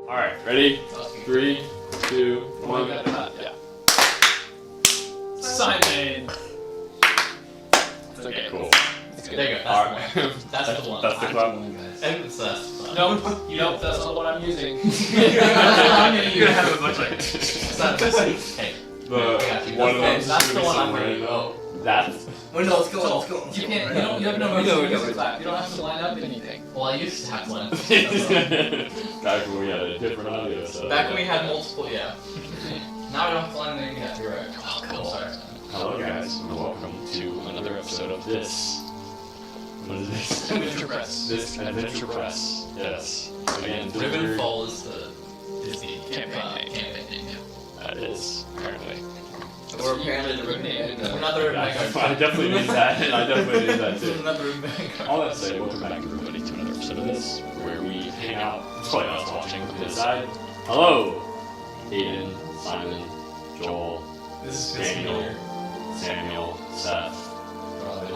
Alright, ready? 3, 2, 1. Yeah. Simon! It's okay. Cool. It's good. There you go. Alright. That's the one. That's the clap. And it's that. No, nope, that's not what I'm using. That's what I'm gonna use. You're gonna have a bunch like. It's not this. Hey. One of those That's is the gonna one be I'm somewhere gonna in use. the- That's. Wait, no, let's go. Let's go. You can't, you have no music to clap. You don't have to line up anything. Well, I used to have one. Back when we had a different audio setup. Back when we had multiple, yeah. Now we don't have to line anything yet. You're right. Oh, cool. Sorry. Hello guys, and welcome to another episode of this. What is this? Adventure Press. This Adventure Press. Yes. Again, Riven Fall is the Disney Campaign campaign name. Yeah. That is, apparently. We're apparently the Riven name. We're not the Riven I Vanguard. definitely need that, and I definitely need that We're too. not the Riven Vanguard. All that to say, welcome back everybody to another episode of this, where we hang out. It's probably us watching from this side. Hello! Aiden, Simon, Joel, This is Daniel, Samuel, Seth,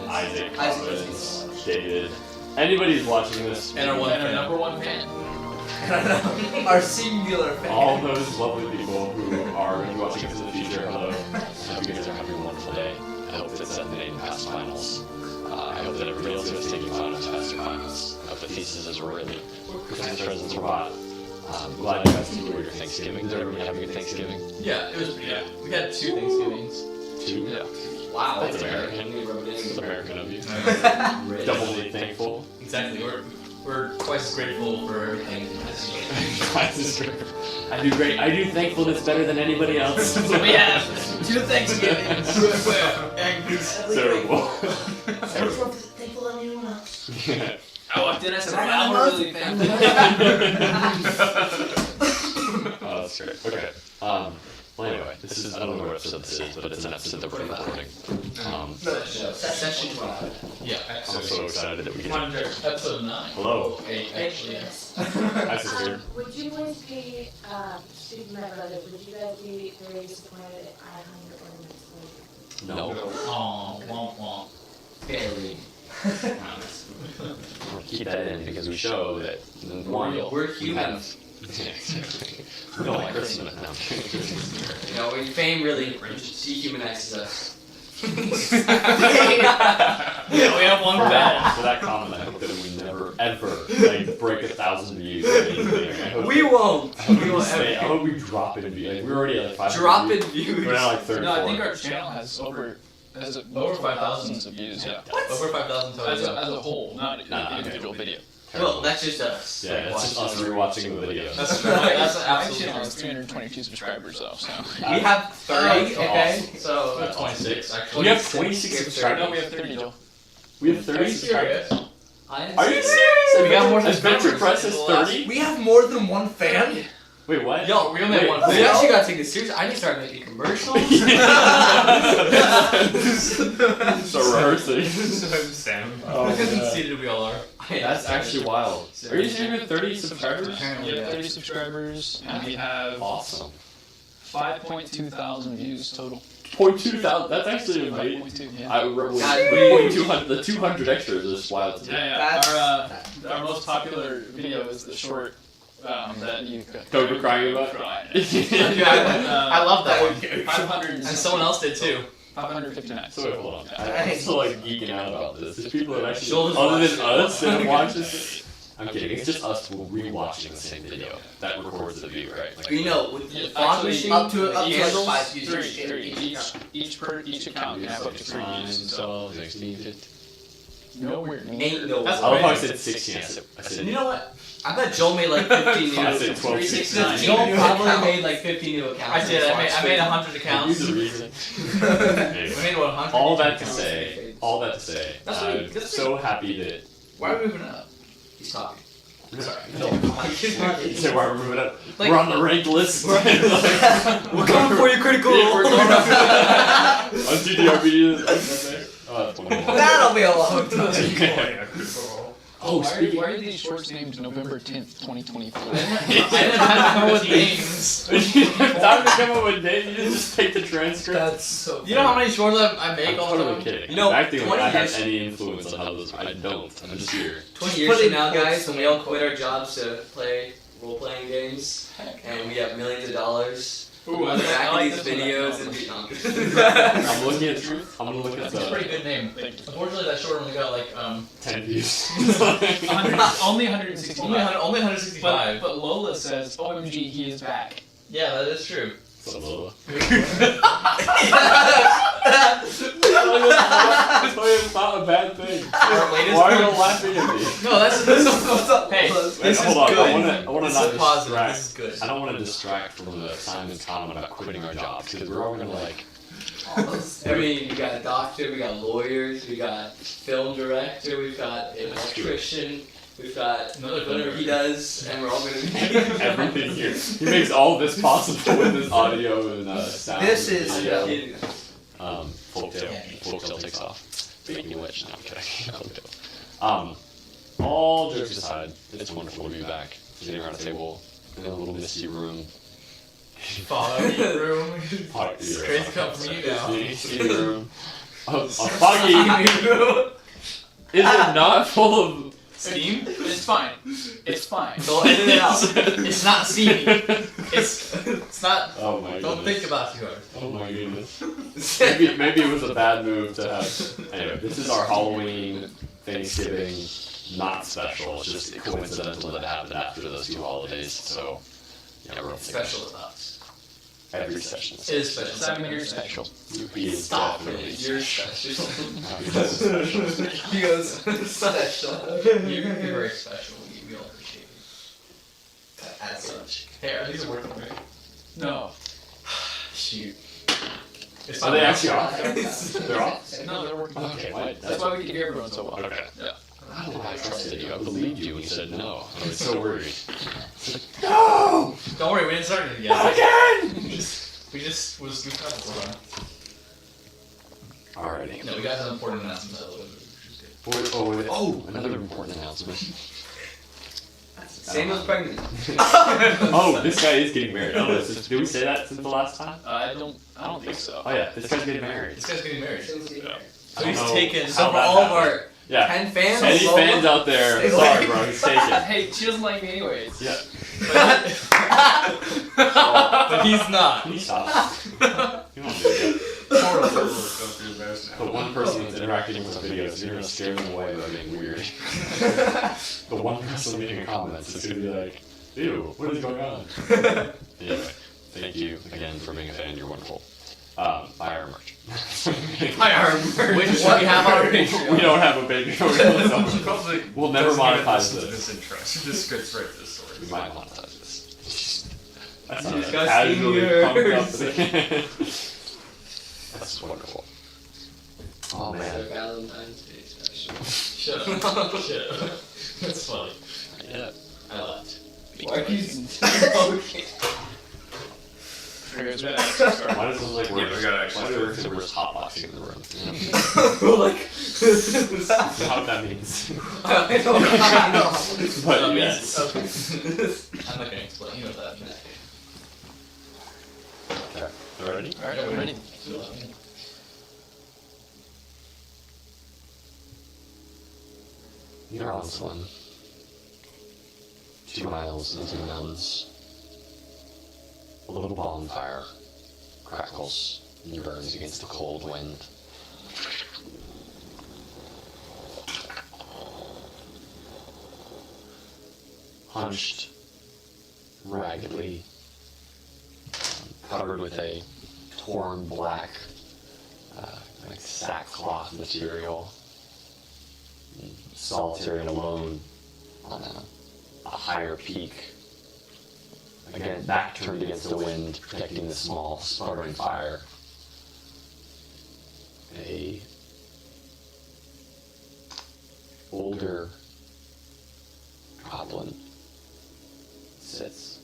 Isaac, Providence, David. Anybody who's watching this, And our number one fan. Our singular fan. all those lovely people who are going to be watching us in the future, hello. I hope you guys are having a wonderful day. I hope that Seth and Aiden pass finals. I hope that everybody else who is taking finals pass their finals. I hope the thesis is really Christmas presents are bought. I'm glad you guys enjoyed your Thanksgiving. Did everybody have a good Thanksgiving? Yeah, it was pretty good. We had 2 Thanksgivings. 2? Yeah. Wow, That's American. That's American of you. Really. Doubly thankful. Exactly. We're twice as grateful for everything as you. I do great. I do thankfulness better than anybody else. So we have 2 Thanksgivings. Terrible. Everyone's more thankful than anyone else. I walked in, I said, I'm really thankful. Oh, that's great. Okay. Well, anyway, this is, I don't know what episode this is, but it's an episode that we're recording. Session 12. Yeah, I'm so excited that we can. Episode 9. Hello. 8, actually, yes. Hi, sister. Would you boys be, speaking to my brother, would you guys be very disappointed if I hung your ornaments later? No. Aww, womp womp. Very. We'll keep that in because we show that one, We're we humans. have. We don't like Christmas now. You know, when fame really dehumanizes us. Yeah, we have one bad. For that comment, I hope that we never, ever, like, break 1,000 views or anything. I hope We won't. I hope We we won't stay, I ever. hope we drop in views. Like, we're already at like 500 Drop views. in views. We're now like 34. No, I think our channel has over 5,000 of views, yeah. Over 5,000 total. As a whole, not Nah, individual video. Well, that's just us. Yeah, it's just us rewatching the videos. That's Our absolutely channel has awesome. 322 subscribers though, so. We have 30, Oh, okay? awesome. So, That's 26, actually. We have 26 subscribers. No, we have 30, Joel. We have 30 subscribers. I Are you serious? We got more Adventure subscribers Press than is the last- 30? We have more than one fan? Wait, what? Yo, we only have Wait, one we fan. actually gotta take this seriously. I need to start making commercials. So rehearsing. Sam. Oh, Look how yeah. conceited we all are. That's actually wild. Are you serious with 30 subscribers? We have 30 subscribers, and we have Awesome. 5.2 thousand views total. 0.2,000. That's actually amazing. 5.2, yeah. I remember God, when 0.200. The 200 extras is just wild to me. Yeah. Our most popular video is the short that you Toga crying about? Crying. Dude, I love that one. 500 And someone else did too. 559. So wait, hold on. I'm still like geeking out about this. There's people that actually, Joel just other than watched it. us, that watch this. I'm kidding. It's just us rewatching the same video that records the view, right? Like, You know, with the font Actually, machine, up to like candles, 5 users. Three. Each account can have up to 3 views. 12, 16, 15. Nowhere near. ain't no. That's I love how I crazy. said 16. I said, And you know what? I bet Joel made like 15 new. I said 12, 16. Joel probably made like 15 new accounts. I did. I made 100 accounts. Use the reason. We made 100. All that to accounts. say, That's what I'm so happy that. Why are we moving up? He's talking. Sorry. No. So why we're moving up? Like- We're on the ranked list. We're coming for you, critical. Yeah, we're going up. On GDRB. Oh, that's wonderful. That'll be a long time. Oh, Why are these shorts named November 10th, 2023? I didn't have to come up with names. You have time to come up with names, you just take the transcript. That's so You know how many shorts I make I'm all the totally time? kidding. You know, I'm acting like 20 I have years- any influence on how those. I don't. I'm just here. 20 years from now, guys, when we all quit our jobs to play role-playing games, and we have millions of dollars. Ooh, I Back like these this one. videos Oh, and I'm looking at truth. I'm gonna look at That's a pretty good name. Thank you. Unfortunately, that short only got like 10 views. Only 165. only 165. But Lola says, "OMG, he is back." Yeah, that is true. So Lola. Yeah. It's not a bad thing. Our latest Why are you one- laughing at me? No, that's what's up. Hey, Wait, this is hold on. good. I want to This not is positive. distract. This is good. I don't want to distract from the Simon's comment about quitting our jobs because we're all gonna like. I mean, we got a doctor, we got lawyers, we got film director, we've got an electrician, we've got Another whatever he does, and we're all gonna be Everything here. He makes all this possible with his audio and sound. This is- video. kidding. Folktale takes off. Speaking of which, no, I'm kidding. All jokes aside, it's wonderful to be back. Sitting around a table in a little misty room. Follow your room. It's crazy to come from you now. Misty room. A foggy. Is it not full of Steam? It's fine. It's fine. Don't edit it out. It's not steamy. It's not. Oh my goodness. Don't think about it too hard. Oh my goodness. Maybe it was a bad move to have. Anyway, this is our Halloween, Thanksgiving, not special. It's just coincidental that it happened after those two holidays. So, yeah, we're Special about it. every session. It is special. Simon, you're special. Stop Definitely it. You're special. special. He goes, special. You're very special. We all appreciate you. As such. Hey, are these working right? No. Shoot. It's Are they actually off? They're off? No, they're working. Okay, why? That's why we can hear everyone so well. Okay. Yeah. I don't know why I trusted you. I believed you when you said no. I was so worried. It's like, no! Don't worry, we didn't start it yet. Not again! We just was goofed up for a while. Alrighty. No, we got an important announcement out of it, which was good. Oh, another important announcement. Sam was pregnant. Oh, this guy is getting married. Oh, did we say that since the last time? I don't think so. Oh yeah, this guy's getting married. This guy's getting married. So I So don't he's know taken. how for that all of happened. our Yeah. 10 fans, Any Lola, fans out there? stay Sorry, away. bro. He's taken. Hey, she doesn't like me anyways. Yeah. But he's not. Stop. You don't do that. The one person that's interacting with the videos, you're gonna scare them away by being weird. The one person leaving comments is gonna be like, ew, what is going on? Anyway, thank you again for being a fan. You're wonderful. Buy our merch. Which we have on our Patreon. We don't have a baby. We'll never monetize this. Disinterest. Just skirts right to the story. We might monetize this. That's not Disgusting casually pumped up. yours. That's wonderful. Oh Our man. Valentine's Day special. Shut up. Shut up. That's funny. Yeah. I laughed. Why are you okay? Why does it look like we're Yeah, we gotta actually why do it look like we're just hotboxing in the room? Like, You know what that means. I don't know. But That yes. means- I'm not gonna explain. You know what that means. Okay. Ready? Alright, we're ready. You're on one. 2 miles into the mountains. A little bonfire crackles and burns against the cold wind. Hunched, raggedly, covered with a torn black, like sackcloth material, solitary and alone on a higher peak. Again, back turned against the wind, protecting the small, sputtering fire. A older goblin sits.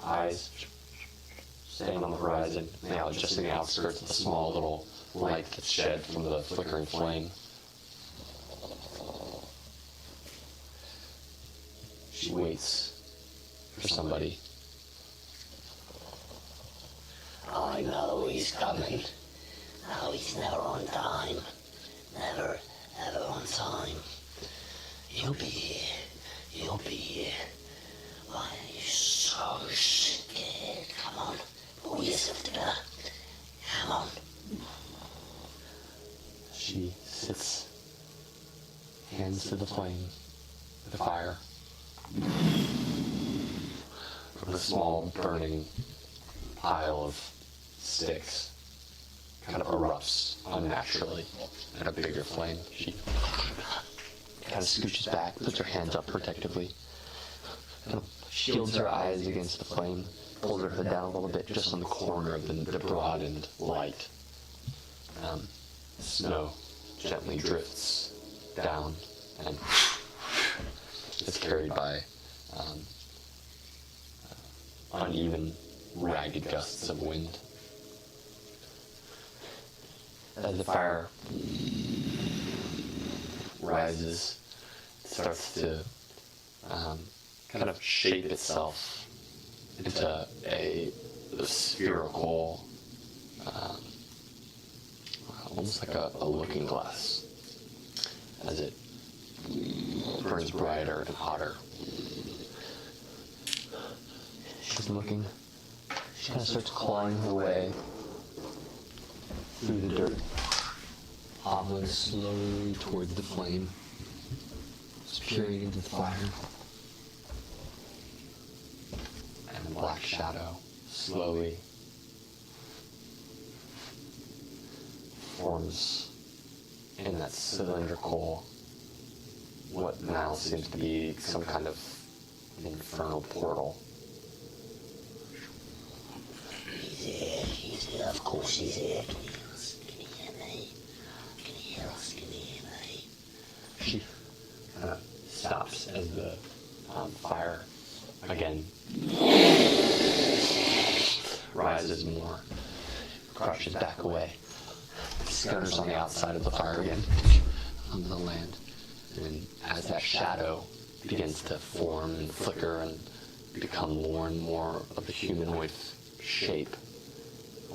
Eyes staying on the horizon, now just in the outskirts of the small little light that's shed from the flickering flame. She waits for somebody. I know he's he's coming. No, he's never on time. Never, ever on time. He'll be here. He'll be here. Why are you so scared? Come on, pull yourself together. Come on. She sits, hands to the flame, the fire. From the small burning pile of sticks kind of erupts unnaturally in a bigger flame. She kind of scooches back, puts her hands up protectively, kind of shields her eyes against the flame, pulls her hood down a little bit just on the corner of the broadened light. Snow gently drifts down and is carried by uneven, ragged gusts of wind. As the fire rises, it starts to kind of shape itself into a spherical, almost like a looking glass, as it burns brighter and hotter. She's looking. She kind of starts clawing her way through the dirt, hobbling slowly towards the flame, peering into the fire. And the black shadow slowly forms in that cylindrical, what now seems to be some kind of infernal portal. He's here, of course he's here. Can you hear us? Can you hear me? Can you hear us? Can you hear me? She kind of stops as the fire again rises more, crushes back away, scutters on the outside of the fire again onto the land. And as that shadow begins to form and flicker and become more and more of the humanoid shape,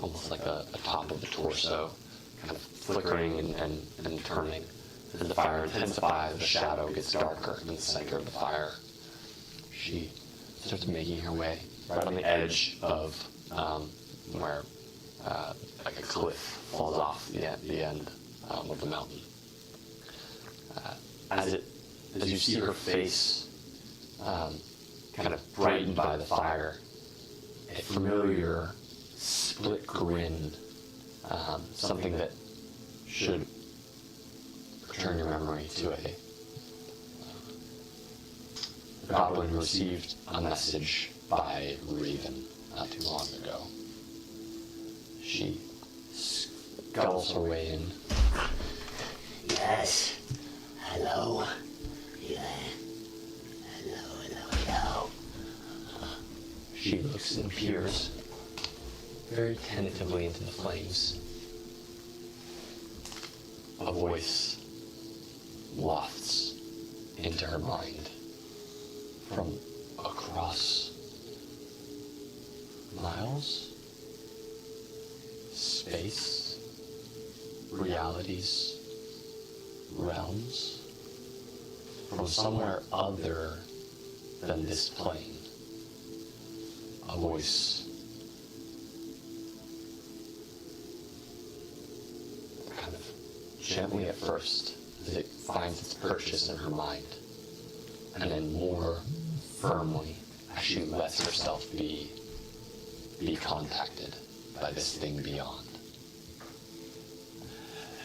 almost like a top of the torso, kind of flickering and turning. As the fire intensifies, the shadow gets darker in the center of the fire. She starts making her way right on the edge of where like a cliff falls off the end of the mountain. As you see her face kind of brightened by the fire, a familiar split grin, something that should return your memory to a goblin who received a message by Riven not too long ago. She scuttles her way in. Yes. Hello. You there? Hello. She looks and peers very tentatively into the flames. A voice wafts into her mind from across miles, space, realities, realms, from somewhere other than this plane. A voice kind of gently at first as it finds its purchase in her mind, and then more firmly as she lets herself be contacted by this thing beyond.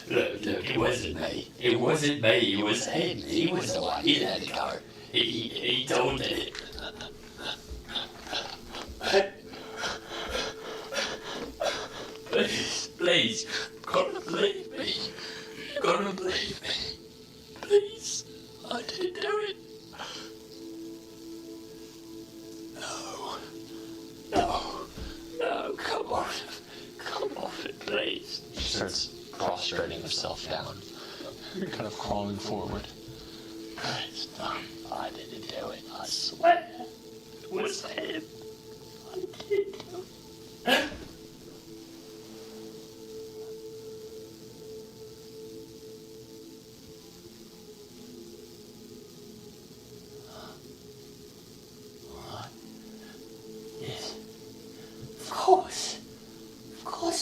Look, it wasn't me. It wasn't me. It was him. He was the one. He had to go. He told it. Please, gotta believe me. Gotta believe me. Please, I didn't do it. No, come off it, please. She starts prostrating herself down, kind of crawling forward. Stop. I didn't do it. I swear. It was him. I didn't do it.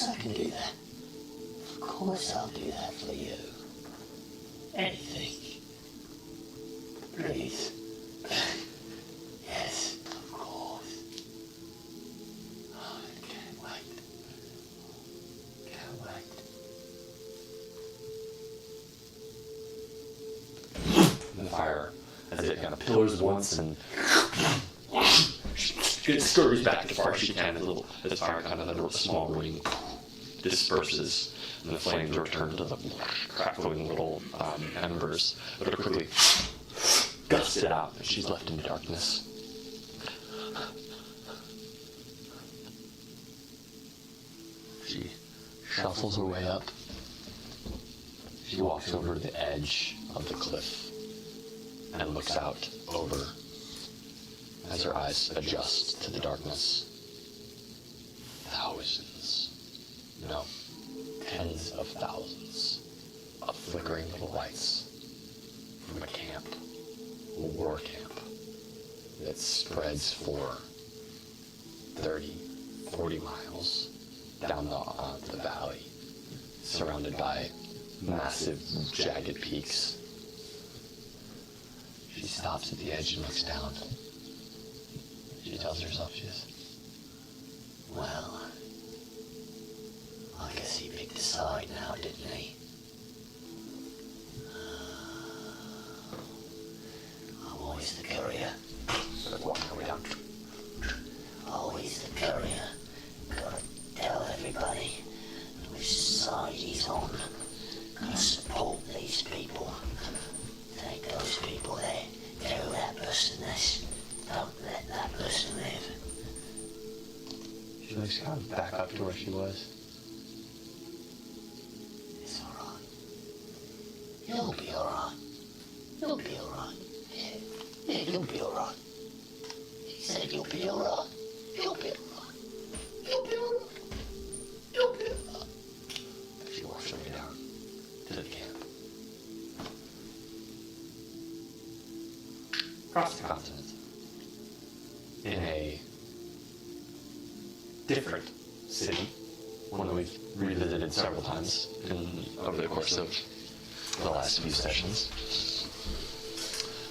course I can do that. Of course I'll do that for you. Anything. Please. Yes, of course. Oh, I can't wait. Can't wait. The fire, as it kind of pillars once and she scurries back as far as she can. As the fire kind of under a small ring disperses, and the flames return to the crackling little embers, but are quickly gusted out, and she's left in darkness. She shuffles her way up. She walks over to the edge of the cliff and looks out over as her eyes adjust to the darkness. Thousands, no, tens of thousands of flickering little lights from a camp, a war camp that spreads for 30, 40 miles down the valley, surrounded by massive, jagged peaks. She stops at the edge and looks down. She tells herself, Well, I guess he picked a side now, didn't he? I'm always the courier. walking her way down. Always the courier. Gotta tell everybody which side he's on. Gotta support these people. Take those people there. Tell that person this. Don't let that person live. She looks kind of back up to where she was. It's alright. You'll be alright. You'll be alright. Yeah, you'll be alright. He said you'll be alright. You'll be alright. You'll be alright. You'll be alright. She walks her way down to the camp. Across the continent, in a different city, one that we've revisited several times over the course of the last few sessions,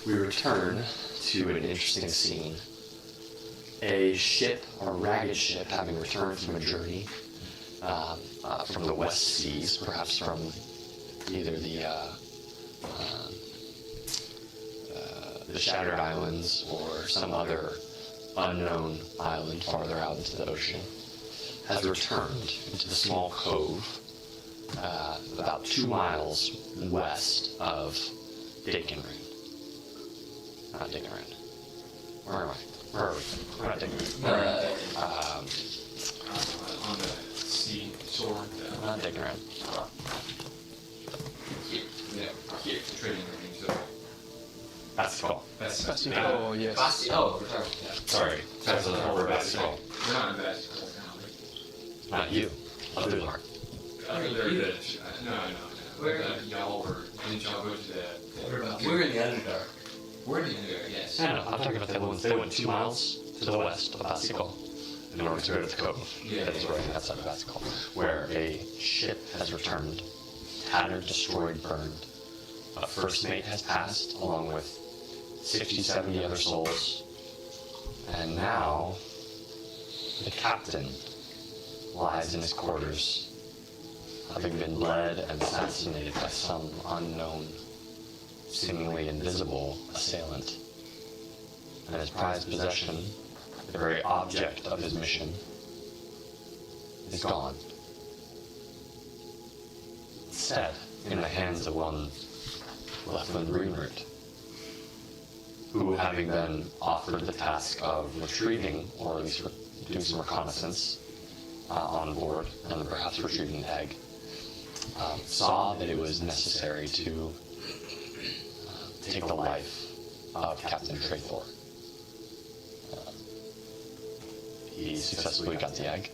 we return to an interesting scene. A ship, or ragged ship, having returned from a journey from the West Seas, perhaps from either the Shattered Islands or some other unknown island farther out into the ocean, has returned into the small cove about 2 miles west of Durgan. Not Durgan. Where am I? Where are we? We're not Durgan. On the sea shore. Not Durgan. Here, trading range. So Basketball. that's Oh, yes. Oh, we're talking. Yeah. Sorry, that's over basketball. We're not in basketball now. Not you. Others are. No. Where- Y'all were, didn't y'all go to the... We're in the Underdark. We're in the Underdark, yes. I know, I'm talking about the other ones. They went 2 miles to the west of Basketball in order to go to the cove. Yeah. That is right outside of Basketball, where a ship has returned, tattered, destroyed, burned. A first mate has passed, along with 60, 70 other souls. And now, the captain lies in his quarters, having been led and assassinated by some unknown, seemingly invisible assailant. And his prized possession, the very object of his mission, is gone. Instead, in the hands of one Lefland Greenroot, who, having been offered the task of retrieving, or at least doing some reconnaissance on board, and perhaps retrieving the egg, saw that it was necessary to take the life of Captain Traythor. He successfully got the egg,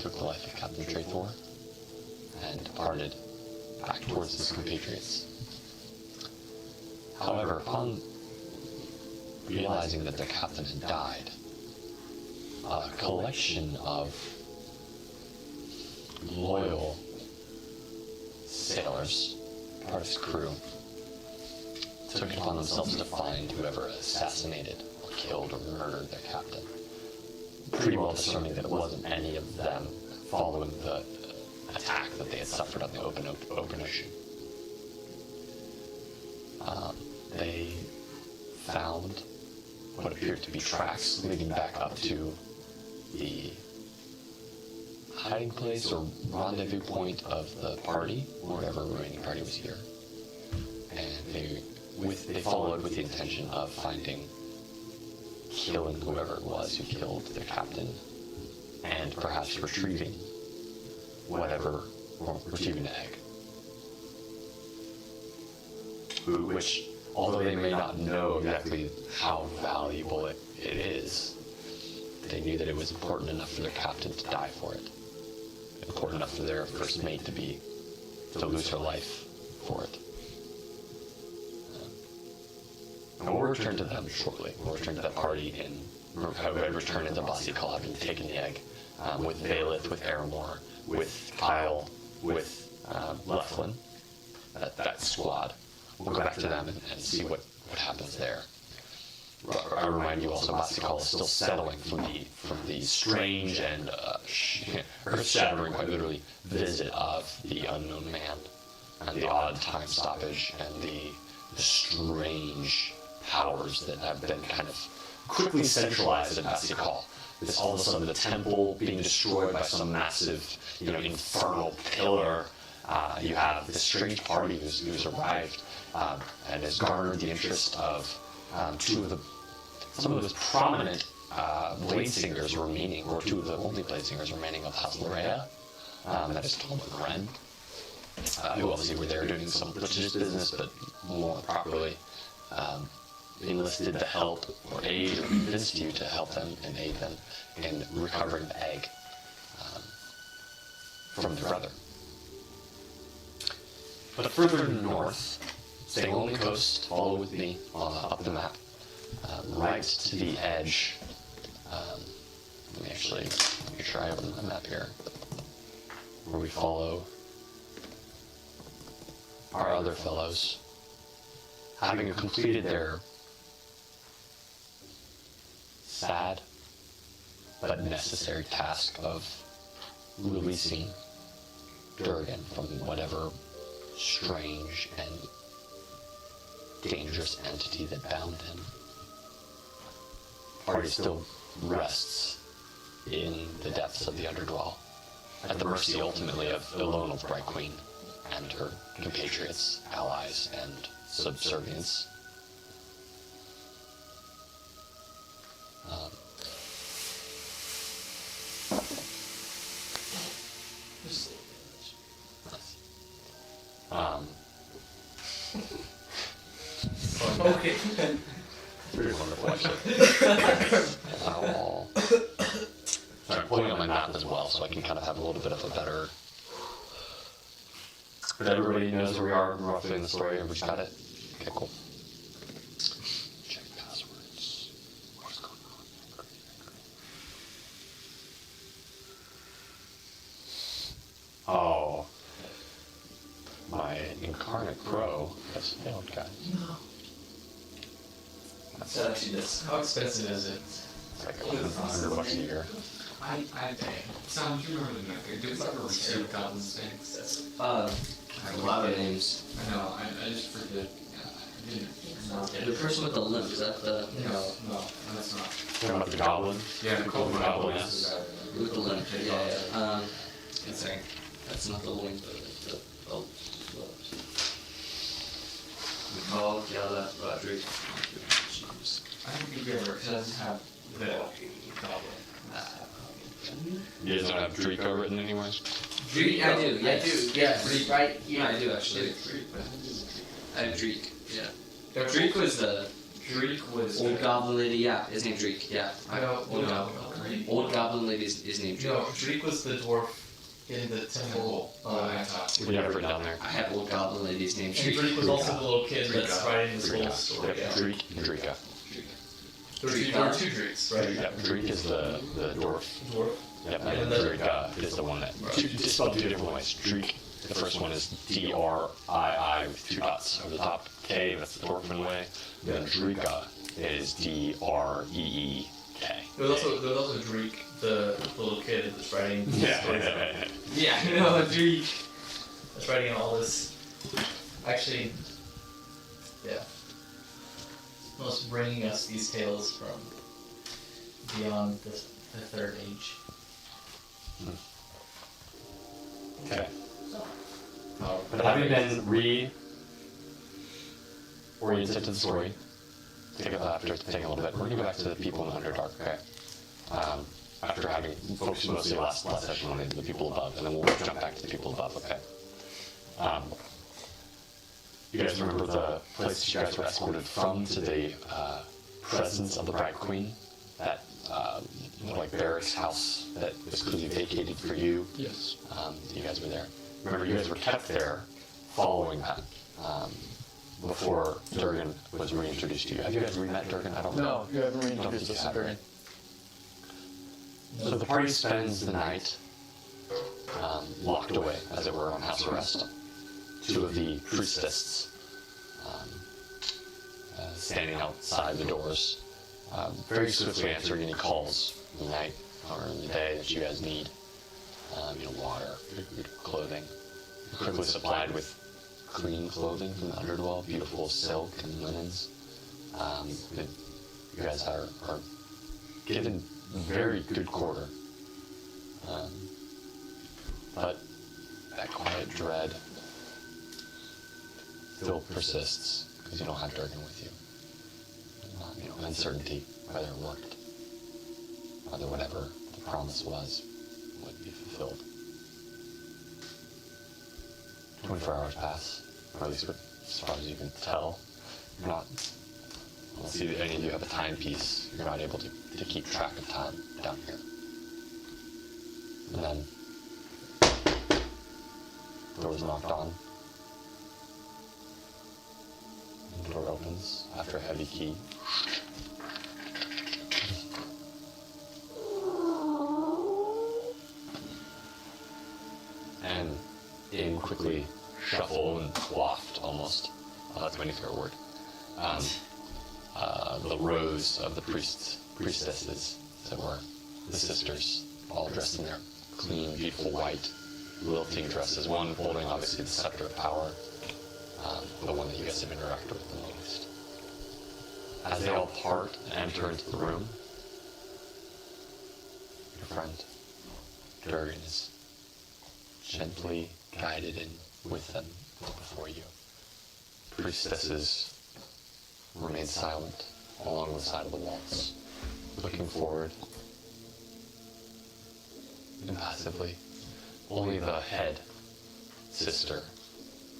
took the life of Captain Traythor, and departed back towards his compatriots. However, upon realizing that the captain had died, a collection of loyal sailors, part of his crew, took it upon themselves to find whoever assassinated or killed or murdered their captain. Pretty well discerning that it wasn't any of them following the attack that they had suffered on the open ocean. They found what appeared to be tracks leading back up to the hiding place or rendezvous point of the party, or whatever remaining party was here. And they followed with the intention of killing whoever it was who killed their captain, and perhaps retrieving an egg. Which, although they may not know exactly how valuable it is, they knew that it was important enough for their captain to die for it. Important enough for their first mate to lose her life for it. And we'll return to them shortly. We'll return to that party who had returned into Bassikal, having taken the egg, with Valeth, with Aramor, with Kyle, with Leflin, that squad. We'll go back to them and see what happens there. I remind you also, Bassikal is still settling from the strange and earth-shattering, quite literally, visit of the unknown man, and the odd time stoppage, and the strange powers that have been kind of quickly centralized in Bassikal. This all of a sudden the temple being destroyed by some massive, infernal pillar. You have this strange party who's arrived and has garnered the interest of some of the most prominent blade singers remaining, or two of the only blade singers remaining of House Larea. That is Tom and Ren, who obviously were there doing some litigious business, but more properly enlisted the help or aid or convinced you to help them and aid them in recovering the egg from their brother. But further north, staying along the coast, follow with me up the map, right to the edge. Let me actually make sure I open the map here, where we follow our other fellows, having completed their sad but necessary task of releasing Durgan from whatever strange and dangerous entity that bound him. The party still rests in the depths of the Underdwell, at the mercy ultimately of Ilona, the Bright Queen, and her compatriots, allies, and subservience. Okay. Pretty wonderful, actually. So I'm pulling up my map as well, so I can kind of have a little bit of a better... But everybody knows where we are roughly in the story, everybody's got it? Okay, cool. Check passwords. What's going on? Oh. My incarnate crow has failed, guys. No. That's actually this. How expensive is it? It's like $100 a year. I pay. Sam, do you remember the method? Did we ever receive goblins things? A lot of names. I know, I just forget. Yeah, I didn't. The person with the limp, is that the... No, that's not. Talking about the goblin? Yeah, the Golden Goblin, is yes. With the limp, yeah. It's like, That's not the limp, but the... McCall, Gala, Roderick. I don't think we ever, because it doesn't have the goblin. You guys don't have Draco written anyways? Dreek, I do, yes. I do, yes, right? Yeah, I do actually. I have Dreek, yeah. Dreek was the old goblin lady, yeah, his name Dreek, yeah. I don't know. Old goblin lady is named Dreek. No, Dreek was the dwarf in the temple. We have it written down there. I have old goblin lady's name And Dreek. Dreek was also the little kid that's writing this whole story. Yep, Dreek and Drika. There were two Dreeks, right? Yep, Dreek is the dwarf. Dwarf. Yep, And and then Drika is the one that it's spelled two different ways. Dreek. The first one is D-R-I-I with two dots over the top. K, that's the Dorfman way. Then Drika is D-R-E-E-K. There was also Dreek, the little kid that's writing stories. Yeah. Yeah, you know, Dreek. That's writing all this. Actually, yeah. Most bringing us these tales from beyond the third age. Okay. But having been re-oriented to the story, after taking a little bit, we're going to go back to the people in the Underdark, okay? After having focused mostly last session on the people above, and then we'll jump back to the people above, okay? You guys remember the place you guys were escorted from to the presence of the Bride Queen? That, like, barracks house that was clearly vacated for you? Yes. You guys were there. Remember, you guys were kept there following that before Durgan was reintroduced to you. Have you guys re-met Durgan? I don't know. No, you haven't Don't reintroduced think us you to have. Durgan. So the party spends the night locked away, as it were, on house arrest. Two of the priestesses standing outside the doors, very swiftly answering any calls in the night or in the day that you guys need. Water, food, clothing. Quickly supplied with clean clothing from the Underdwell, beautiful silk and linens. You guys are given very good quarter. But that quiet dread still persists because you don't have Durgan with you. Uncertainty whether it worked, whether whatever the promise was would be fulfilled. 24 hours pass, or at least as far as you can tell. You're not, unless any of you have a timepiece, you're not able to keep track of time down here. And then, the door's knocked on. The door opens after a heavy key. And in quickly shuffle and waft almost. That's my new favorite word. The rows of the priestesses, as it were, the sisters, all dressed in their clean, beautiful white, lilting dresses. One holding obviously the scepter of power, the one that you guys have interacted with the most. As they all part and enter into the room, your friend Durgan is gently guided in with them before you. Priestesses remain silent along the side of the walls, looking forward impassively. Only the head sister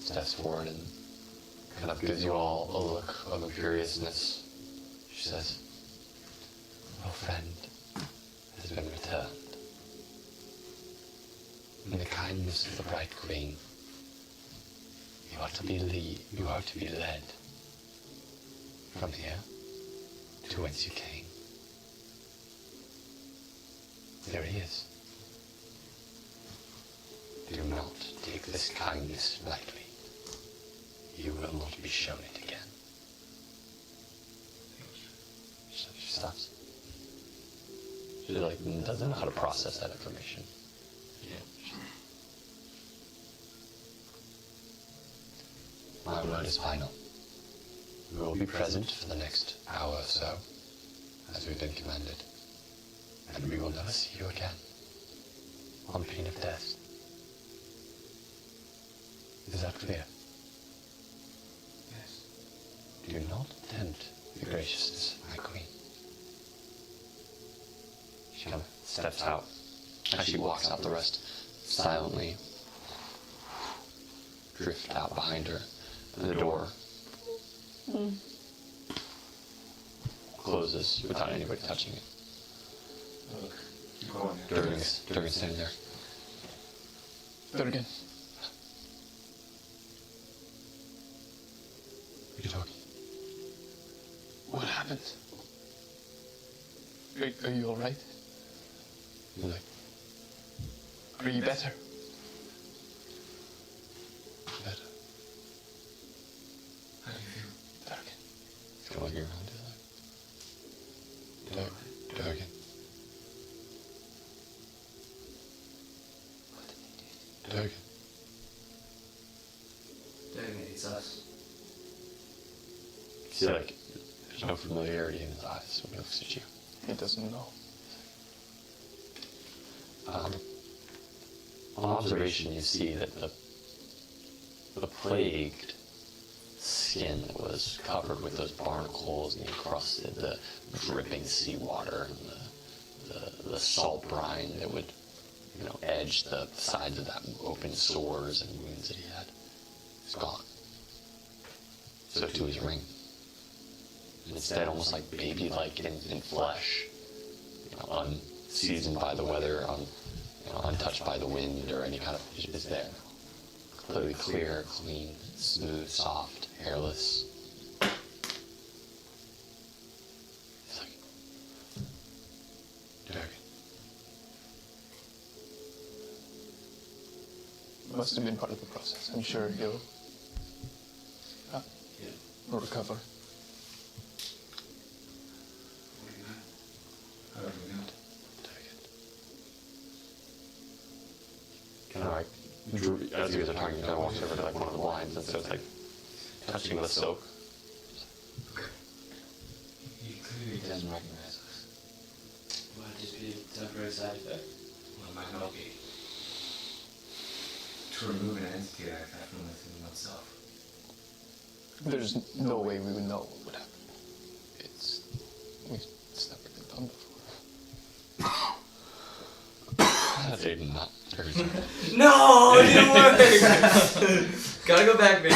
steps forward and kind of gives you all a look of imperiousness. She says, "Your friend has been returned. In the kindness of the Bright Queen, you are to be led from here to whence you came. There he is. Do not take this kindness lightly. You will not be shown it again." So she stops. She doesn't know how to process that information. My word is final. We will be present for the next hour or so, as we've been commanded, and we will never see you again, on pain of death. Is that clear? Yes. Do not tempt the graciousness of my queen. She kind of steps out. As she walks out, the rest silently drift out behind her. And the door closes without anybody touching it. Look, keep going. Durgan's standing there. Durgan. What are you talking? What happened? Are you alright? You're like, Are you better? Better. How do you feel? Durgan. Feel like you're around it. Durgan. Durgan. Durgan, it's us. See, like, there's no familiarity in his eyes when he looks at you. He doesn't know. On observation, you see that the plagued skin was covered with those barnacles and encrusted the dripping seawater and the salt brine that would, edge the sides of that open sores and wounds that he had. It's gone. So too his ring. And instead, almost like baby-like in flesh, unseasoned by the weather, untouched by the wind or any kind of, it's there. Completely clear, clean, smooth, soft, hairless. It's like, Durgan. Must have been part of the process. I'm sure he'll recover. How do we know? Kind of like, as you guys are talking, kind of walks over to like one of the blinds and starts like touching the silk. He clearly doesn't recognize us. Might just be a temporary side effect. Well, it might not be. To remove an entity like that from within oneself. There's no way we would know what would happen. We've never been done before. That's Aiden, not Durgan. No, it didn't work! Gotta go back, man.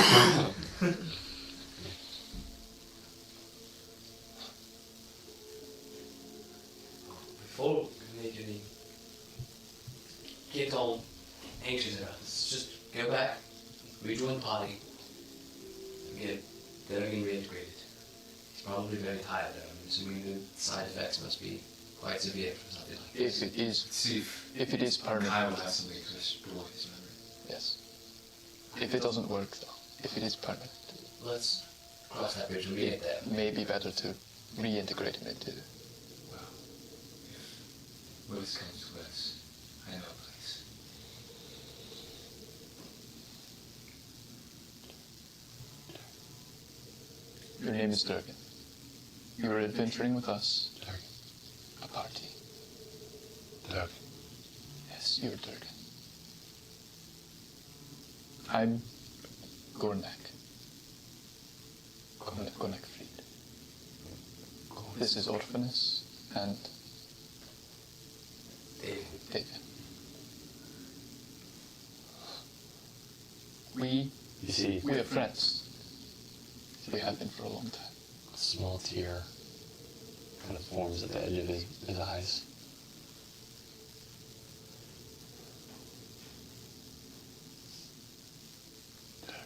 Before we make any... Get all anxious about this, just go back, rejoin the party, and get Durgan reintegrated. He's probably very tired, though. I'm assuming the side effects must be quite severe for something like this. If it is permanent, I will have something to restore his memory. yes. If it doesn't work, though, if it is permanent, Let's cross that bridge when we get there. it may be better to reintegrate him into. Well, if worse comes to worse, I know a place. Your name is Durgan. You are adventuring with us. Durgan. A party. Durgan. Yes, you're Durgan. I'm Gornak. Gornak Fried. This is Orphanus and David. You see We are friends. We have been for a long time. a small tear kind of forms at the edge of his eyes. Durgan.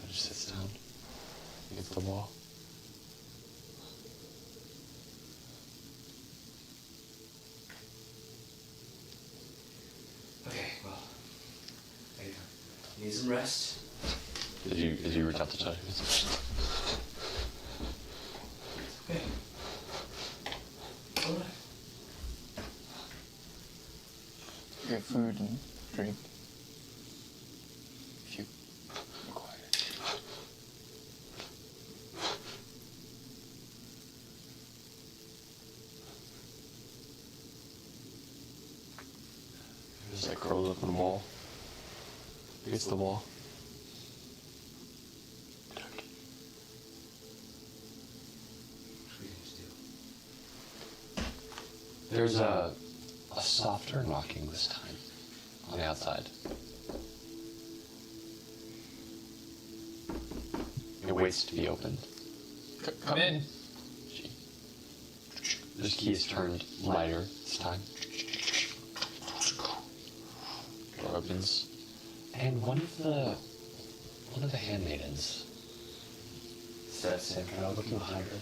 He just sits down against the wall. Okay, well, need some rest. Did you reach out to touch him? Okay. Alright. We have food and drink. If you require it. Just like curled up in the wall. Against the wall. There's a softer knocking this time on the outside. It waits to be opened. Come in. This key is turned lighter this time. Door opens, and one of the handmaidens steps in, kind of looking behind her.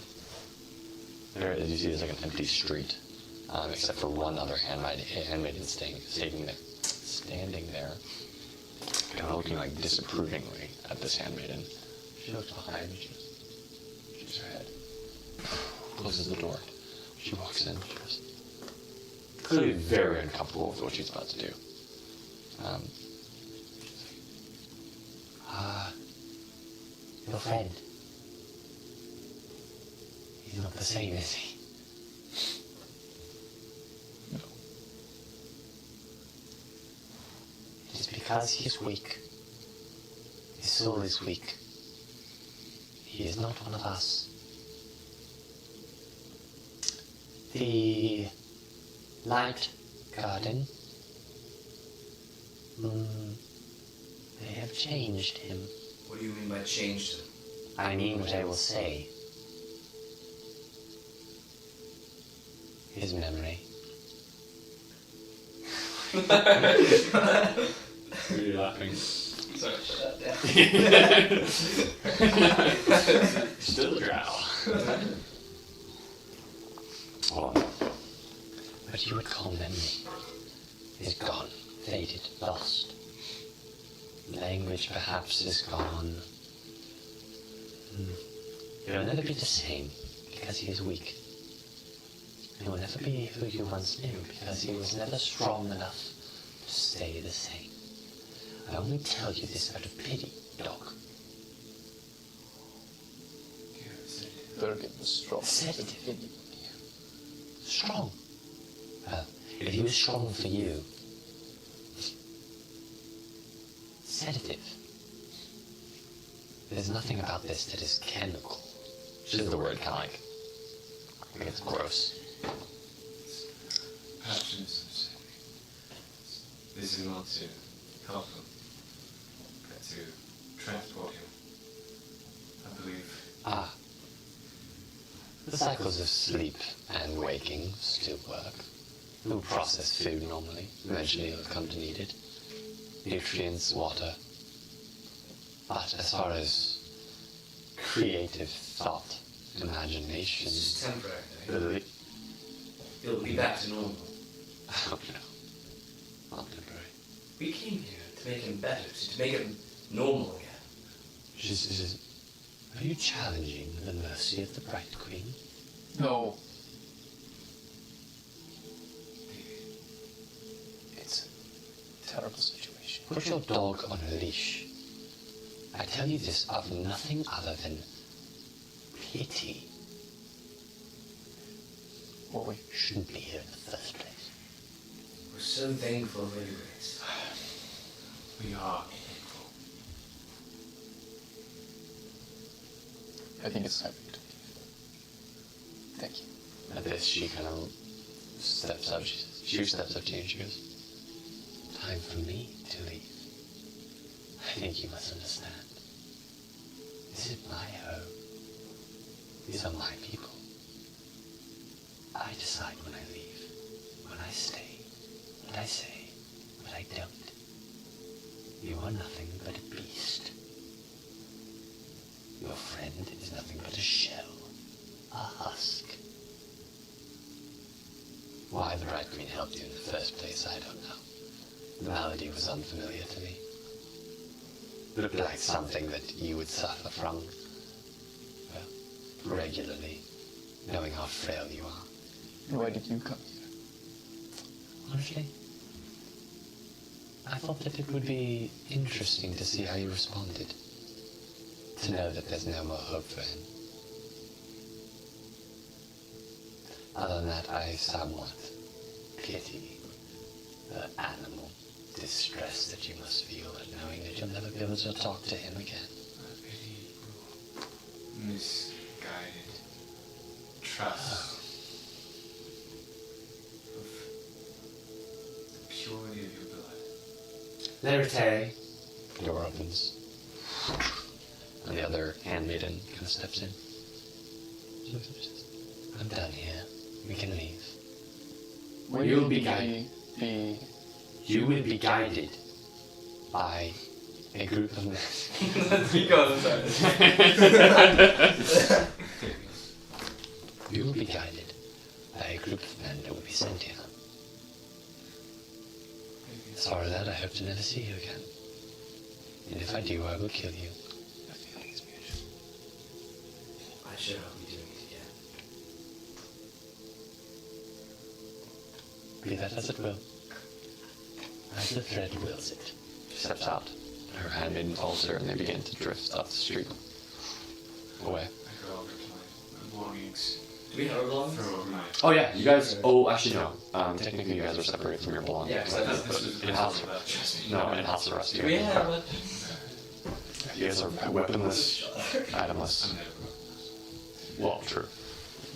There, as you see, there's like an empty street, except for one other handmaiden standing there, kind of looking like disapprovingly at this handmaiden. She looks behind, she shakes her head, closes the door. She walks in, she goes, clearly very uncomfortable with what she's about to do. Your friend. He's not the same, is he? No. It is because he is weak. His soul is weak. He is not one of us. The light garden. They have changed him. What do you mean by changed them? I mean what I will say. His memory. Who are you laughing? Sorry, shut that down. Still drow. Hold on. What you would call memory is gone, faded, lost. Language perhaps is gone. He will never be the same because he is weak. He will never be who you once knew because he was never strong enough to stay the same. I only tell you this out of pity, dog. Durgan was strong. Sedative. Strong. Well, if he was strong for you, sedative. There's nothing about this that is chemical. Just the word kind of like, I think it's gross. Perhaps a misunderstanding. This is not to help him, but to transport him. I believe. Ah. The cycles of sleep and waking still work. We'll process food normally. Eventually it'll come to need it. Nutrients, water. But as far as creative thought, imagination... It's just temporary, though. Really? You'll be back to normal. Oh no. Not temporary. We came here to make him better, to make him normal again. Are you challenging the mercy of the Bright Queen? No. It's a terrible situation. Put your dog on a leash. I tell you this of nothing other than pity. Or we Shouldn't be here in the first place. We're so thankful for your grace. We are thankful. I think it's time for you to leave. Thank you. At this, she kind of steps up. She steps up to you and she goes, Time for me to leave. I think you must understand. This is my home. These are my people. I decide when I leave, when I stay, what I say, what I don't. You are nothing but a beast. Your friend is nothing but a shell, a husk. Why the Bright Queen helped you in the first place, I don't know. The malady was unfamiliar to me. Looked like something that you would suffer from, well, regularly, knowing how frail you are. And why did you come here? Honestly, I thought that it would be interesting to see how you responded. To know that there's no more hope for him. Other than that, I somewhat pity the animal distress that you must feel at knowing that you'll never be able to talk to him again. I pity your misguided trust of the purity of your blood. Verite. The door opens. And the other handmaiden kind of steps in. She looks up and says, I'm done here. We can leave. Where You'll will be we guided. be You will be guided by A group of men. You will be guided by a group of men that will be sent here. Sorry that I hope to never see you again. And if I do, I will kill you. The feeling is mutual. I sure hope we're doing it again. Be that as it will. As the thread wills it. She steps out. Her handmaiden follows her, and they begin to drift up the street. Away. I go over to my belongings. Do we have our belongings? Throw over my. Oh yeah, you guys. Oh, actually no. Technically, you guys are separated from your belongings. Yeah, because This is in-house. Trust me. No, in-house arrest. Do we have a... You guys are weaponless, itemless. I'm never. Well, true.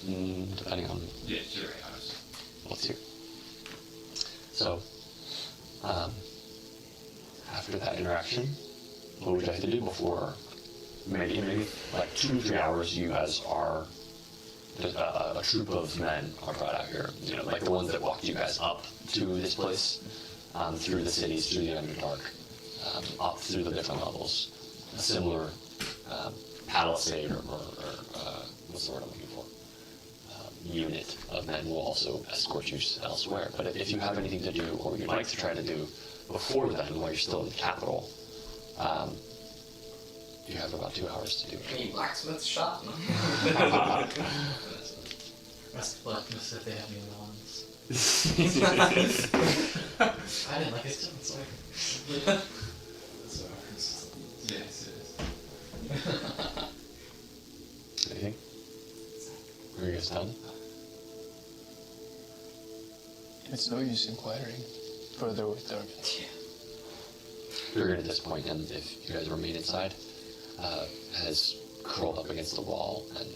Depending on Yeah, you're right. I was. what's here. So, after that interaction, what would you like to do before maybe like 2 or 3 hours? You guys are a troop of men are brought out here. You know, like the ones that walked you guys up to this place, through the cities, through the Underdark, up through the different levels. A similar palisade or what's the word I'm looking for? Unit of men will also escort you elsewhere. But if you have anything to do, or you'd like to try to do before then, while you're still in the capital, you have about 2 hours to do it. Can you blacksmith shop? Rest of blackness if they have any wands. I didn't like it, so Yes, it is. Anything? Are you guys done? It's no use inquiring further with Durgan. Durgan at this point, and if you guys remain inside, has curled up against the wall and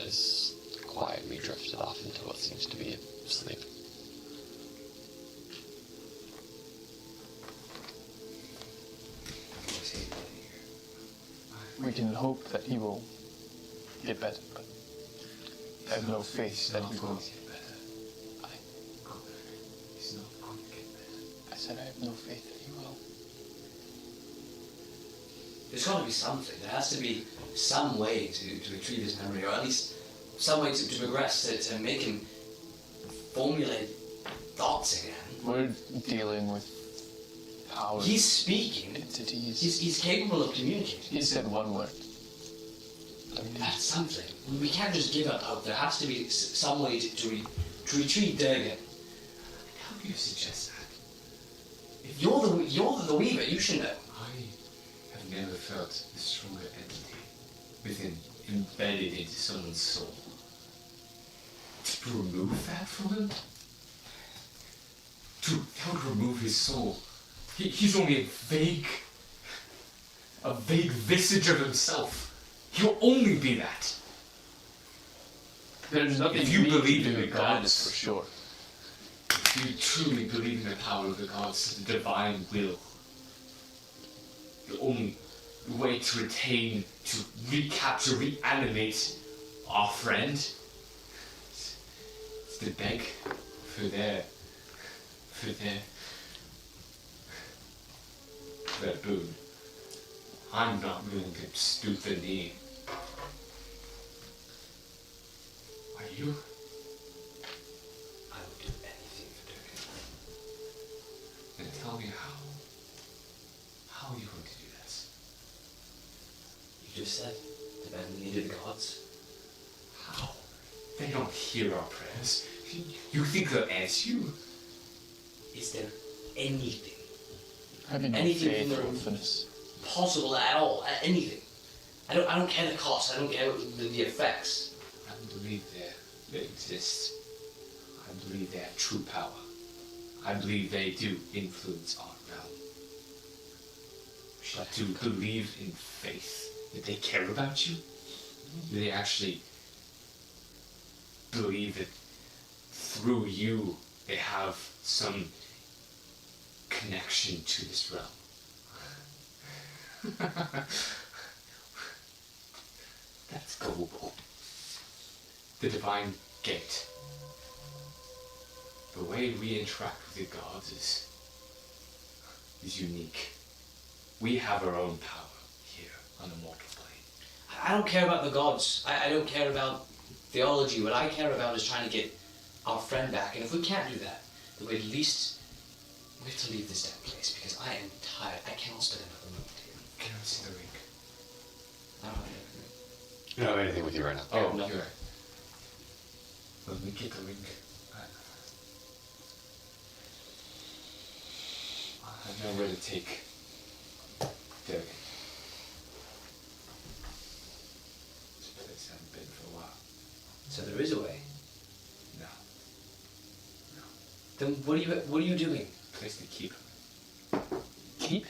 has quietly drifted off into what seems to be sleep. We can hope that he will get better, but I have no faith that he will. Get better. He's not going to get better. I said I have no faith that he will. There's got to be something. There has to be some way to retrieve his memory, or at least some way to progress, to make him formulate thoughts again. We're dealing with power He's speaking. entities. He's capable of communicating. He said one word. That's something. We can't just give up hope. There has to be some way to retrieve Durgan. How do you suggest that? If you're the Weaver, you should know. I have never felt a stronger entity embedded into someone's soul. To remove that from him? That would remove his soul. He's only a vague visage of himself. He'll only be that. There's nothing If you we believe can in do the about it gods, for sure. if you truly believe in the power of the gods, the divine will, the only way to retain, to recapture, reanimate our friend is to beg for their boon. I'm not willing to stoop the knee. Are you? I would do anything for Durgan. Then tell me how. How are you going to do this? You just said the men needed the gods. How? They don't hear our prayers. You think they'll answer you? Is there anything Having no Anything faith in the or room. openness. possible at all? Anything? I don't care the cost. I don't care the effects. I believe they exist. I believe they have true power. I believe they do influence our realm. But to believe in faith, that they care about you, do they actually believe that through you they have some connection to this realm? That's gullible. The divine gate. The way we interact with the gods is unique. We have our own power here on the mortal plane. I don't care about the gods. I don't care about theology. What I care about is trying to get our friend back. And if we can't do that, then we at least we have to leave this damn place because I am tired. I cannot spend another moment here. Can I see the ring? I don't have anything. You don't have anything with you right now. Oh, no. you're right. When we get the ring, I know where to take Durgan. This place I haven't been for a while. So there is a way. No. Then what are you doing? Place to keep him. Keep?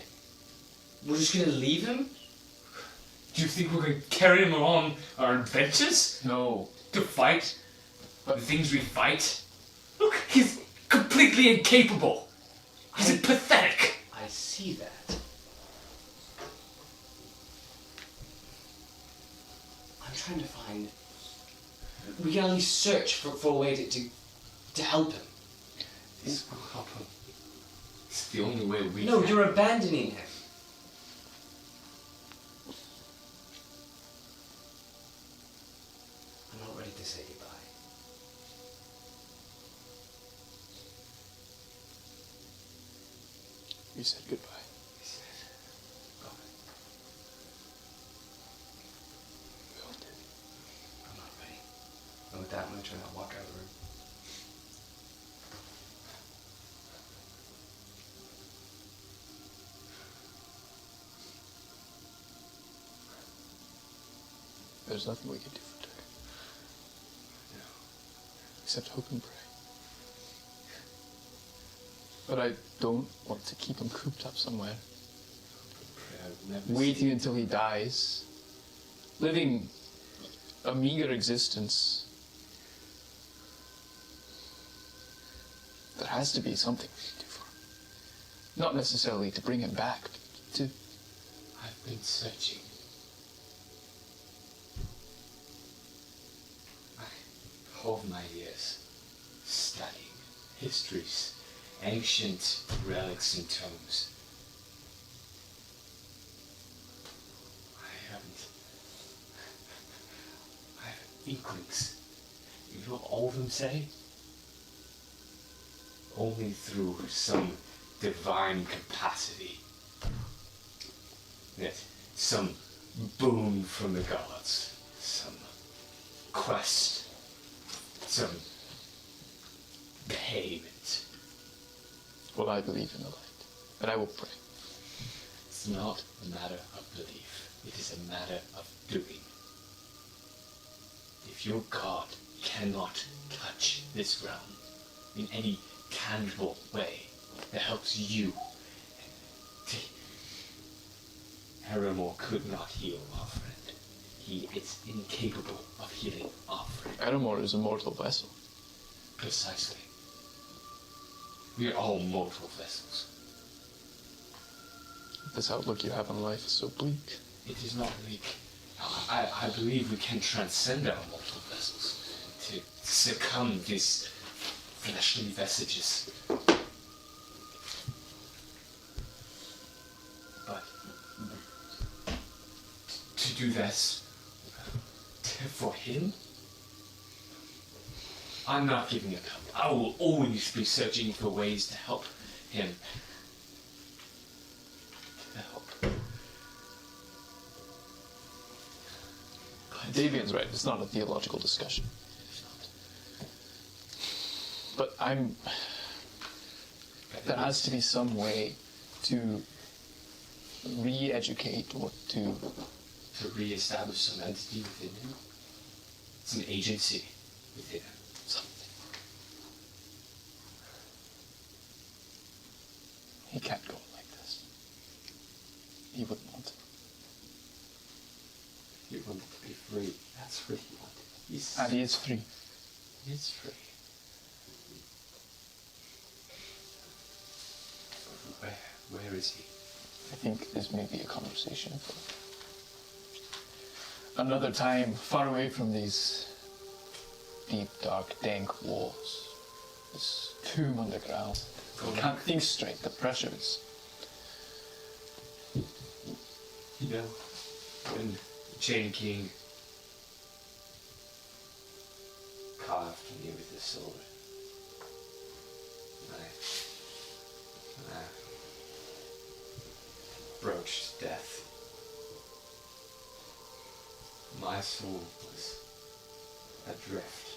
We're just gonna leave him? Do you think we're going to carry him on our adventures? No. To fight? The things we fight? Look, he's completely incapable. He's pathetic. I see that. I'm trying to find. We can at least search for a way to help him. This will help him. It's the only way we No, can. you're abandoning him. I'm not ready to say goodbye. You said goodbye. He said, "Bye." We all did. I'm not ready. And with that, I'm gonna turn and walk out of the room. There's nothing we can do for Durgan. No. Except hope and pray. But I don't want to keep him cooped up somewhere, Pray I will never waiting until he dies, living a meager existence. There has to be something we can do for him. Not necessarily to bring him back, but to... I've been searching. All of my years studying histories, ancient relics and tomes. I have inklings. You know what all of them say? Only through some divine capacity. That some boon from the gods, some quest, some payment. Well, I believe in the light, and I will pray. It's not a matter of belief. It is a matter of doing. If your God cannot touch this realm in any tangible way that helps you, Aramor could not heal our friend. He is incapable of healing our friend. Aramor is a mortal vessel. Precisely. We are all mortal vessels. This outlook you have on life is so bleak. It is not bleak. I believe we can transcend our mortal vessels to succumb these fleshly vestiges. But to do this for him, I'm not giving it up. I will always be searching for ways to help him. To help. Davian's right, it's not a theological discussion. But there has to be some way to re-educate or to... To re-establish some entity within him. Some agency within him. something. He can't go like this. He wouldn't want to. He wanted to be free. That's what he wanted. And he is free. He is free. Where is he? I think this may be a conversation for another time, far away from these deep, dark, dank walls. This tomb underground. You can't think straight. The pressure is You know, when Chain King carved me with his sword, I broached death. My soul was adrift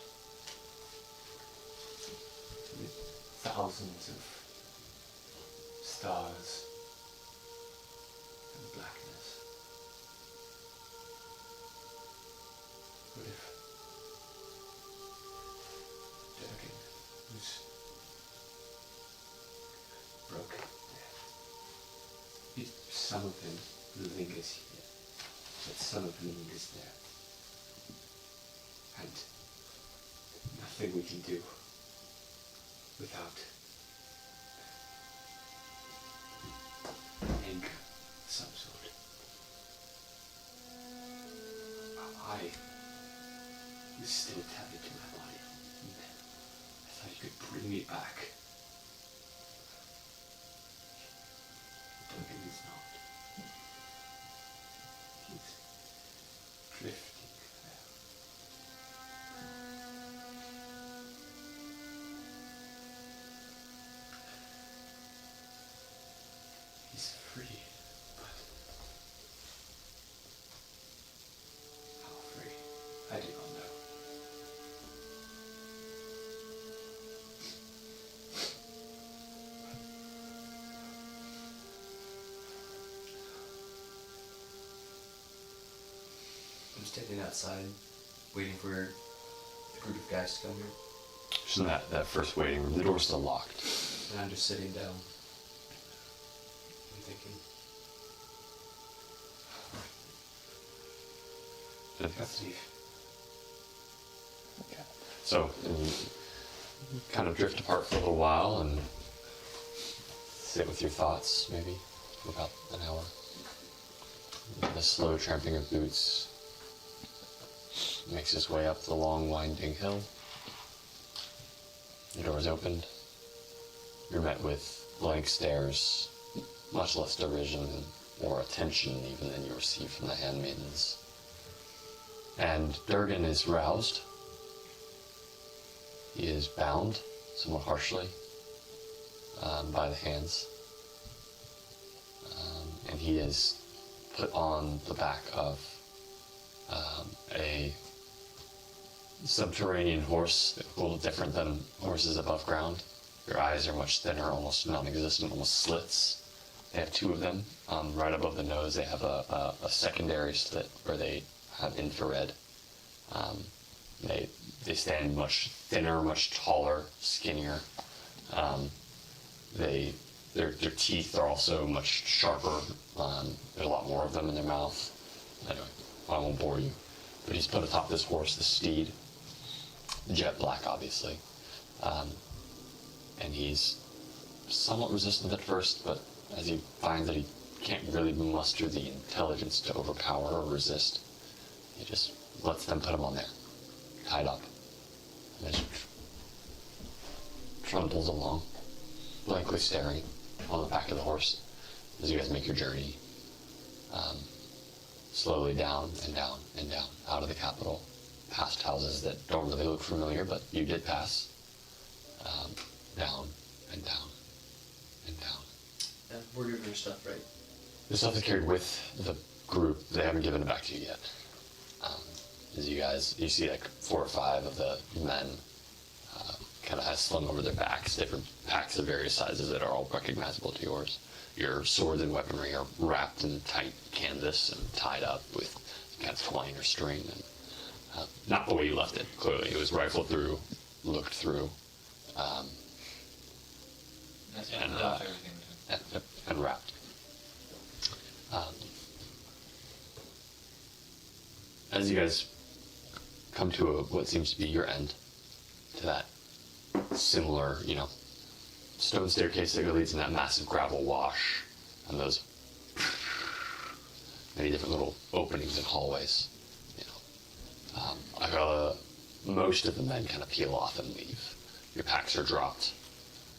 with thousands of stars and blackness. What if Durgan was broken there? If some of him lingers here, but some of him lingers there. And nothing we can do without anger of some sort. I was still tethered to my body. I thought you could bring me back. Durgan is not. He's drifting there. He's free, but how free? I do not know. I'm standing outside, waiting for the group of guys to come here. Just in that first waiting room, the door's still locked. And I'm just sitting down. I'm thinking, Let's leave. Okay. So, you kind of drift apart for a little while and sit with your thoughts, maybe, for about an hour. The slow tramping of boots makes his way up the long, winding hill. The door is opened. You're met with blank stares, much less derision or attention even than you receive from the handmaidens. And Durgan is roused. He is bound, somewhat harshly, by the hands. And he is put on the back of a subterranean horse, a little different than horses above ground. Your eyes are much thinner, almost non-existent, almost slits. They have two of them. Right above the nose, they have a secondary slit where they have infrared. They stand much thinner, much taller, skinnier. Their teeth are also much sharper. There's a lot more of them in their mouth. Anyway, I won't bore you. But he's put atop this horse, this steed, jet black, obviously. And he's somewhat resistant at first, but as he finds that he can't really muster the intelligence to overpower or resist, he just lets them put him on there, tied up, and just trundles along, blankly staring on the back of the horse as you guys make your journey slowly down and down and down out of the capital, past houses that don't really look familiar, but you did pass, down and down and down. And we're giving your stuff, right? The stuff is carried with the group. They haven't given it back to you yet. As you see like 4 or 5 of the men kind of has slung over their backs, different packs of various sizes that are all recognizable to yours. Your swords and weaponry are wrapped in tight canvas and tied up with kind of twine or string. And, not the way you left it, clearly. It was rifled through, looked through, That's and, enough everything to and wrapped. As you guys come to what seems to be your end, to that similar, stone staircase that leads in that massive gravel wash, and those many different little openings and hallways. Most of the men kind of peel off and leave. Your packs are dropped,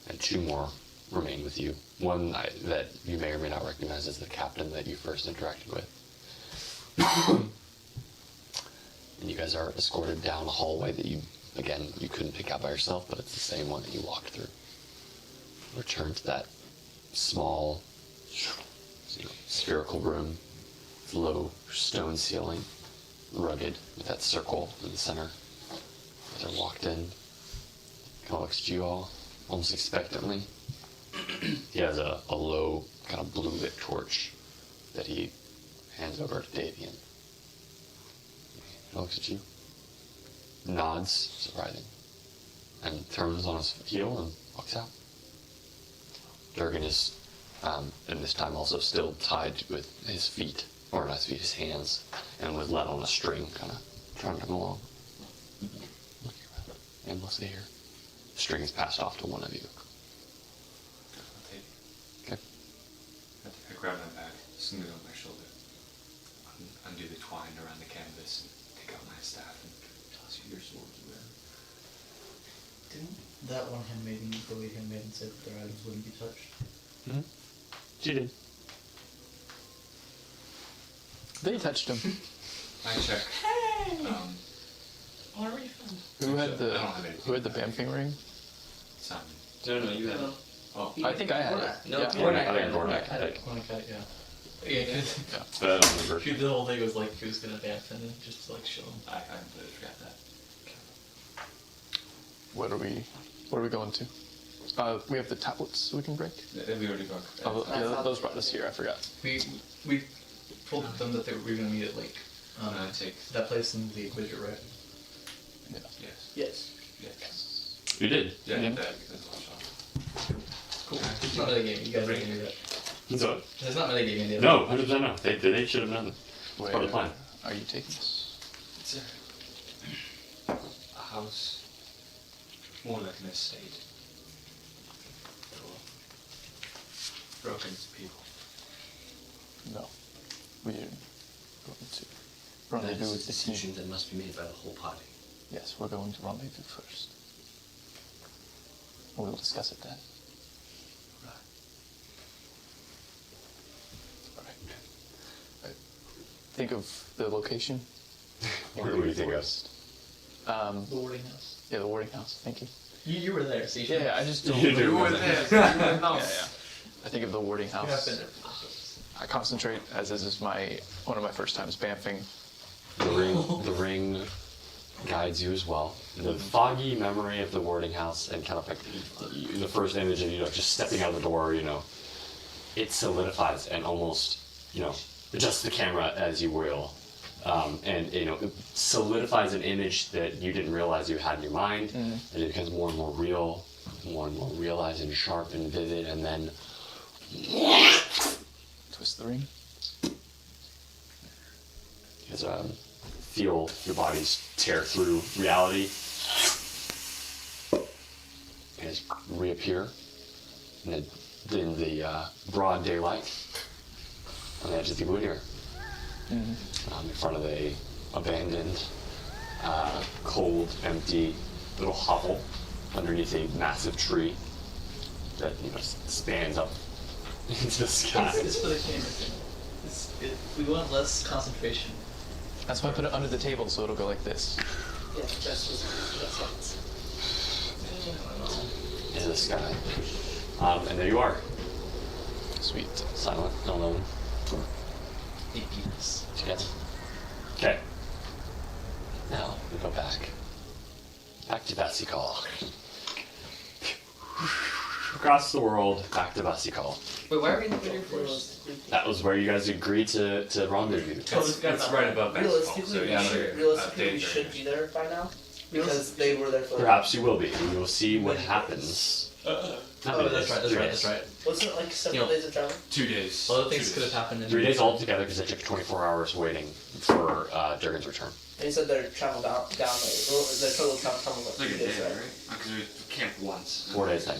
and 2 more remain with you. One that you may or may not recognize as the captain that you first interacted with. And you guys are escorted down a hallway that you couldn't pick out by yourself, but it's the same one that you walked through. Return to that small, spherical room, with low stone ceiling, rugged, with that circle in the center. As I walked in, kind of looks at you all, almost expectantly. He has a low, kind of blue lit torch that he hands over to Davian. He looks at you, nods, surprising, and turns on his heel and walks out. Durgan is, and this time also still tied with his feet, or not his feet, his hands, and was led on a string, kind of trying him along. Aimlessly here. The string is passed off to one of you. Okay. I grab my bag, swing it on my shoulder, undo the twine around the canvas, and take out my staff and toss you your swords away. Didn't that one handmaiden, the lead handmaiden, say that their items wouldn't be touched? Mm-hmm. She did. They touched him. I check. What are we from? Who had I the don't have anything. Who had the vamping ring? Simon. No, you have it. Oh, I think I had it. No, Yeah. Gornak I think had it. Gornak had it. One cut, yeah. Yeah, because But I don't remember. the whole thing was like he was gonna vamp and then just to like show him. I completely forgot that. What are we going to? We have the tablets we can break. We already broke. Oh, yeah, those brought us here. I forgot. We told them that we were gonna meet at like I take. that place in the Inquisitor, right? Yeah. Yes. Yes. Yes. You did. Yeah, Yeah. that's one shot. Cool. It's not metagaming. You guys didn't do that. So, It's not metagaming. the other no, one. 100% no. They should have done it. It's part of the plan. Are you taking this? It's a house, more like an estate. Broken people. No. We're going to That rendezvous is a with the team. decision that must be made by the whole party. Yes, we're going to rendezvous first. We'll discuss it then. Alright. Think of the location. Where do you think of? The warding house. Yeah, the warding house. Thank you. You were there, so you should. Yeah, I just don't. You do. You were there. Yeah. I think of the warding You have house. been there for this. I concentrate as this is one of my first times vamping. The ring guides you as well. The foggy memory of the warding house and kind of like the first image of just stepping out the door, it solidifies and almost, adjusts the camera as you will. And it solidifies an image that you didn't realize you had in your mind, and it becomes more and more real, more and more realized and sharp and vivid, and then Twist the ring. as feel your bodies tear through reality and just reappear in the broad daylight on the edge of the wood here, in front of a abandoned, cold, empty little hovel underneath a massive tree that spans up into the sky. It's for the camera. We want less concentration. That's why I put it under the table so it'll go like this. Yeah, that's Into the sky. And there you are, Sweet. silent, alone, They beat us. together. Okay. Now we go back to Basikal. Across the world, back to Basikal. Wait, why are we in the video first? That was where you guys agreed to rendezvous. It's right above basketball, Realistically, so yeah, we should be there by now because they were there for. Perhaps you will be. You will see what happens. Oh, that's right. Wasn't it like several days of travel? 2 days. Other things could have happened in 3 days altogether because it took 24 hours waiting for Durgan's return. And you said their travel down like, their total travel was Like a 2 day, days, right? right? Because we camped once. 4 days then.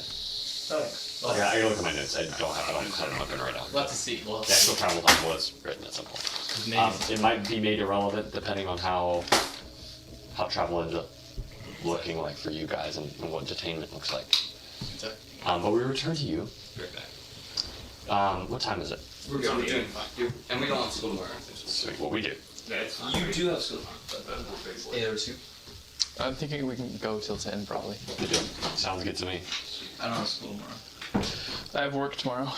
Okay. Okay, I gotta look at my notes. I don't have them open right now. We'll have to see. The actual travel time was written at some point. It might be made irrelevant depending on how travel ends up looking like for you guys and what detainment looks like. But we return to you. Right back. What time is it? We're doing fine. And we don't have to go tomorrow. So Sweet. What we do? You do have skill but I'm not very Eight or two. I'm thinking we can go till 10 probably. We do. Sounds good to me. I don't have school tomorrow. I have work tomorrow.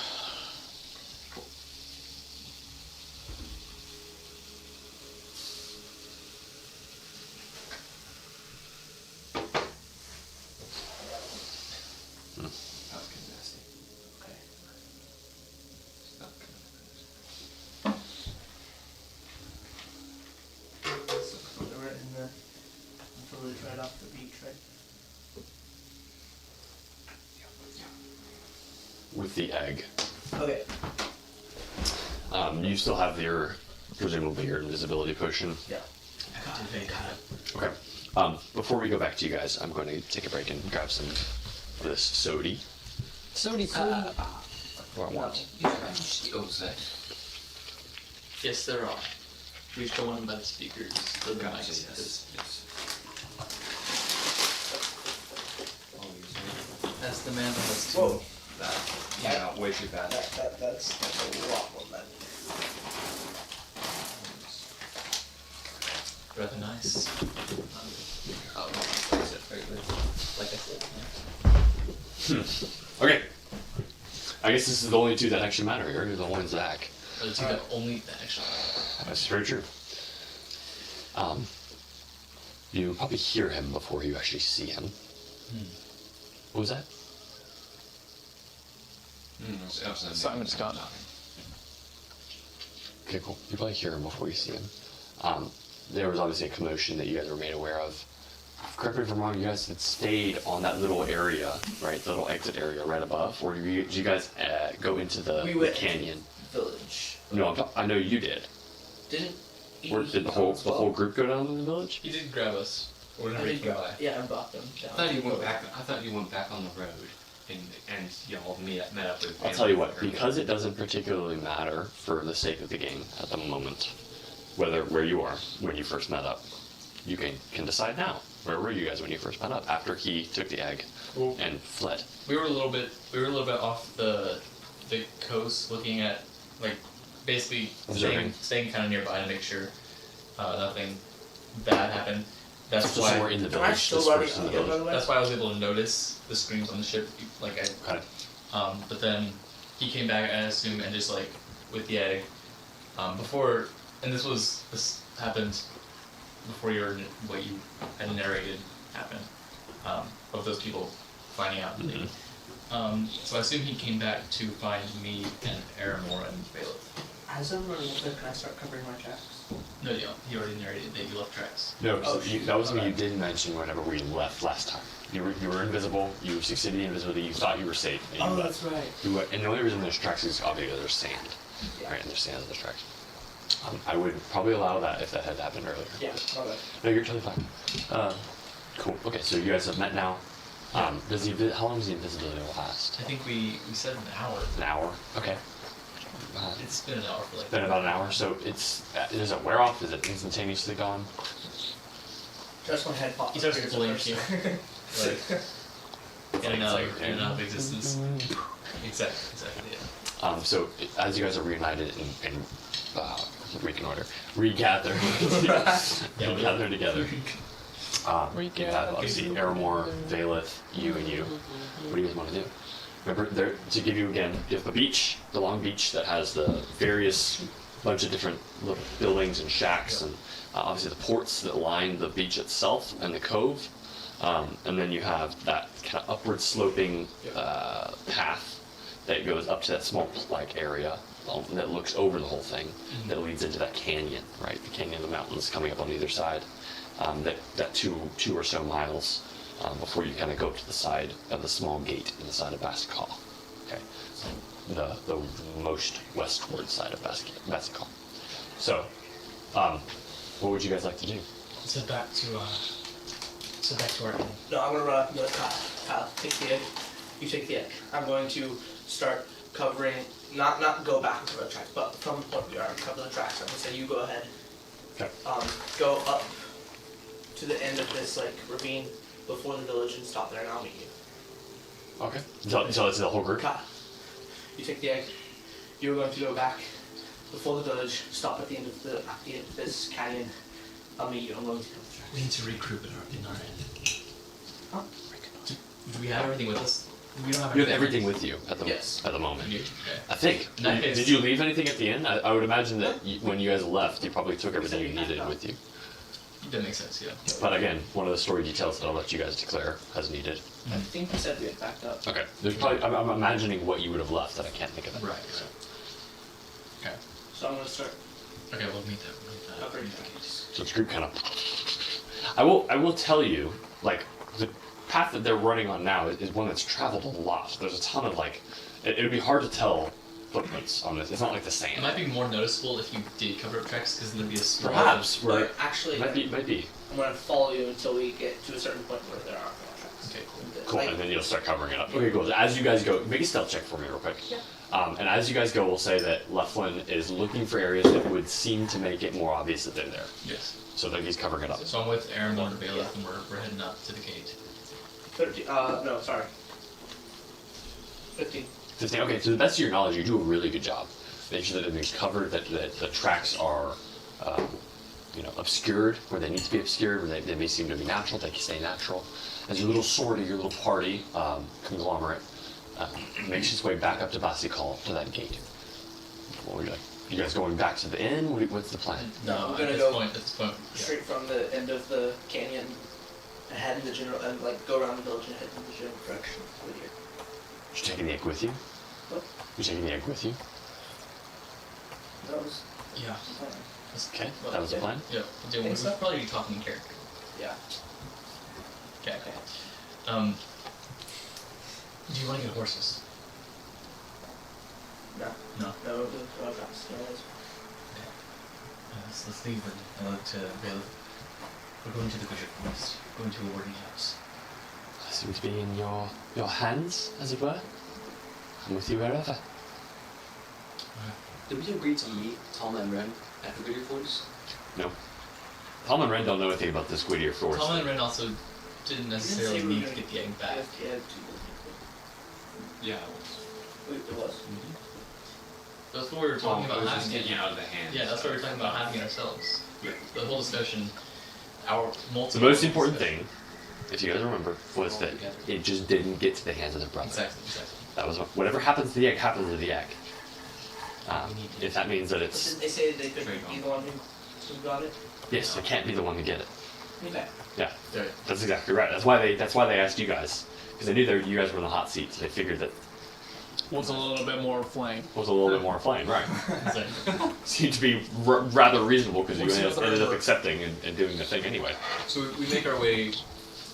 That was kind of nasty. Okay. It's not kind We were in the village right off the beach, right? With the egg. Okay. You still have your, presumably your invisibility potion. Yeah. I got it. Okay. Before we go back to you guys, I'm going to take a break and grab some of this sody. Sody pop. What I want. Oh, is that? Yes, there are. Reach the one by the speakers. The Gotcha, mics. yes. That's the man that has two. Whoa. That came out way too fast. That's a lot more than Rather nice. Oh, like I said, very good. Like I said, yeah. Okay. I guess this is the only two that actually matter here. You're the one Zach. The two that only actually. That's very true. You probably hear him before you actually see him. What was that? Simon Scott. Okay, cool. You probably hear him before you see him. There was obviously a commotion that you guys were made aware of. Correct me if I'm wrong, you guys had stayed on that little area, right? The little exit area right above, or did you guys go into the, We the went- canyon? village. No, I know you did. Didn't Or did the whole group go down to the village? He did grab us. Whenever I he did came go. by. Yeah, I brought them down. I thought you went back on the road and y'all met up with. I'll tell you what, because it doesn't particularly matter for the sake of the game at the moment, where you are when you first met up, you can decide now. Where were you guys when you first met up after he took the egg Well, and fled? we were a little bit off the coast, looking at like basically Observing. staying kind of nearby to make sure nothing bad happened. That's So why we're in the Am I village. still This running first in the again, by village. the way? that's why I was able to notice the screams on the ship. Like Okay. but then he came back, I assume, and just like with the egg before, and this happened before what you had narrated happened of those people finding out. So I assume he came back to find me and Aramor and Bailiff. As I'm running, can I start covering my tracks? No, he already narrated that you left tracks. No, Oh, that was what you did mention whenever we left last time. You were invisible. You succeeded in invisibility. You thought you were safe. And you Oh, left. that's right. You went, and the only reason there's tracks is obviously there's sand, Yeah. right? And there's sand in the tracks. I would probably allow that if that had happened earlier. Yeah, okay. No, you're totally fine. Cool. Okay, so you guys have met now. How long does the invisibility last? I think we said an hour. An hour. Okay. It's been an hour for like. Been about an hour. So does it wear off? Is it instantaneously gone? Just my head popped. He starts to blink you. Like, in and out of existence. Exactly. Yeah. So as you guys are reunited and reconnoiter, regather, gather together. You have obviously Aramor, Valeth, you and you. What do you guys want to do? Remember, to give you again, you have the beach, the long beach that has the various bunch of different little buildings and shacks, and obviously the ports that line the beach itself and the cove. And then you have that kind of upward sloping path that goes up to that small like area that looks over the whole thing, that leads into that canyon, right? The canyon of the mountains coming up on either side. That two or so miles before you kind of go to the side of the small gate in the side of Basicall. Okay, the most westward side of Basicall. So, what would you guys like to do? So back to our end. No, I'm gonna run up and be like, Kyle, take the egg. You take the egg. I'm going to start covering, not go back and cover the tracks, but from the point we are, cover the tracks. I'm gonna say you go ahead. Okay. Go up to the end of this like ravine before the village and stop there, and I'll meet you. Okay. So it's the whole group. Kyle, you take the egg. You're going to go back before the village, stop at the end of this canyon. I'll meet you. I'm going to cover the tracks. We need to regroup in our end. Huh? Do we have everything with us? We don't have You have everything with you at the Yes. moment. Okay. I think. In that case- Did you leave anything at the end? I would imagine that when you guys left, you probably took everything you needed with you. That makes sense, yeah. But again, one of the story details that I'll let you guys declare as needed. I think you said we had backed up. Okay. There's probably I'm imagining what you would have left that I can't think of it. Right. Okay. So I'm going to start Okay, we'll meet that. covering in that tracks. case. So it's group kind of. I will tell you, like, the path that they're running on now is one that's traveled a lot. There's a ton of like, it would be hard to tell footprints on this. It's not like the It sand. might be more noticeable if you did cover up tracks, because then there'd be a swirl. Perhaps. Where But actually, might be. I'm going to follow you until we get to a certain point where there aren't more tracks. Okay, cool. Cool, Like, and then you'll start covering it up. Okay, cool. As you guys go, make a stealth check for me real quick. Yeah. And as you guys go, we'll say that Leflin is looking for areas that would seem to make it more obvious that they're there. Yes. So that he's covering it up. So I'm with Aaron and Bailiff, and we're heading up to the gate. 13, no, sorry. 15. 15. Okay, to the best of your knowledge, you do a really good job. Make sure that everything's covered, that the tracks are, obscured where they need to be obscured, where they may seem to be natural, they can stay natural. As your little sortie, your little party conglomerate makes its way back up to Basikal, to that gate. What would you like? You guys going back to the inn? What's the plan? No, No, I'm at gonna this go point, yeah. Straight from the end of the canyon and head in the general, and like go around the village and head in the general direction with you. You're taking the egg with you? What? You're taking the egg with you? That was Yeah. the plan. Okay, that was the plan? Yeah. We'll Think so? probably be talking in character. Yeah. Okay. Okay. Do you want to get horses? No. No. No, that's Let's leave and look to Bailiff. We're going to the Bishop Forest. Going to a warding house. I seem to be in your hands, as it were. I'm with you wherever. Did we agree to meet Tom and Ren at the Goodyear Forest? No. Tom and Ren don't know anything about this Whittier Forest. Tom and Ren also didn't necessarily say we need were to get the egg back. Yeah, two Yeah. Wait, it was? That's what we were talking about was just having taking it. it out of the hands. Yeah, that's what we were talking about having it ourselves. Yeah. The whole discussion, our The multiple. most important thing, if you guys remember, was that it just didn't get to the hands of their brother. Exactly. That was whatever happens to the egg happens to the egg. If that means that But it's didn't they say they could Trade be on. the one who got it? yes, it can't be the one to get it. Okay. Yeah, Right. that's exactly right. That's why they asked you guys because they knew you guys were in the hot seat. So they figured that Was a little bit more flame. was a little bit more flame, right? Exactly. Seemed to be rather reasonable because you What's the ended up other- accepting and doing the thing anyway. So we make our way,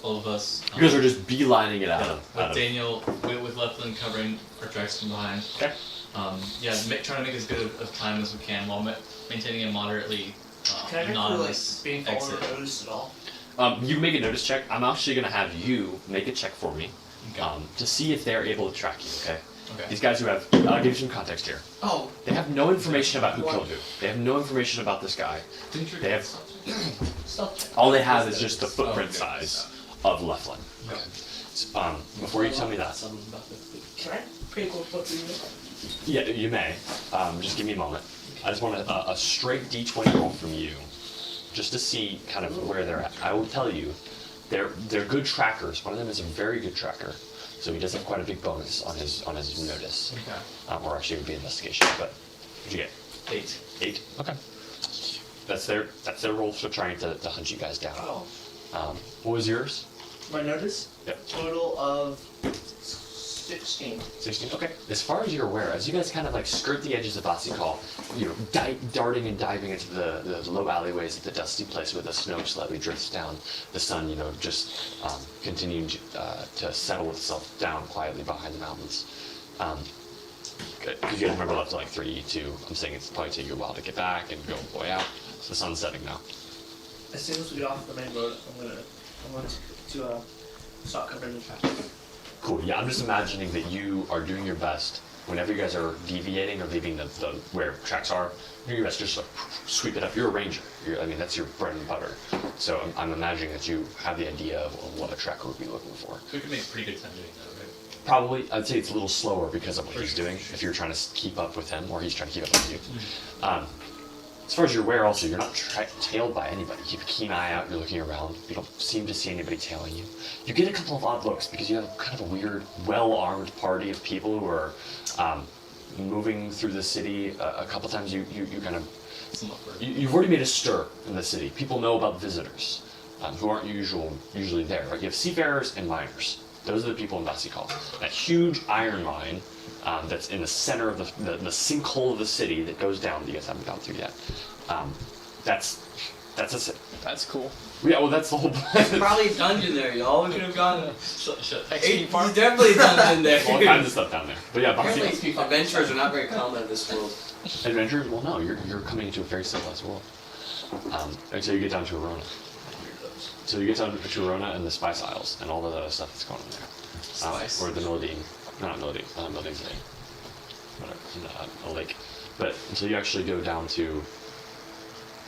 all of us. You guys are just beelining it out with of. Daniel, with Leflin covering our tracks from behind. Okay. Trying to make as good of time as we can while maintaining a moderately Can I make anonymous being followed exit. or noticed at all? You make a notice check. I'm actually going to have you make a check for me Okay. to see if they're able to track you, okay? Okay. These guys who have, I'll give you some context here. Oh, They have no information about who killed who. They have no information about this guy. They have, stealth check. all they have is just the footprint okay. size of Leflin. Okay. Before you tell me that, Something about the Can I pretty cool what do you know? yeah, you may. Just give me a moment. I just want a straight D20 roll from you, just to see kind of where they're at. I will tell you, they're good trackers. One of them is a very good tracker, so he does have quite a big bonus on his notice. Okay. Or actually, it would be investigation. But what'd you get? 8. 8. Okay. That's their role for trying to hunt you guys down. Oh, What was yours? my notice? Yep. Total of 16. 16. Okay. As far as you're aware, as you guys kind of like skirt the edges of Basikal, darting and diving into the low alleyways of the dusty place where the snow slightly drifts down, the sun, just continuing to settle itself down quietly behind the mountains. Because you guys remember left to like 3, 2. I'm saying it's probably take you a while to get back and go way out. So the sun's setting now. As soon as we get off the main road, I'm going to start covering the traffic. Cool. Yeah, I'm just imagining that you are doing your best whenever you guys are deviating or leaving the where tracks are. You're your best just like sweep it up. You're a ranger. That's your bread and butter. So I'm imagining that you have the idea of what a tracker would be looking for. We could make pretty good time doing that, right? Probably, I'd say it's a little slower because of what he's doing. If you're trying to keep up with him, or he's trying to keep up with you. As far as you're aware, also, you're not tailed by anybody. Keep a keen eye out. You're looking around. You don't seem to see anybody tailing you. You get a couple of odd looks because you have kind of a weird, well-armed party of people who are moving through the city. A couple times, you kind of you've already made a stir in the city. People know about visitors who aren't usually there. Right? You have seafarers and miners. Those are the people in Basikal. That huge iron mine that's in the center of the sinkhole of the city that goes down that you guys haven't gone through yet. That's it. That's cool. Yeah, well, that's the whole There's probably a dungeon there, y'all. We could have gone. XP farm. There's definitely a dungeon there. all kinds of stuff down there. But yeah, Apparently, Basikal. adventurers are not very common in this world. Adventures? Well, no, you're coming into a very civilized world. Until you get down to Arona. So you get down to Arona and the Spice Isles and all of that stuff that's going on there. Spice? Or the Milladine. No, not Milladine. Milladine's a lake. But until you actually go down to...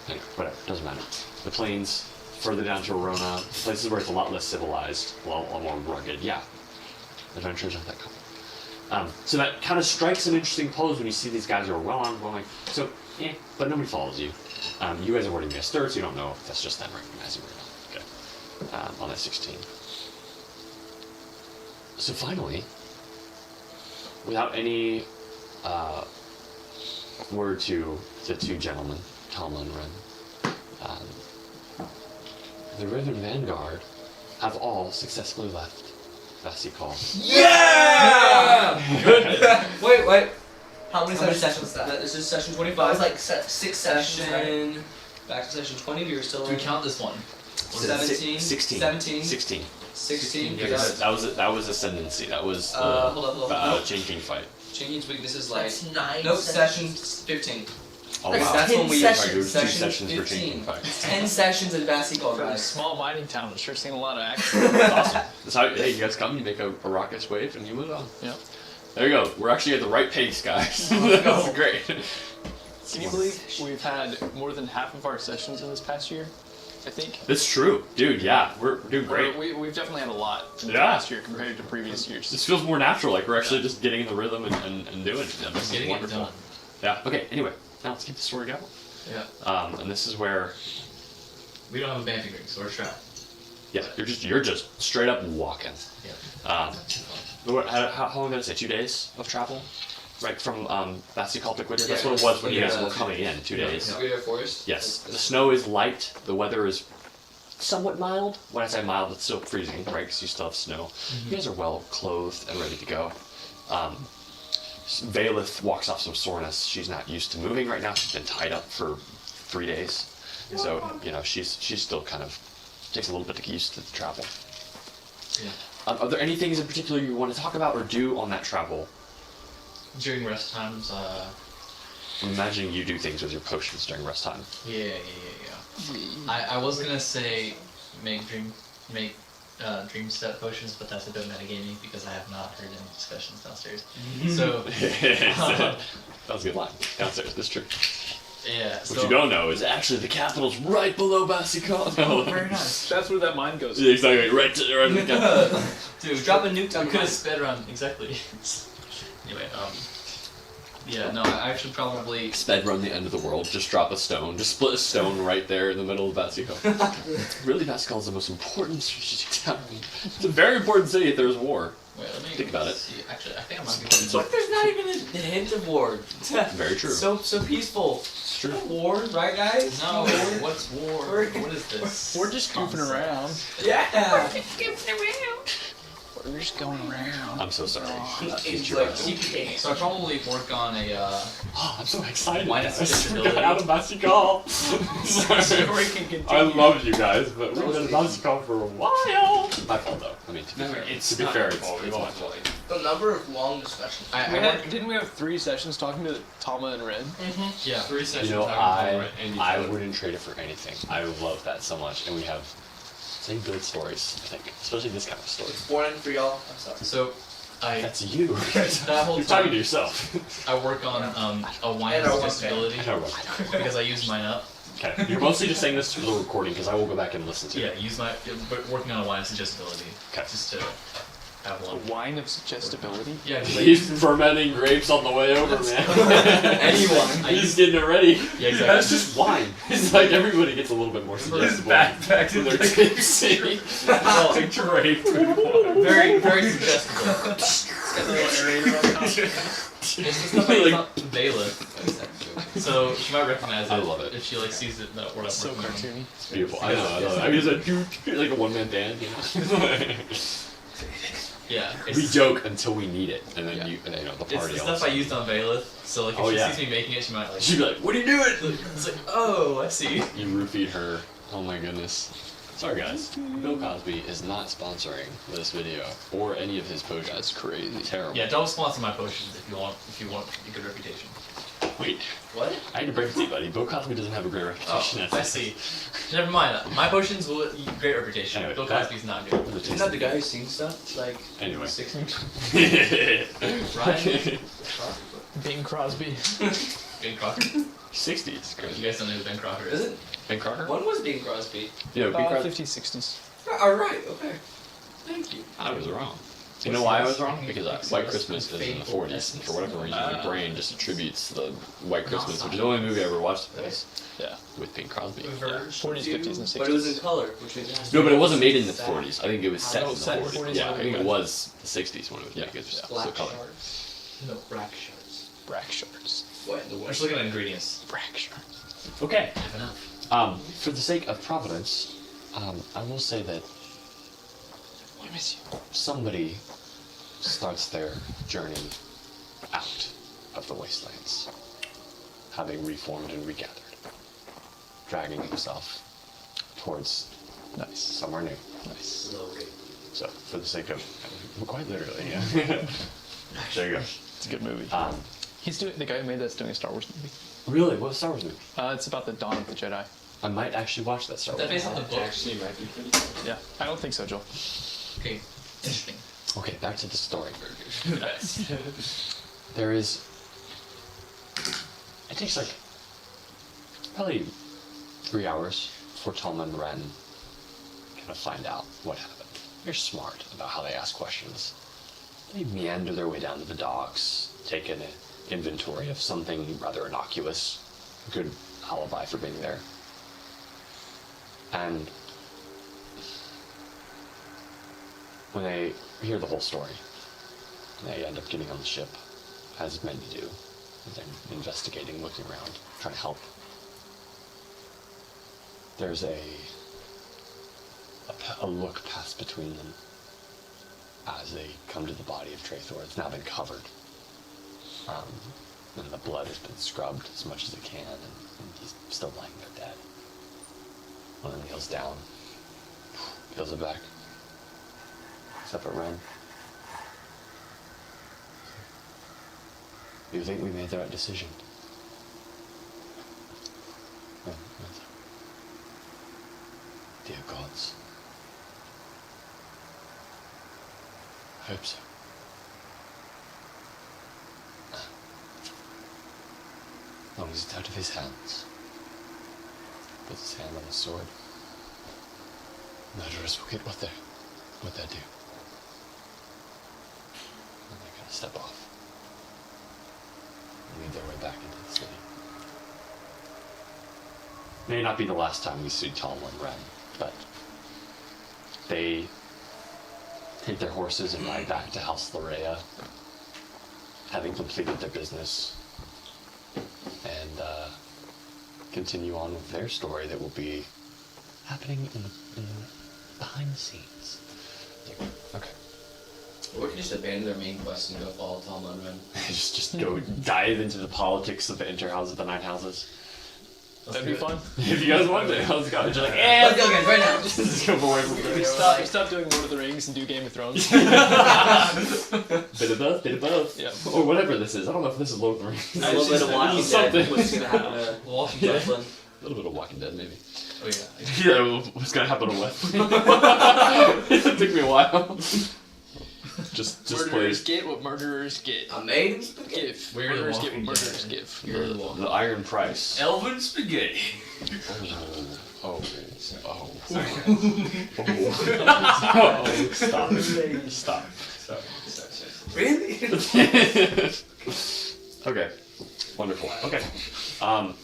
Anyway, whatever, doesn't matter. The plains, further down to Arona, places where it's a lot less civilized, a lot more rugged. Yeah, adventures aren't that common. So that kind of strikes an interesting pose when you see these guys who are well armed, going, so, but nobody follows you. You guys have already made a stir, so you don't know if that's just them recognizing you or not. Okay. On that 16. So finally, without any word to the two gentlemen, Talma and Ren, the Riven Vanguard have all successfully left Basikal. Yeah! Wait. How many How many sessions? sessions is that? This is session That 25. was like 6 sessions. Right? Session. Back to session 20. We were still Do we in count this one? 17. 16. 17. 16. 16. Yeah, that was ascendancy. That was hold up. changing fight. Changing's weakness is like. That's 9 Nope, sessions. session 15. Oh That's wow. That's when we. sessions. There was 2 Session sessions for 15. changing fight. 10 sessions in Basikal, For a guys. small mining town, I've sure seen a lot of action. That's awesome. That's how, hey, you guys come, you make a raucous wave, and you move on. Yep. There you go. We're actually at the right pace, guys. That's great. Can you believe we've had more than half of our sessions in this past year? I think. That's true, dude. Yeah, we're doing great. We've definitely had a lot in the Yeah. past year compared to previous years. This feels more natural. Like we're actually just getting in the rhythm and doing it. This is Getting it wonderful. done. Yeah. Okay. Anyway, now let's keep the story going. Yeah. And this is where, We don't have a vamping ring, so we're trapped. yeah, you're just straight up walking. Yeah. How long did it say? 2 days of travel, right from Basikal to Quitter. That's Yeah, what it was when you yeah, guys were yeah. coming in. 2 days. We have forest. Yes. The snow is light. The weather is somewhat mild. When I say mild, it's still freezing, right? Because you still have snow. You guys are well clothed and ready to go. Valith walks off some soreness. She's not used to moving right now. She's been tied up for 3 days. So, she's still kind of takes a little bit to get used to the travel. Yeah. Are there any things in particular you want to talk about or do on that travel? During rest times, I'm imagining you do things with your potions during rest time. yeah. I was gonna say make dream step potions, but that's a bit metagaming because I have not heard any discussions downstairs. So That was a good line. Downstairs, that's true. yeah. What you don't know is actually the capital's right below Basikal. No. Very nice. That's where that mine goes. Yeah, exactly. Right to the capital. Dude, Drop a nuke we on could have sped around exactly. Anyway, yeah, no, I actually probably Sped run the end of the world. Just drop a stone. Just split a stone right there in the middle of Basikal. Really, Basikal is the most important strategic town. It's a very important city if there's war. wait. Let me Think about it. see. Actually, I think I might be. So, But there's not even a hint of war. very true. So peaceful. It's true. War, right, guys? No, what's war? What is this? We're just goofing around. Yeah. We're just going around. I'm so sorry. It's You're like right. TPK. So I probably work on a Oh, I'm so excited. Why guys. not disability? Get out of Basikal. Sorry. can continue. I love you guys, but we've been in Basikal for a while. My fault, though. I mean, to be fair, to be fair, it's my fault. The number of long discussions. Didn't we have 3 sessions talking to Talma and Ren? yeah 3 sessions. You know, talking about I wouldn't trade it for anything. I love that so much, and we have some good stories. I think, especially this kind of story. Morning for y'all. I'm sorry. So I That's you. that whole You're talking time to yourself. I work on a wine And our disability I know, right? because I use mine up. Okay, you're mostly just saying this for the recording because I will go back and listen to Yeah, it. use my but working on a wine disability. Okay. Just to have A one. wine of suggestibility? Yeah, 'cause He's fermenting grapes on the way over, man. anyone. He's getting it ready. Yeah, exactly. That's just wine. It's like everybody gets a little bit more suggestible. Backpack when they're tipsy. Oh, drape. very, very suggestible. It's the stuff I use on Bailiff. So she might recognize it. I love it. If she like sees it in that word. So cartoony. It's beautiful. I know. I mean, it's a dude, like a one-man band, you know? Yeah. We joke until we need it, and then you know, the It's party the all of stuff a I used on Bailiff. So like if Oh, she yeah. sees me making it, she might like. She'd be like, "What are you doing?" It's like, oh, I see. You roofied her. Oh my goodness. Sorry guys. Bill Cosby is not sponsoring this video or any of his potions. That's crazy. Terrible. Yeah, don't sponsor my potions if you want a good reputation. Wait. What? I had to break it to you, buddy. Bill Cosby doesn't have a great Oh, reputation. I see. Never mind. My potions will great reputation. Anyway, Bill that- Cosby's not good. Isn't that the guy who sings stuff? Like, Anyway. 60s? Ryan? Bing Crosby. Ben Crocker? 60s. You guys don't know who Ben Crocker Is is? it? Ben Crocker? When was Bing Crosby? Yeah, Ben Crocker. 50s, 60s. Alright, okay. Thank you. I was wrong. You know why I was wrong? Because White Christmas is in the 40s, and for whatever reason, my brain just attributes the White Christmas, which is the only movie I ever watched of his, Yeah. with Bing Crosby. 40s, 50s, and 60s. But it was in color, which means it has to No, but be it wasn't made in the sad. 40s. I think it was set in the set in 40s. 40s, Yeah, I think yeah. it was the 60s when it was made. Yeah. It's just Black the color. shards. No, black shards. Brack shards. What in the I'm world? just looking at ingredients. Brack shards. Okay. Have enough. For the sake of Providence, I will say that I miss you. somebody starts their journey out of the wastelands, having reformed and regathered, dragging himself towards Nice. somewhere new. Nice. Slowly. So, for the sake of, quite literally, yeah. There you go. It's a good movie. He's doing, the guy who made that's doing a Star Wars movie. Really? What Star Wars movie? It's about the dawn of the Jedi. I might actually watch that Star That Wars. based on the book. Actually, might be pretty good. Yeah. I don't think so, Joel. Okay. Interesting. Okay, back to the story. Nice. There is. It takes like probably 3 hours for Tom and Ren kind of find out what happened. They're smart about how they ask questions. They meander their way down to the docks, take an inventory of something rather innocuous, a good alibi for being there. And when they hear the whole story, they end up getting on the ship, as men do. They're investigating, looking around, trying to help. There's a look passed between them as they come to the body of Trathor. It's now been covered. And the blood has been scrubbed as much as it can, and he's still lying there dead. One of them kneels down, peels it back. Except at Ren. Do you think we made the right decision? No, no. Dear gods. I hope so. As long as it's out of his hands. Puts his hand on the sword. Murderers will get what they're due. And they're gonna step off. And lead their way back into the city. May not be the last time we see Tom and Ren, but they take their horses and ride back to House Lorea, having completed their business, and continue on with their story that will be happening in behind the scenes. Okay. Or we can just abandon their main quest and go follow Tom and Ren. just go dive into the politics of the interhouses, the nine houses. That'd be fun. If you guys want to, let's go. Just like, eh, Let's go again, right now. just go away from We stop doing Lord of the Rings and do Game of Thrones. Bit of both, bit of both. Yeah. Or whatever this is. I don't know if this is Lord of the Rings. A little bit of Walking Something. Dead. What's gonna happen to Walking Dead. Westland? A little bit of Walking Dead, maybe. Oh yeah. Yeah, what's gonna happen to West? It took me a while. Just Murderers plays get what murderers get. A maiden spaghetti. Give. We're the Murderers get Walking what Dead. murderers give. You're the Walking the Iron Price. Elven spaghetti. Oh, stop. Stop. Really? Okay. Wonderful. Okay. Can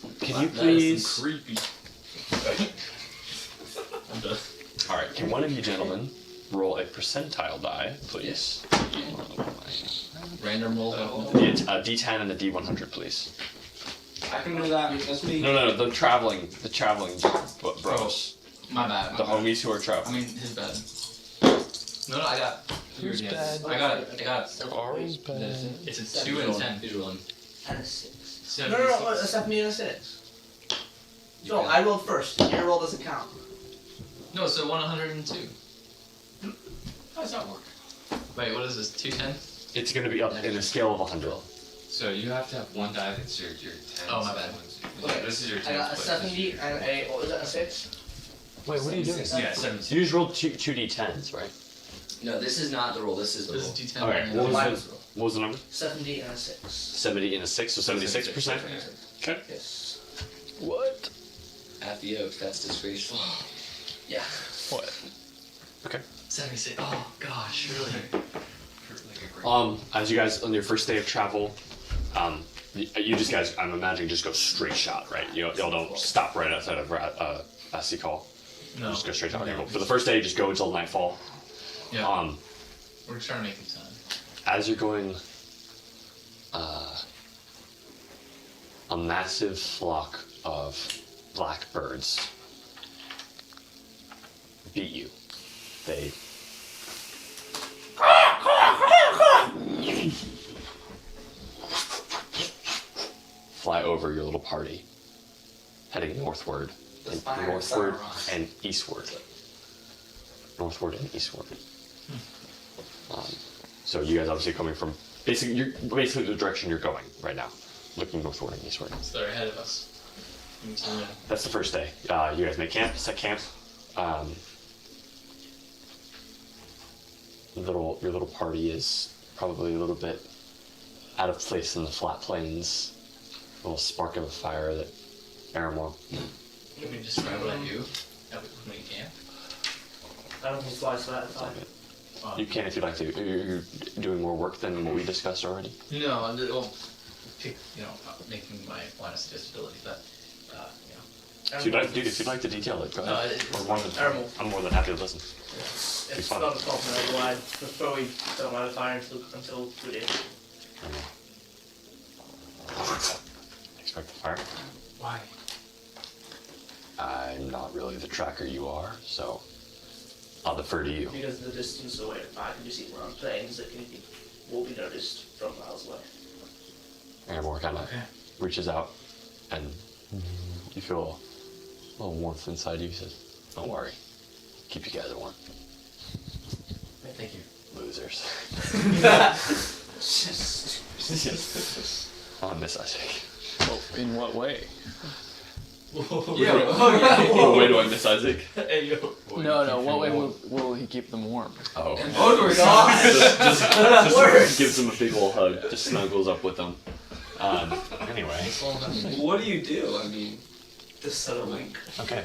you That is please? some creepy. I'm done. All right. Can one of you gentlemen roll a percentile die, please? Random roll. A D10 and a D100, please. I can do that. That's me. No, the traveling bros, My bad. the homies who are I traveling. mean, his bad. No, I got. Who's bad? I got it. Ours bad. It's a 2 and 10. He's rolling. And a 6. 76. No, a 70 and a 6. No, I rolled first. Your roll doesn't count. No, so 102. How does that work? Wait, what is this? 210? It's going to be up in a scale of 100. So you have to have one die that's your 10. Oh, my bad. Yeah, this is your 10. I got a 70 and a, what was that, a 6? Wait, what are you doing? Yeah, 17. You just rolled two D10s, right? No, this is not the roll. This is the This roll. is D10. Okay. and What then- was the number? 70 and a 6. 70 and a 6, so 76%. Okay. Yes. What? At the oak, that's disgraceful. Yeah. What? Okay. 76. Oh, gosh, really? As you guys on your first day of travel, you just guys, I'm imagining, just go straight shot, right? Y'all don't stop right outside of SC call. No. Just go straight shot. Okay, well, for the first day, just go until nightfall. Yeah. We're trying to make it time. As you're going, a massive flock of blackbirds beat you. They fly over your little party, heading northward, and eastward. Northward and eastward. So you guys obviously coming from basically the direction you're going right now, looking northward and eastward. So they're ahead of us. Continue. That's the first day. You guys make camp, set camp. Your little party is probably a little bit out of place in the flat plains. A little spark of a fire that Aramore. Can we describe what I do? When we camp? I don't think twice that time. You can if you'd like to. You're doing more work than what we discussed already. No, well, making my line of suggestibility, but, If you'd like to detail it, go ahead. Aramore. I'm more than happy to listen. It's fun. not a problem, otherwise before we don't light a fire until 2 days. Expect the fire. Why? I'm not really the tracker you are, so I'll defer to you. Because of the distance away, I can just see we're on planes that will be noticed from miles away. Aramore kind of reaches out, and you feel a little warmth inside you. He says, "Don't worry, keep you guys warm, Thank you. losers." On Miss Isaac. Well, in what way? What way do I miss Isaac? Hey, yo. No. What way will he keep them warm? Oh, Oh, God! just gives him a big old hug. Just snuggles up with them. Anyway. What do you do? I mean, Just set a link. Okay.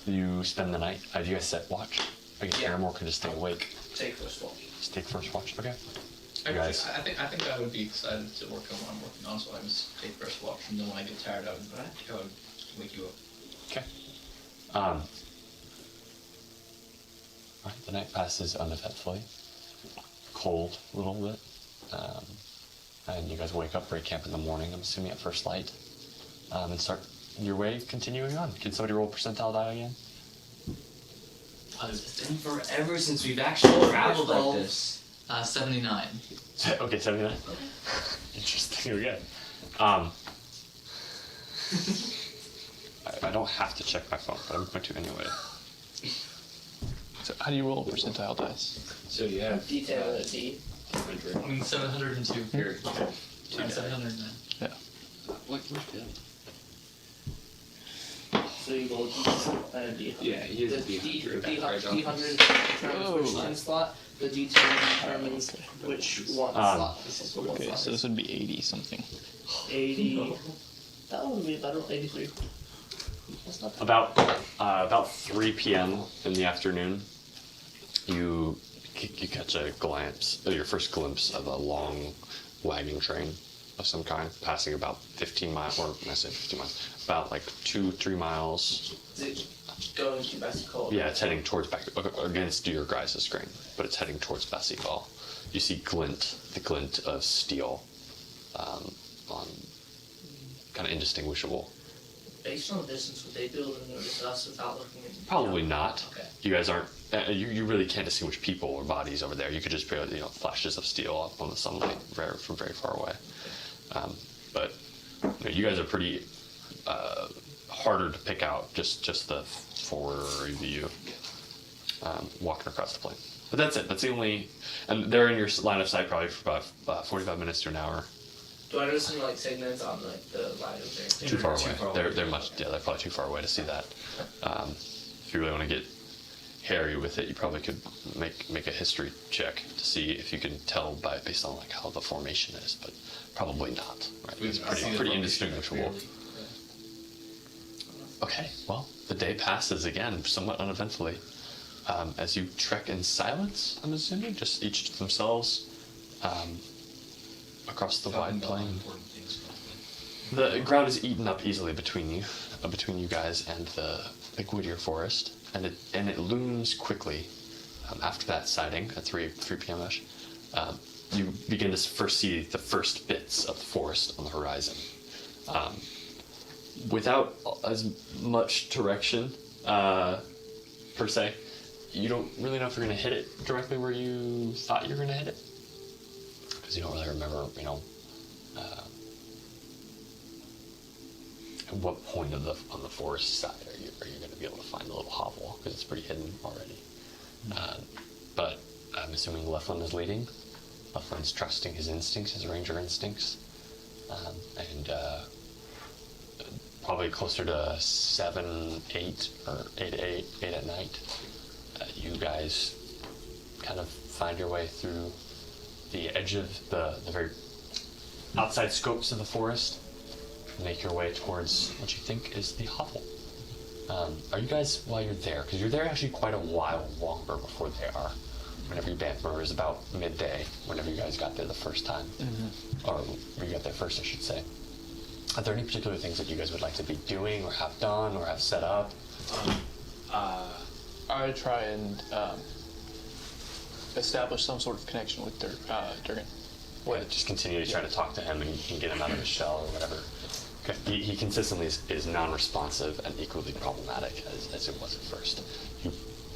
You spend the night. Do you guys set watch? I guess Aramore can just stay awake. Take first watch. Just take first watch. Okay. Actually, guys. I think I would be excited to work on what I'm working on, so I would just take first watch, and then when I get tired, I would wake you up. Okay. Alright, the night passes uneventfully. Cold a little bit. And you guys wake up, break camp in the morning, I'm assuming at first light. And start your way continuing on. Can somebody roll percentile die again? it's been forever since we've actually traveled like this. 79. Okay, 79. Interesting, okay. I don't have to check my phone, but I'm going to anyway. So how do you roll percentile dice? So you have Detail of the D. 702. here. 709. Yeah. Where's Bill? So you go and a D. Yeah, he The has a D100. D100 determines which 10 slot. The D10 determines which one slot. This is one Okay, slot. so this would be 80 something. 80. That would be better. 83. That's not bad. About 3 p.m. in the afternoon, you you catch a glimpse, or your first glimpse of a long wagon train of some kind, passing about 15 miles, or I say 15 miles, about like 2-3 miles. Is it going to Bessicola? Yeah, it's heading towards back against your guys' screen, but it's heading towards Bessicola. You see the glint of steel, on kind of indistinguishable. Based on the distance, would they be able to notice us without looking at Probably not. Okay. You guys aren't. You really can't distinguish people or bodies over there. You could just barely, flashes of steel up on the sunlight from very far away. But you guys are pretty harder to pick out. Just the forward view, walking across the plain. But that's it. That's the only. And they're in your line of sight probably for about 45 minutes to an hour. Do I notice any like segments on like the line of there? Too far away. They're probably too far away to see that. If you really want to get hairy with it, you probably could make a history check to see if you can tell based on like how the formation is, but probably not. Right? It's pretty indistinguishable. Okay, well, the day passes again, somewhat uneventfully, as you trek in silence. I'm assuming, just each to themselves, across the wide plain. The ground is eaten up easily between you guys and the Whittier forest, and it looms quickly. After that sighting at 3 p.m.ish, you begin to first see the first bits of the forest on the horizon. Without as much direction, per se, you don't really know if you're going to hit it directly where you thought you were going to hit it, because you don't really remember, at what point on the forest side are you going to be able to find the little hovel, because it's pretty hidden already. But I'm assuming Leflin is leading. Leflin's trusting his instincts, his ranger instincts, and probably closer to 7, 8, or 8 at night. You guys kind of find your way through the edge of the very outside scopes of the forest, make your way towards what you think is the hovel. Are you guys, while you're there, because you're there actually quite a while longer before they are, whenever you remember, it was about midday, whenever you guys got there the first time, or you got there first, I should say. Are there any particular things that you guys would like to be doing, or have done, or have set up? I try and establish some sort of connection with Durgan. Yeah, just continue to try to talk to him and get him out of his shell or whatever. Okay. He consistently is non-responsive and equally problematic as it was at first.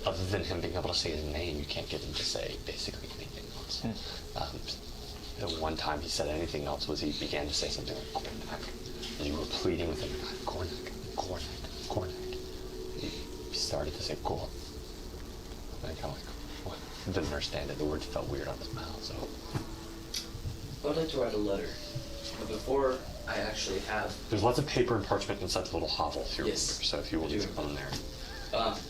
Other than him being able to say his name, you can't get him to say basically anything else. The one time he said anything else was he began to say something like Cornac, and you were pleading with him, Cornac. He started to say Gor. And I kind of like, what? Didn't understand it. The words felt weird on his mouth, so. I would like to write a letter, but before I actually have... There's lots of paper and parchment inside the little hovel, if you remember, Yes, so if you will I get do. one there.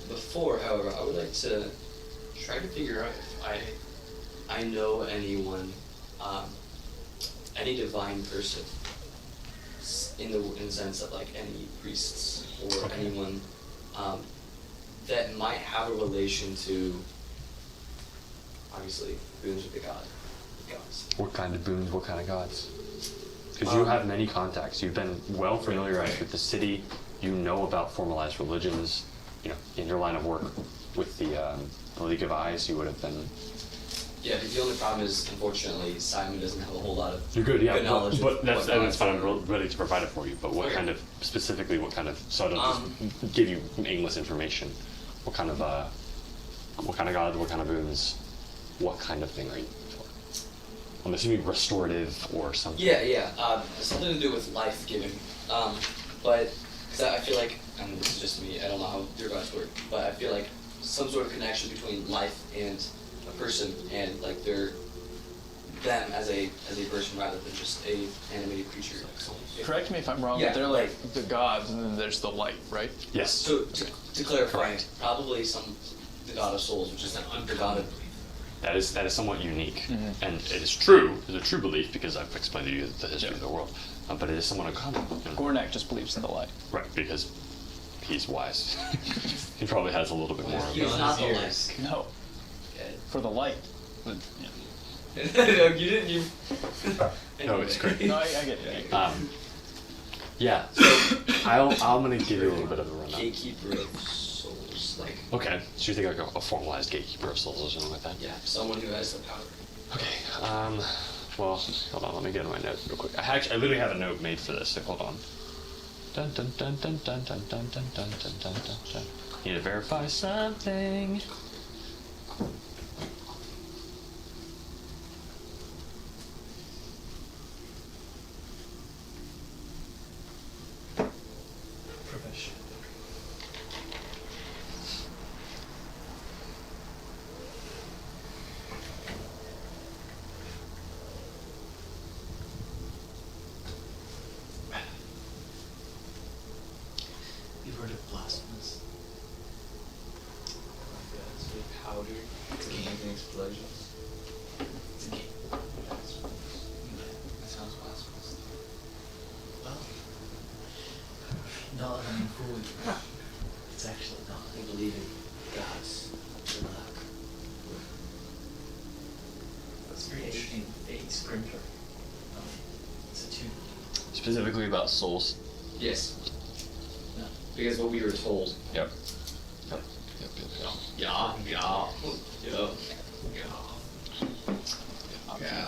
Before, however, I would like to try to figure out if I know anyone, any divine person, in the sense of like any priests or Okay. anyone that might have a relation to, obviously, boons with the gods. What kind of boons, what kind of gods? Because you have many contacts. You've been well familiarized with the city. You know about formalized religions. In your line of work with the League of Eyes, you would have been... Yeah, but the only problem is, unfortunately, Simon doesn't have a whole lot of You're good, yeah. knowledge. But that's gods fine. are. I'm ready to provide it for you. But what Okay. kind of, specifically, what kind of, so I don't just give you aimless information. What kind of gods, what kind of boons, what kind of thing are you looking for? I'm assuming restorative or something. Yeah. Something to do with life giving. But because I feel like, and this is just me, I don't know how your gods work, but I feel like some sort of connection between life and a person, and like them as a person rather than just a animated creature. Correct me if I'm wrong, Yeah, but they're like the gods, and then there's the light, right? Yes. So to clarify, probably the god of souls, which is an god of That is somewhat unique, and it is true. It's a true belief because I've explained to you the history of the world. But it is somewhat uncommon. Cornac just believes in the light. Right, because he's wise. He probably has a little bit more of He's a... not the light. No. Okay. for the light. But, No, you didn't. You. No, it's great. no, I get it. Yeah, so I'm gonna give you a little bit of a rundown. Gatekeeper of souls, like Okay, so you think like a formalized gatekeeper of souls or something like that? yeah, someone who has the power. Okay, well, hold on, let me get my note real quick. I literally have a note made for this, so hold on. Dun dun dun dun dun dun dun dun dun dun dun dun dun. Need to verify something. Profession. You've heard of blasphemous? Like it's big powder, gaming explosions. It's a game. That sounds blasphemous. Well, not that I'm fooling you. It's actually not. I believe in gods. Good luck. It's very interesting. A scrimpler. It's a tune. Specifically about souls. Yes. No. Because what we were told. Yep. Yeah. Yeah.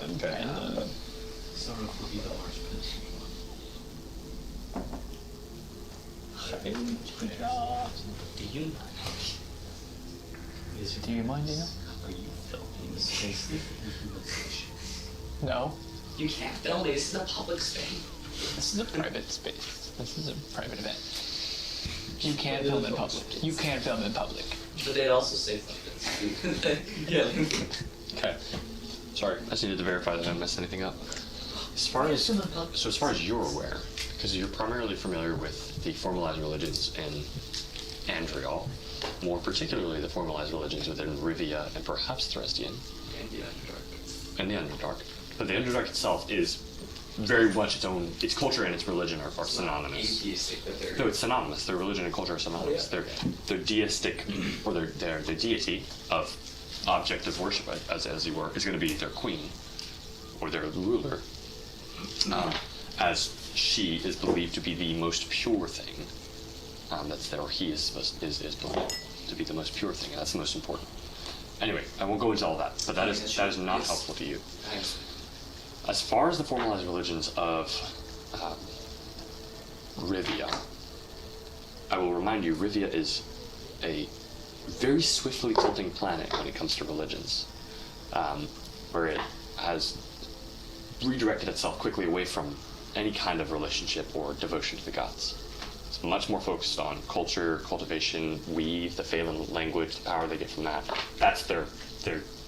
Okay. Sorrow will be the large Do you mind? Do you mind, Dino? Are you filming this place? No. You can't film it. This is a public space. This is a private space. This is a private event. You can't film in public. You can't film in public. But they'd also say something. Yeah. Okay. Sorry, I just needed to verify that I didn't mess anything up. As far as you're aware, because you're primarily familiar with the formalized religions in Andriel, more particularly the formalized religions within Rivia and perhaps Threstian, And the Underdark. and the Underdark. But the Underdark itself is very much its culture and its religion are synonymous. Atheistic, but they're. No, it's synonymous. Their religion and culture are synonymous. Oh, yeah. They're deistic, or they're the deity of object of worship, as you were, is going to be their queen or their ruler, as she is believed to be the most pure thing that's there. Or he is believed to be the most pure thing. That's the most important. Anyway, I won't go into all that, but that is not Yes. helpful to you. Thanks. As far as the formalized religions of Rivia, I will remind you, Rivia is a very swiftly tilting planet when it comes to religions, where it has redirected itself quickly away from any kind of relationship or devotion to the gods. It's much more focused on culture, cultivation, weave, the Phelan language, the power they get from that. That's their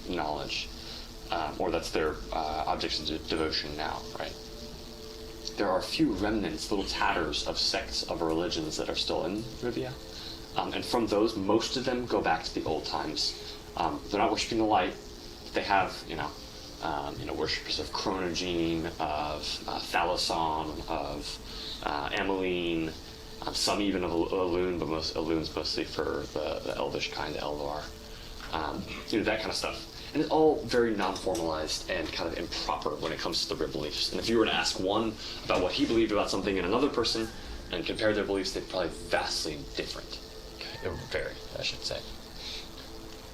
knowledge. Or that's their objects of devotion now, right? There are a few remnants, little tatters of sects of religions that are still in Rivia. And from those, most of them go back to the old times. They're not worshiping the light. They have, worshippers of Chronogene, of Thalason, of Ameline, some even of Elune, but Elune's mostly for the elvish kind, Elvar. That kind of stuff. And it's all very non-formalized and kind of improper when it comes to the real beliefs. And if you were to ask one about what he believed about something in another person and compare their beliefs, they'd probably vastly different. Okay, it would vary, I should say.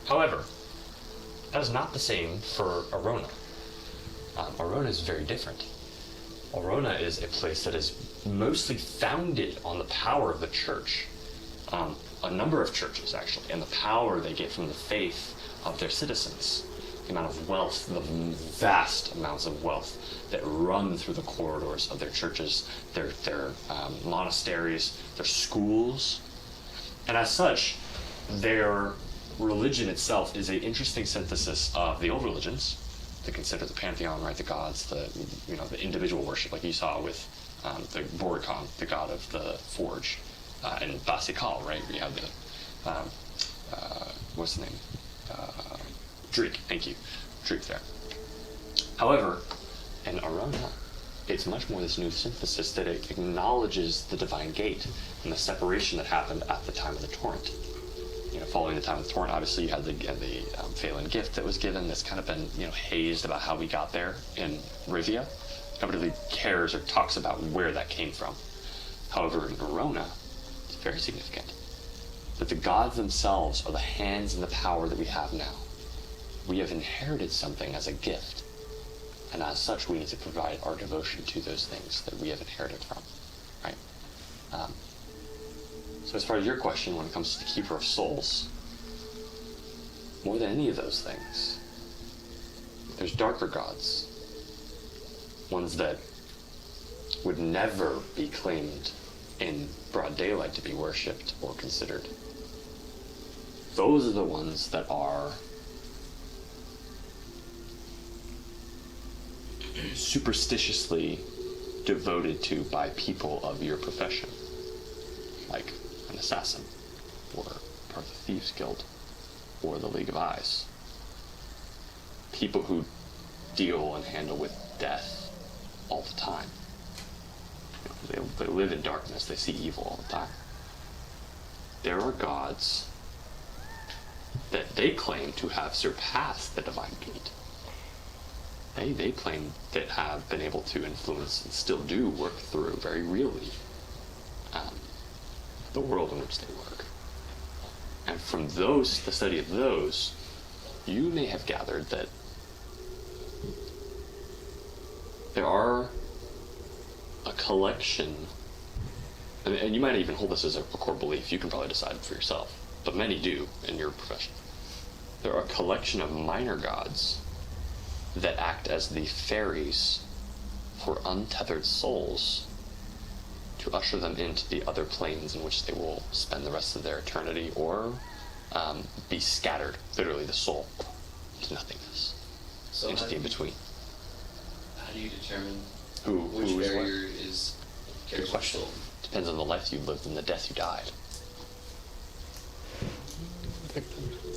However, that is not the same for Arona. Arona is very different. Arona is a place that is mostly founded on the power of the church. A number of churches, actually, and the power they get from the faith of their citizens. The amount of wealth, the vast amounts of wealth that run through the corridors of their churches, their monasteries, their schools. And as such, their religion itself is an interesting synthesis of the old religions, to consider the pantheon, right, the gods, the individual worship, like you saw with the Boricon, the god of the forge, and Basikal, right, where you have the, what's the name? Dreek, thank you. Dreek there. However, in Arona, it's much more this new synthesis that it acknowledges the divine gate and the separation that happened at the time of the torrent. following the time with Torn, obviously you had the Phelan gift that was given that's kind of been, hazed about how we got there in Rivia. Nobody really cares or talks about where that came from. However, in Verona, it's very significant that the gods themselves are the hands and the power that we have now. We have inherited something as a gift, and as such, we need to provide our devotion to those things that we have inherited from, right? So as far as your question, when it comes to the Keeper of Souls, more than any of those things, there's darker gods. Ones that would never be claimed in broad daylight to be worshipped or considered. Those are the ones that are superstitiously devoted to by people of your profession, like an assassin, or part of the Thieves Guild, or the League of Eyes. People who deal and handle with death all the time. They live in darkness, they see evil all the time. There are gods that they claim to have surpassed the divine gate. They claim that have been able to influence and still do work through very really the world in which they work. And from those, the study of those, you may have gathered that there are a collection, and you might even hold this as a core belief, you can probably decide for yourself, but many do in your profession. There are a collection of minor gods that act as the ferries for untethered souls to usher them into the other planes in which they will spend the rest of their eternity, or be scattered, literally the soul, to nothingness, So into the in-between. How do you determine Who is which what? barrier is Good carries question. soul? Depends on the life you lived and the death you died.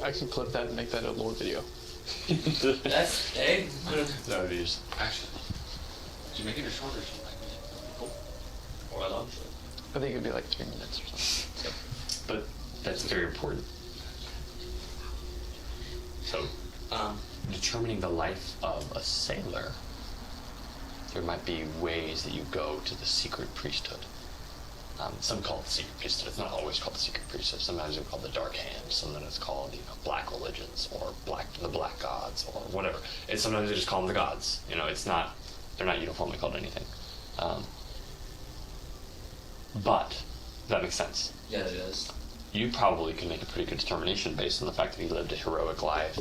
I can clip that and make that a lore video. That's hey. That would be just... Actually, did you make it a shorter or something? Or a long shot. I think it'd be like 3 minutes or something. But that's very important. So, determining the life of a sailor, there might be ways that you go to the secret priesthood. Some call it the secret priesthood. It's not always called the secret priesthood. Sometimes it's called the dark hand. Sometimes it's called, black religions, or the black gods, or whatever. And sometimes they just call them the gods. It's not, they're not uniformly called anything. But that makes sense. Yeah, it does. You probably can make a pretty good determination based on the fact that he lived a heroic life,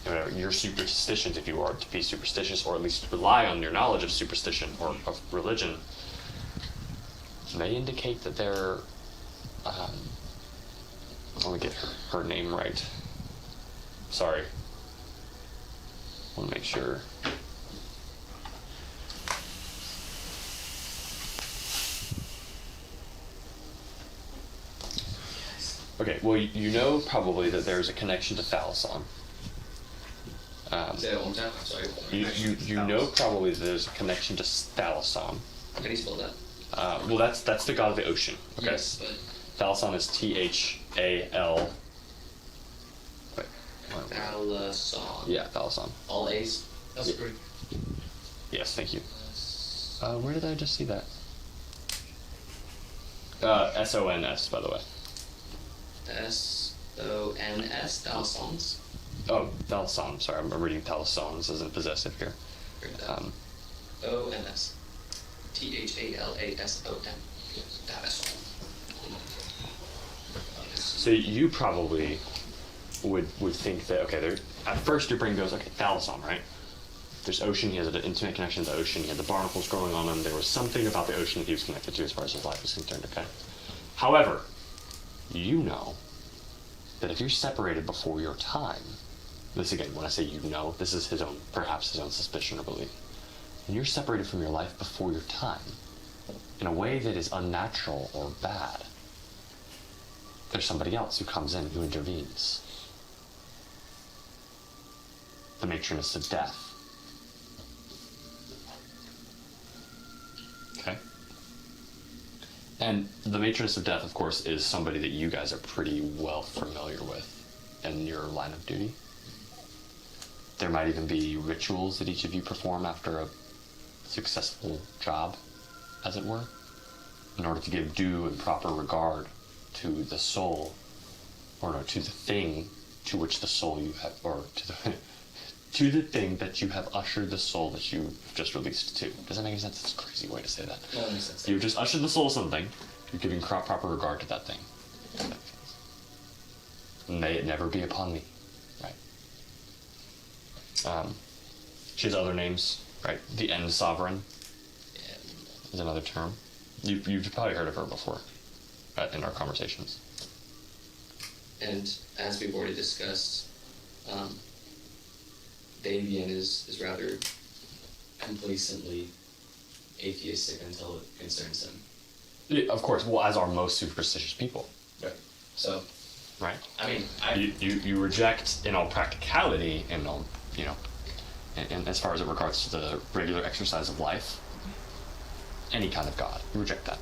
that your superstitions, if you are to be superstitious, or at least rely on your knowledge of superstition or of religion, may indicate that they're, let me get her name right. Sorry. I want to make sure. Okay, well, you know probably that there's a connection to Thalason. Say that one more time. I'm sorry. You know probably that there's a connection to Thalason. How do you spell that? Well, that's the god of the ocean. Okay. Yes, but Thalason is Thal. Wait. Thalason. Yeah, Thalason. All A's. That's Yeah. pretty. Yes, thank you. Where did I just see that? S-O-N-S, by the way. S-O-N-S. Thalasons. Oh, Thalason. Sorry, I'm reading Thalason. This isn't possessive here. O-N-S. Thalason. Thalason. So you probably would think that, okay, at first your brain goes, okay, Thalason, right? There's ocean, he has an intimate connection to the ocean, he had the barnacles growing on him, there was something about the ocean that he was connected to as far as his life is concerned, okay? However, you know that if you're separated before your time, this again, when I say you know, this is perhaps his own suspicion or belief. When you're separated from your life before your time, in a way that is unnatural or bad, there's somebody else who comes in, who intervenes. The matroness of death. Okay? And the Matroness of Death, of course, is somebody that you guys are pretty well familiar with in your line of duty. There might even be rituals that each of you perform after a successful job, as it were, in order to give due and proper regard to the soul, or no, to the thing to which the soul you have, or to the to the thing that you have ushered the soul that you just released to. Does that make any sense? It's a crazy way to say that. No, that makes sense. You've just ushered the soul to something. You're giving proper regard to that thing. May it never be upon me. Right. She has other names, right? The End Sovereign is another term. You've probably heard of her before in our conversations. And as we've already discussed, Davian is rather complacently atheistic until it concerns him. Yeah, of course, well, as are most superstitious people. Right. So, Right? I mean, You reject, in all practicality, and all, you know, and as far as it regards to the regular exercise of life, any kind of God, you reject that.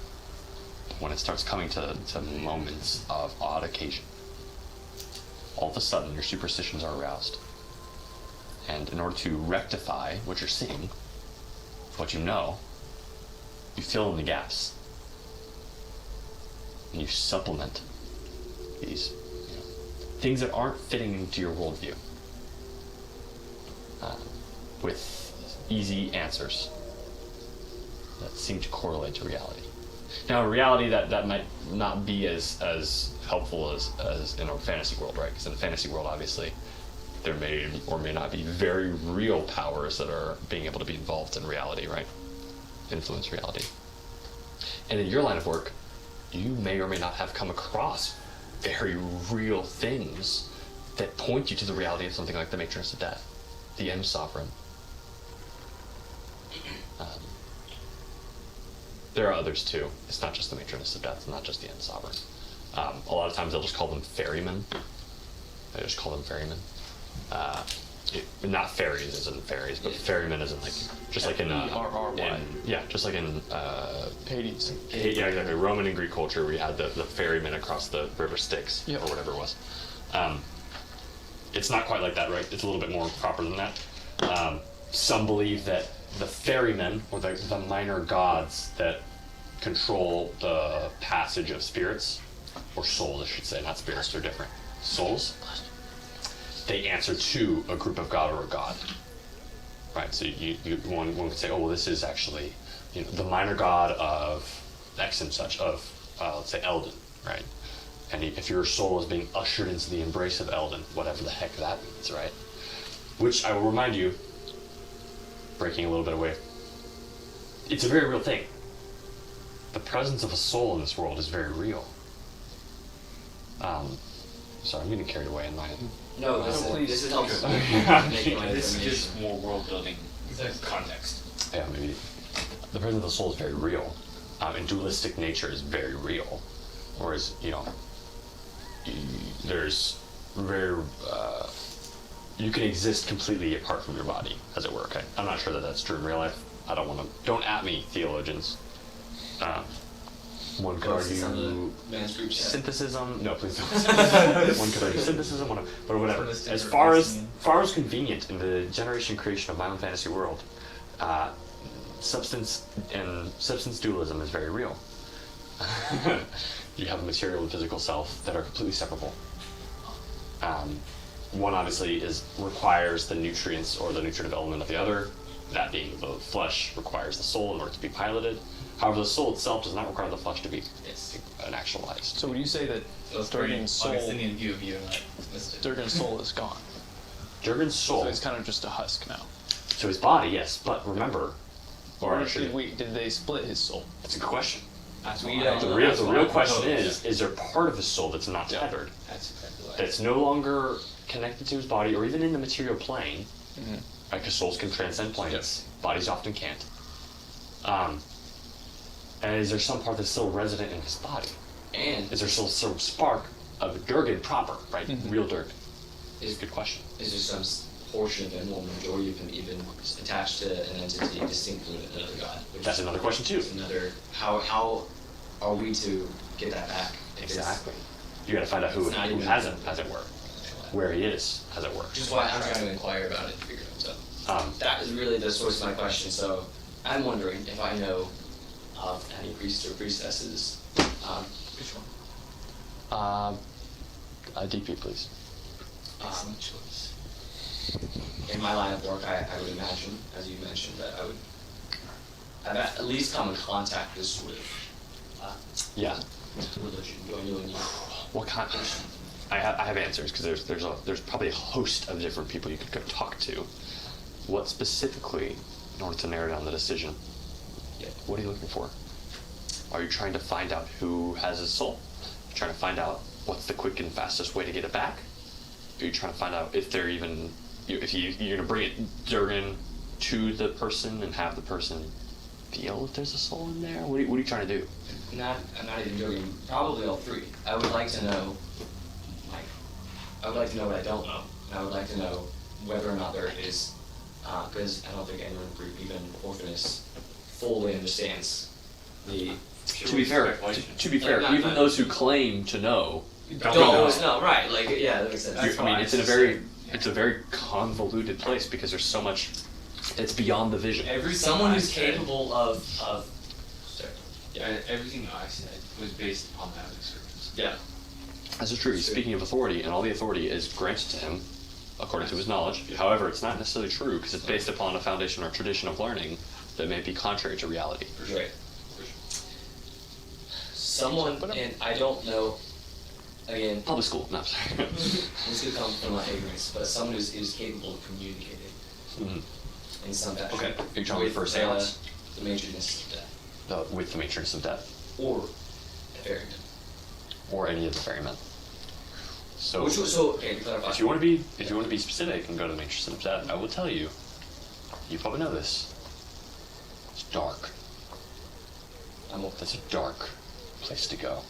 When it starts coming to moments of odd occasion, all of a sudden your superstitions are aroused. And in order to rectify what you're seeing, what you know, you fill in the gaps. And you supplement these things that aren't fitting into your worldview with easy answers that seem to correlate to reality. Now, in reality, that might not be as helpful as in a fantasy world, right? Because in the fantasy world, obviously, there may or may not be very real powers that are being able to be involved in reality, right? Influence reality. And in your line of work, you may or may not have come across very real things that point you to the reality of something like the Matroness of Death, the End Sovereign. There are others too. It's not just the Matroness of Death, it's not just the End Sovereign. A lot of times they'll just call them ferrymen. They just call them ferrymen. Not fairies as in fairies, but ferrymen as in like, just like in, F-E-R-R-Y. just like in, Hades. yeah, exactly. Roman and Greek culture, we had the ferrymen across the river Styx, Yep. or whatever it was. It's not quite like that, right? It's a little bit more proper than that. Some believe that the ferrymen, or the minor gods that control the passage of spirits, or souls, I should say, not spirits, they're different. Souls, they answer to a group of god or a god. Right, so one could say, oh, well, this is actually, the minor god of X and such, of, let's say, Eldon, right? And if your soul is being ushered into the embrace of Eldon, whatever the heck that means, right? Which, I will remind you, breaking a little bit away, it's a very real thing. The presence of a soul in this world is very real. Sorry, I'm getting carried away in my... no, this please. is helpful. This gives more world building context. Yeah, maybe. The presence of the soul is very real, and dualistic nature is very real. Whereas, there's very, you can exist completely apart from your body, as it were. Okay, I'm not sure that that's true in real life. I don't want to. Don't at me, theologians. One could argue Man's group chat. synthesism. No, please don't. One could argue synthesism, but whatever. As far as convenient in the generation creation of my own fantasy world, substance and substance dualism is very real. You have a material and physical self that are completely separable. One obviously requires the nutrients or the nutritive element of the other. That being the flesh requires the soul in order to be piloted. However, the soul itself does not require the flesh to be actualized. So would you say that Durgan's soul, Augustinian view of you and I missed it. Durgan's soul is gone? Durgan's soul. So he's kind of just a husk now. So his body, yes, but remember, Or did they split his soul? that's a good question. That's We what don't I- know. The that's what real I question propose. is there part of his soul that's not tethered? That's exactly right. That's no longer connected to his body or even in the material plane, right? Because souls can transcend planes, bodies often can't. And is there some part that's still resident in his body? And Is there still some spark of Durgan proper, right? Real Durgan? is Good question. is there some portion of him, or majority of him, even attached to an entity distinct from another god? Which That's is another question too. another how are we to get that back? Exactly. You gotta find out who It's not even- hasn't, as it were. Where he is, as it were. Which is why I'm trying to inquire about it to figure it out. So that is really the source of my question. So I'm wondering if I know of any priests or priestesses. Which one? DP, please. In my line of work, I would imagine, as you mentioned, that I've at least come in contact with sort of Yeah. religion. Do I know any? What kind? I have answers because there's probably a host of different people you could go talk to. What specifically, in order to narrow down the decision? Yeah. What are you looking for? Are you trying to find out who has his soul? Are you trying to find out what's the quick and fastest way to get it back? Are you trying to find out if they're even if you're gonna bring it Durgan to the person and have the person feel if there's a soul in there? What are you trying to do? I'm not even joking. Probably all three. I would like to know, I would like to know what I don't know, and I would like to know whether or not there is, because I don't think anyone in the group, even Orphanus, fully understands the. To be fair, not- even not- those who claim to know Don't always know, right? Like, yeah, that makes sense. I mean, it's a very convoluted place because there's so much. It's beyond the vision. Someone who's capable of. Sorry. Yeah, and everything I said was based upon that experience. Yeah. This is true. He's speaking of authority, and all the authority is granted to him according to his knowledge. However, it's not necessarily true because it's based upon a foundation or tradition of learning that may be contrary to reality. Right. Someone, and I don't know. Again, Public school. No, I'm sorry. this could come from my ignorance, but someone who's capable of communicating in some fashion. Okay. Are you talking with, first seance? The matroness of death. With the matrix of death, Or a ferryman. or any of the ferrymen. So, Okay, to clarify. if you want to be specific and go to the matrix of death, I will tell you. You probably know this. It's dark. That's a dark place to go.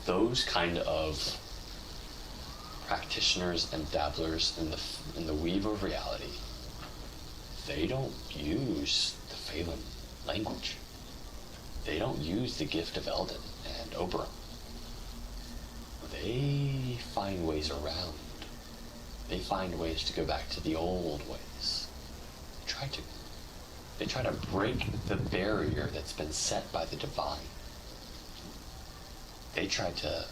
Those kind of practitioners and dabblers in the weave of reality, they don't use the Phelan language. They don't use the gift of Eldon and Oberon. They find ways around. They find ways to go back to the old ways. They try to break the barrier that's been set by the divine. They try to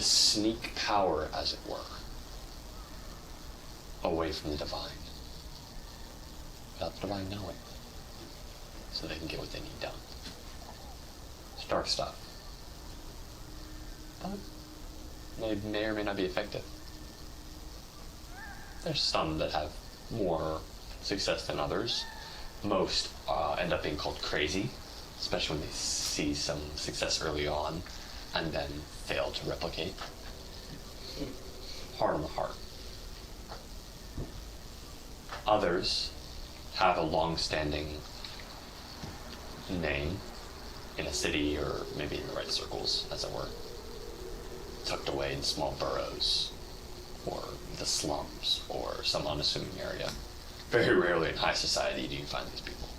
sneak power, as it were, away from the divine, without the divine knowing, so they can get what they need done. It's dark stuff, but they may or may not be effective. There's some that have more success than others. Most end up being called crazy, especially when they see some success early on and then fail to replicate. Hard on the heart. Others have a long-standing name in a city or maybe in the right circles, as it were, tucked away in small boroughs or the slums or some unassuming area. Very rarely in high society do you find these people,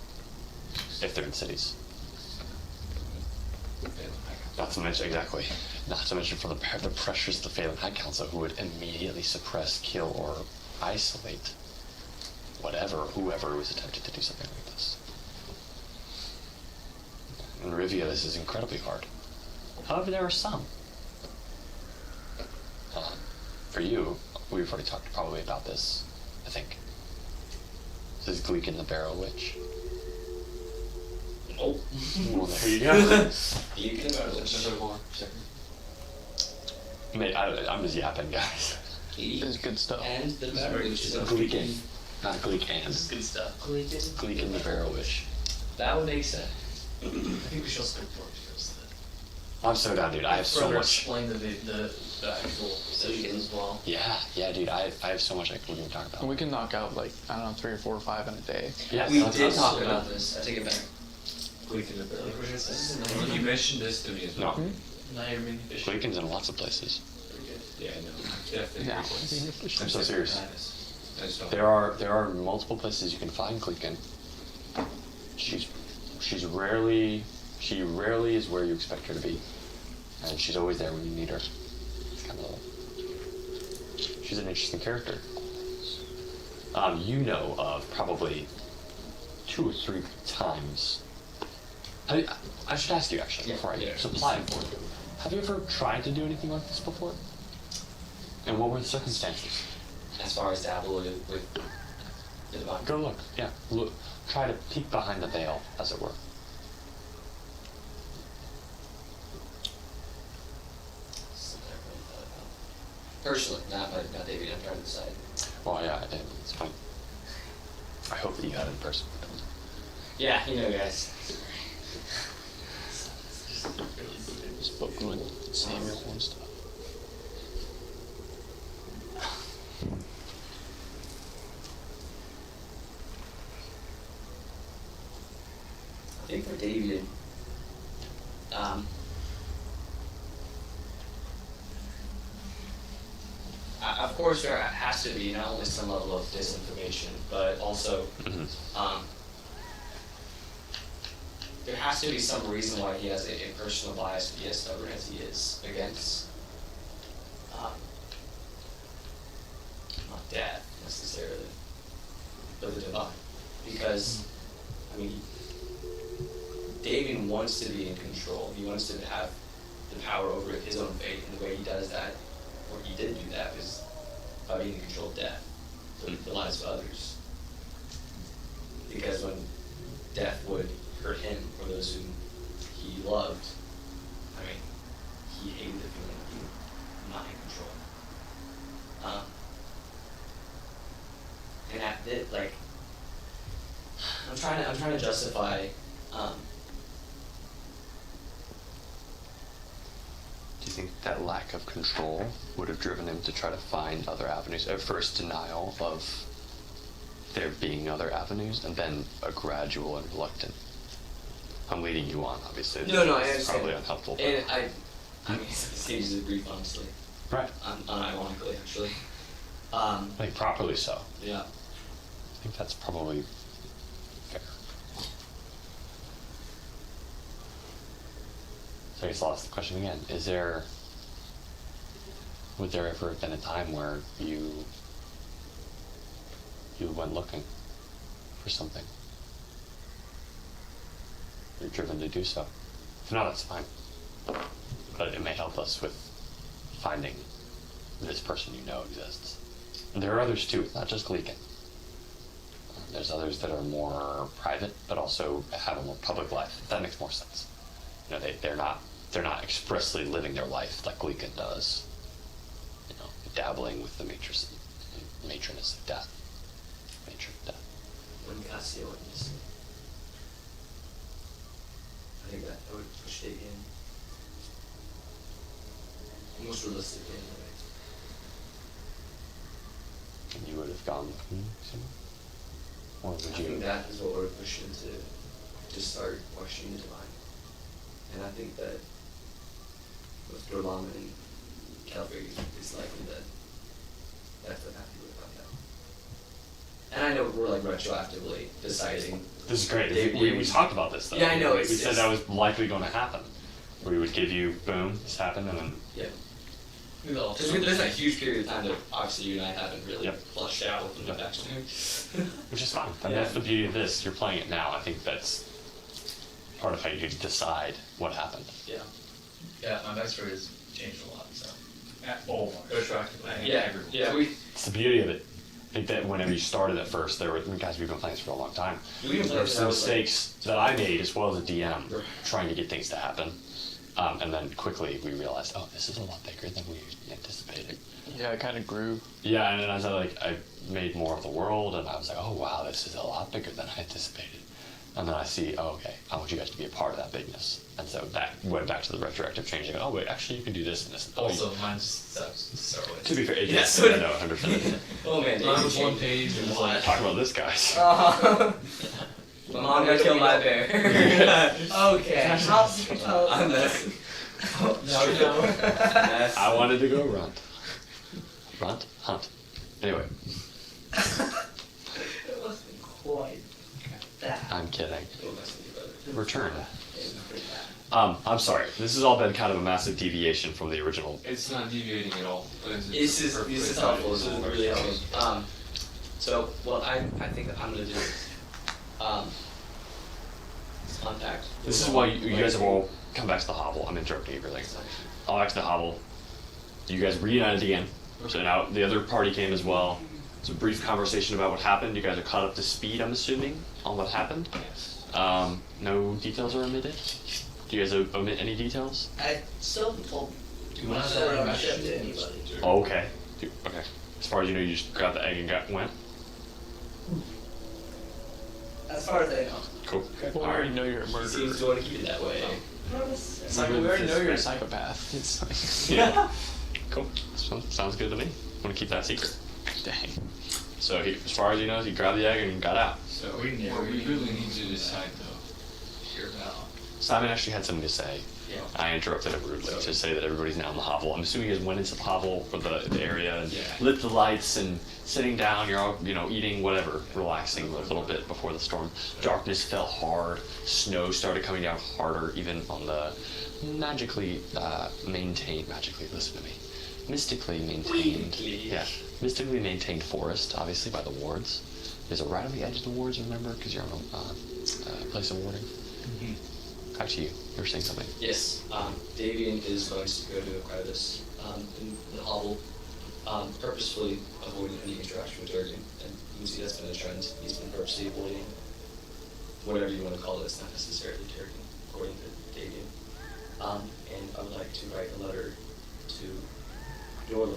if they're in cities. Not to mention, exactly, not to mention for the pressures of the Phelan High Council, who would immediately suppress, kill, or isolate whoever was attempting to do something like this. In Rivia, this is incredibly hard. However, there are some. For you, we've already talked probably about this, I think. This is Gleekin the Barrow Witch. Oh. Well, there you go. You can go to this. I'm just yapping, guys. It's good stuff. And the battery, which is a Gleekin, not Gleek and. This is good stuff. Gleekin the Barrow Witch. That would make sense. I think we should also look forward to this. I'm so down, dude. I have so Further much. explain the actual decision as well. Yeah, dude. I have so much we can talk about. And we can knock out 3 or 4 or 5 in a day. Yeah, We that's- did that's- talk about this. I take it back. You mentioned this to me as well. No, Now you're being efficient. Gleekin's in lots of places. Yeah, I know. Definitely. Yeah. I'm so serious. I just don't. There are multiple places you can find Gleekin. She rarely is where you expect her to be, and she's always there when you need her. It's kind of she's an interesting character. You know of probably 2 or 3 times. I should ask you actually before I supply it for you. Have you ever tried to do anything like this before? And what were the circumstances? As far as dabble with the divine. Go look. Yeah, look. Try to peek behind the veil, as it were. Something I really thought about. Personally, not David. I'm trying to decide. Well, yeah, it's fine. I hope that you have it in person. Yeah, you know, guys. Spoken with Samuel and stuff. I think for David, of course there has to be not only some level of disinformation, but also there has to be some reason why he has a personal bias to be as stubborn as he is against not death necessarily, but the divine. Because, I mean, David wants to be in control. He wants to have the power over his own fate, and the way he does that, or he did do that, is by being in control of death, the lives of others. Because when death would hurt him or those whom he loved, I mean, he hated the feeling of being not in control. And at it, like, I'm trying to justify. Do you think that lack of control would have driven him to try to find other avenues? At first, denial of there being other avenues, and then a gradual and reluctant. I'm leading you on, obviously. No, I It's understand. probably unhelpful. And I mean, stages of grief, honestly. Right. Unironically, actually. I think properly so. Yeah. I think that's probably fair. So I guess I'll ask the question again. Would there ever have been a time where you went looking for something? You're driven to do so. If not, that's fine. But it may help us with finding this person you know exists. And there are others too, it's not just Gleekin. There's others that are more private, but also have a more public life. That makes more sense. You know, they're not expressly living their life like Gleekin does. You know, dabbling with the matroness of death. Matron of death. When Cassio and this. I think that would push it in. Most realistic in a way. And you would have gone looking somewhere? Or would I you? think that is what would push him to start questioning the divine. And I think that with Durgan and Calvary, it's likely that that's the path he would have found out. And I know we're like retroactively deciding. This is great. We talked about this though. Yeah, I know. We said that was likely going to happen. We would give you, boom, this happened, and then. Yeah. Because there's a huge period of time that obviously you and I haven't really flushed out with the backstory. Which is fine. And that's the beauty of this. You're playing it now. I think that's part of how you decide what happened. Yeah. Yeah, my backstory has changed a lot, so. Retroactively. Yeah, Yeah. It's the beauty of it. I think that whenever you started at first, there were, guys, we've been playing this for a long time. There were some mistakes that I made as well as a DM trying to get things to happen. And then quickly we realized, oh, this is a lot bigger than we anticipated. Yeah, it kind of grew. Yeah, and then as I made more of the world, and I was like, oh wow, this is a lot bigger than I anticipated. And then I see, oh, okay, I want you guys to be a part of that bigness. And so that went back to the retroactive changing. Oh wait, actually you can do this and this. Oh, Also, mine just sucks to start with. to be fair, it Yeah, does. so- I know, 100%. Oh man, Mine was one page and it was like, Talk about this, guys. My mom got killed by a bear. Okay. I'm messing. no. I wanted to go runt. Runt? Hunt. Anyway. return. I'm sorry. This has all been kind of a massive deviation from the original. It's not deviating at all. This is helpful. This is really helpful. So what I think I'm gonna do is contact. This is why you guys have all come back to the hovel. I'm interrupting everything. All back to the hovel. You guys reunited again. So now the other party came as well. It's a brief conversation about what happened. You guys are caught up to speed, I'm assuming, on what happened. No details are omitted. Do you guys omit any details? I still haven't told Do you want to Sorry, send I'm a ship message to to anybody. Oh, okay. Okay. As far as you know, you just grabbed the egg and went. As far as I know. Cool. We already know you're a He murderer. seems to want to keep it that way. It's like, we already know you're a psychopath. It's like, Yeah. Cool. Sounds good to me. Want to keep that secret. dang. So as far as he knows, he grabbed the egg and got out. So what we really need to decide though, here about. Simon actually had something to say. Yeah. I interrupted him rudely to say that everybody's now in the hovel. I'm assuming you guys went into the hovel for the area and Yeah. lit the lights and sitting down. You're all, eating whatever, relaxing a little bit before the storm. Darkness fell hard. Snow started coming down harder, even on the magically listen to me. Mystically maintained. Yeah. Mystically maintained forest, obviously by the wards. Is it right on the edge of the wards, remember? Because you're on a place of warding. Back to you. You were saying something. Yes, Davian is going to go to a crevice in the hovel, purposefully avoiding any interaction with Durgan. And you can see that's been a trend. He's been purposely avoiding whatever you want to call it. It's not necessarily Durgan, according to Davian. And I would like to write a letter to Durgan.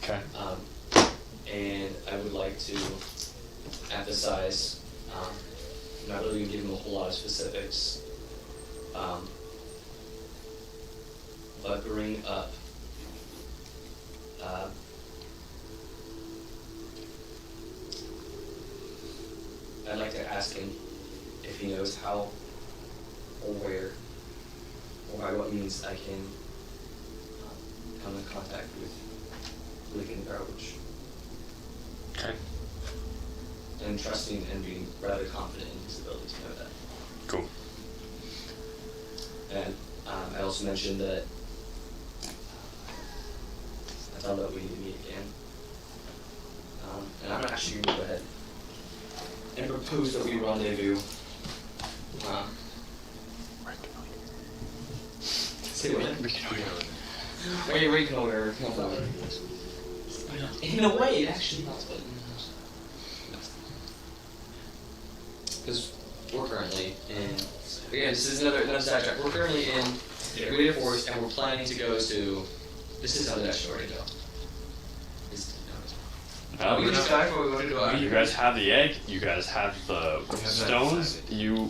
Okay. And I would like to emphasize, I'm not really going to give him a whole lot of specifics, but bring up I'd like to ask him if he knows how or where or by what means I can come in contact with Lincoln Barrowwitch. Okay. And trusting and being rather confident in his ability to know that. Cool. And I also mentioned that I thought that we need to meet again. And I'm actually going to go ahead and propose that we rendezvous. Say what? Reconnoiter. In a way, it actually helps, but because we're currently in. Again, this is another sidetrack. We're currently in Greater Forest, and we're planning to go to. This is how the story go. We can decide what we want to do. You guys have the egg. You guys have the stones. You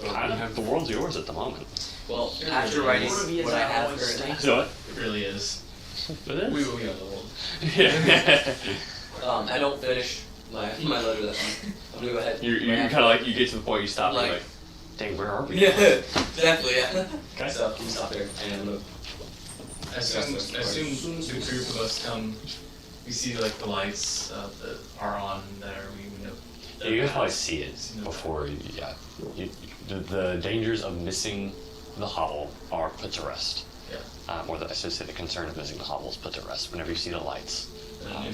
have the world's yours at the moment. Well, after writing what I have currently, So It really is. it is. We will be on the world. Yeah. I don't finish my letter. That I'm gonna go ahead. you kind of like you get to the point you stop. Like- You're like, dang, where are we? Yeah, exactly. Yeah. Okay. So you can stop there, and I'm gonna. As soon as the group of us come, we see like the lights that are on there. We know. Yeah, you guys probably see it before. The dangers of missing the hovel are put to rest. Yeah. Or I should say the concern of missing the hovel is put to rest whenever you see the lights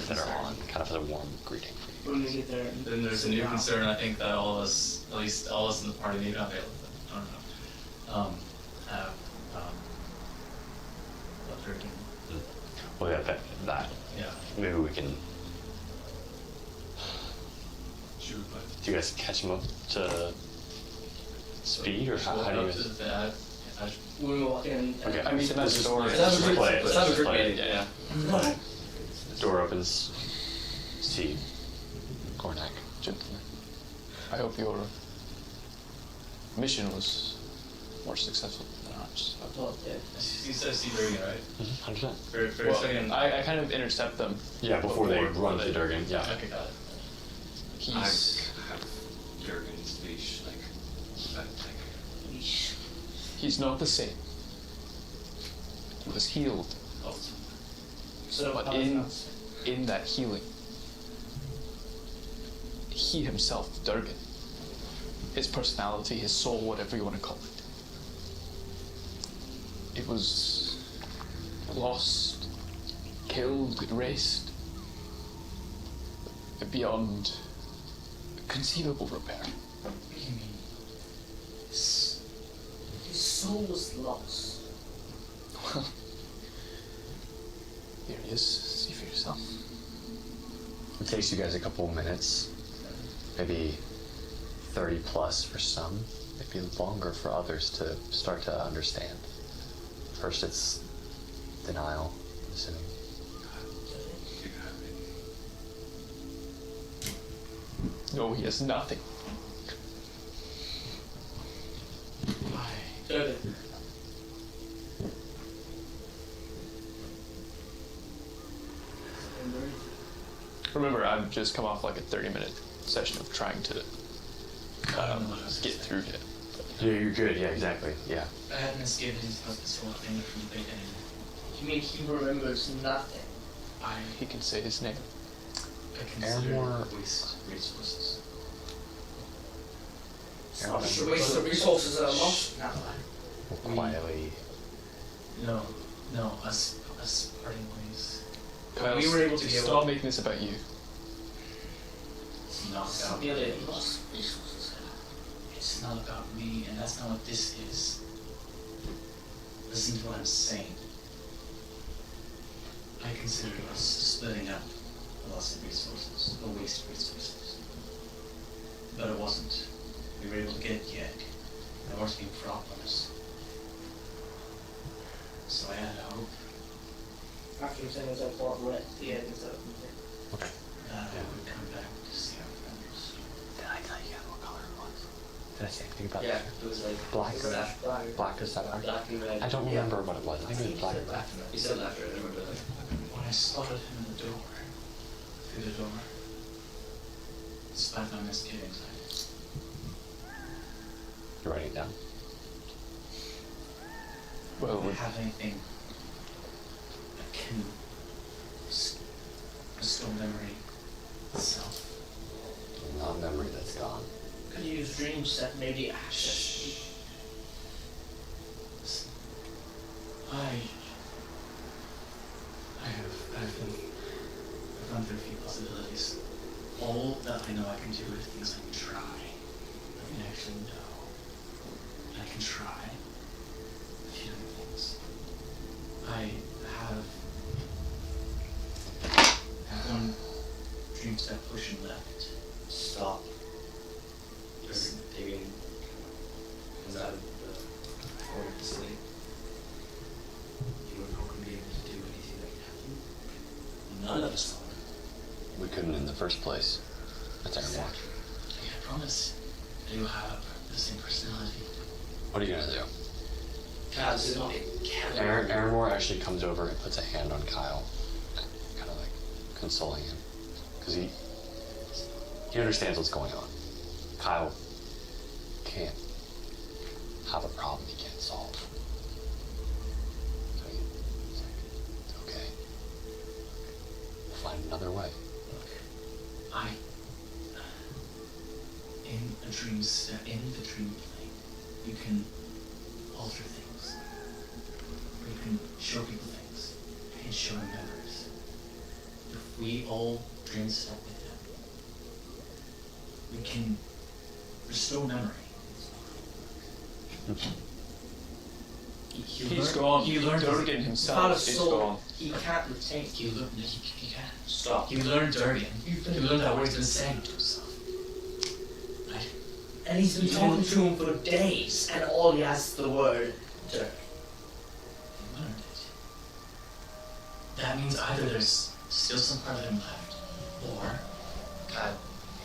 that are on, kind of as a warm greeting for you. When we get there. Then there's a new concern. I think that all of us, at least all of us in the party, maybe not Bailiff, but I don't know, have left drinking. Well, yeah, that. Yeah. Maybe we can. Do you guys catch them up to speed, or how do you guys? When we walk in. Okay. I mean, that's the door. Let's have a group. Play it. Let's have a group Play it, meeting. yeah. Door opens. See, Cornac, gentlemen. I hope your mission was more successful than ours. Well, yeah. You said see Durgan, right? 100%. For a Well, second. I kind of intercept them. Yeah, before they run to Durgan. Yeah. Okay, got it. I He's have Durgan's leash, he's not the same. He was healed, So but in that healing, he himself, Durgan, his personality, his soul, whatever you want to call it. It was lost, killed, erased, beyond conceivable repair. What do you mean? His soul was lost. Well, here he is. See for yourself. It takes you guys a couple of minutes, maybe 30 plus for some, maybe longer for others to start to understand. First it's denial, listening. No, he has nothing. Durgan. Remember, I've just come off like a 30-minute session of trying to get through it. Yeah, you're good. Yeah, exactly. Yeah. I had misgivings about this whole thing from the beginning. You mean he remembers nothing? He can say his name. I consider Airmore- it waste resources. Waste of resources are lost now. Quietly. No, us parting ways. Kyle, We were able to stop making this about you. It's not about Really lost resources. It's not about me, and that's not what this is. Listen to what I'm saying. I consider us splitting up a loss of resources, a waste of resources. But it wasn't. We were able to get Yek. There weren't any problems. So I had hope After you're saying there's a lot red at the end instead of Okay. that I would come back to see our friends. Did I tell you guys what color it was? Did I say anything about Yeah, that? it was like Black. it was after, Black is that? black and red. I don't Yeah. remember what it was. I think it was black and red. You said after, I remember that. When I spotted him in the door, through the door, despite my misgivings, You're writing it down. Well, I don't have anything that can restore memory itself. Not a memory that's gone. Could you use dreams that maybe access? Listen, I've run through a few possibilities. All that I know I can do are things I can try. I can actually know. I can try a few other things. I have one dream step pushing left. Stop. Just digging. Comes out of the corner of the sleep. You were not going to be able to do anything that could happen. None of us are. We couldn't in the first place. That's Airmore. I promise that you'll have the same personality. What are you gonna do? God, this is not a camera. Airmore actually comes over and puts a hand on Kyle, kind of like consoling him, because he understands what's going on. Kyle can't have a problem he can't solve. So he's like, it's okay. We'll find another way. In a dream step, in the dream plane, you can alter things. Or you can show people things. You can show them memories. If we all dream step with them, we can restore memory. He's gone. You learned Durgan Without a himself is soul, gone. he can't retain. You learned. You can. Stop. You learned Durgan. You learned that what he's been saying to himself. Right? And he's been talking to him for days, and all he has is the word Dirk. You learned it. That means either there's still some part of him left, or God,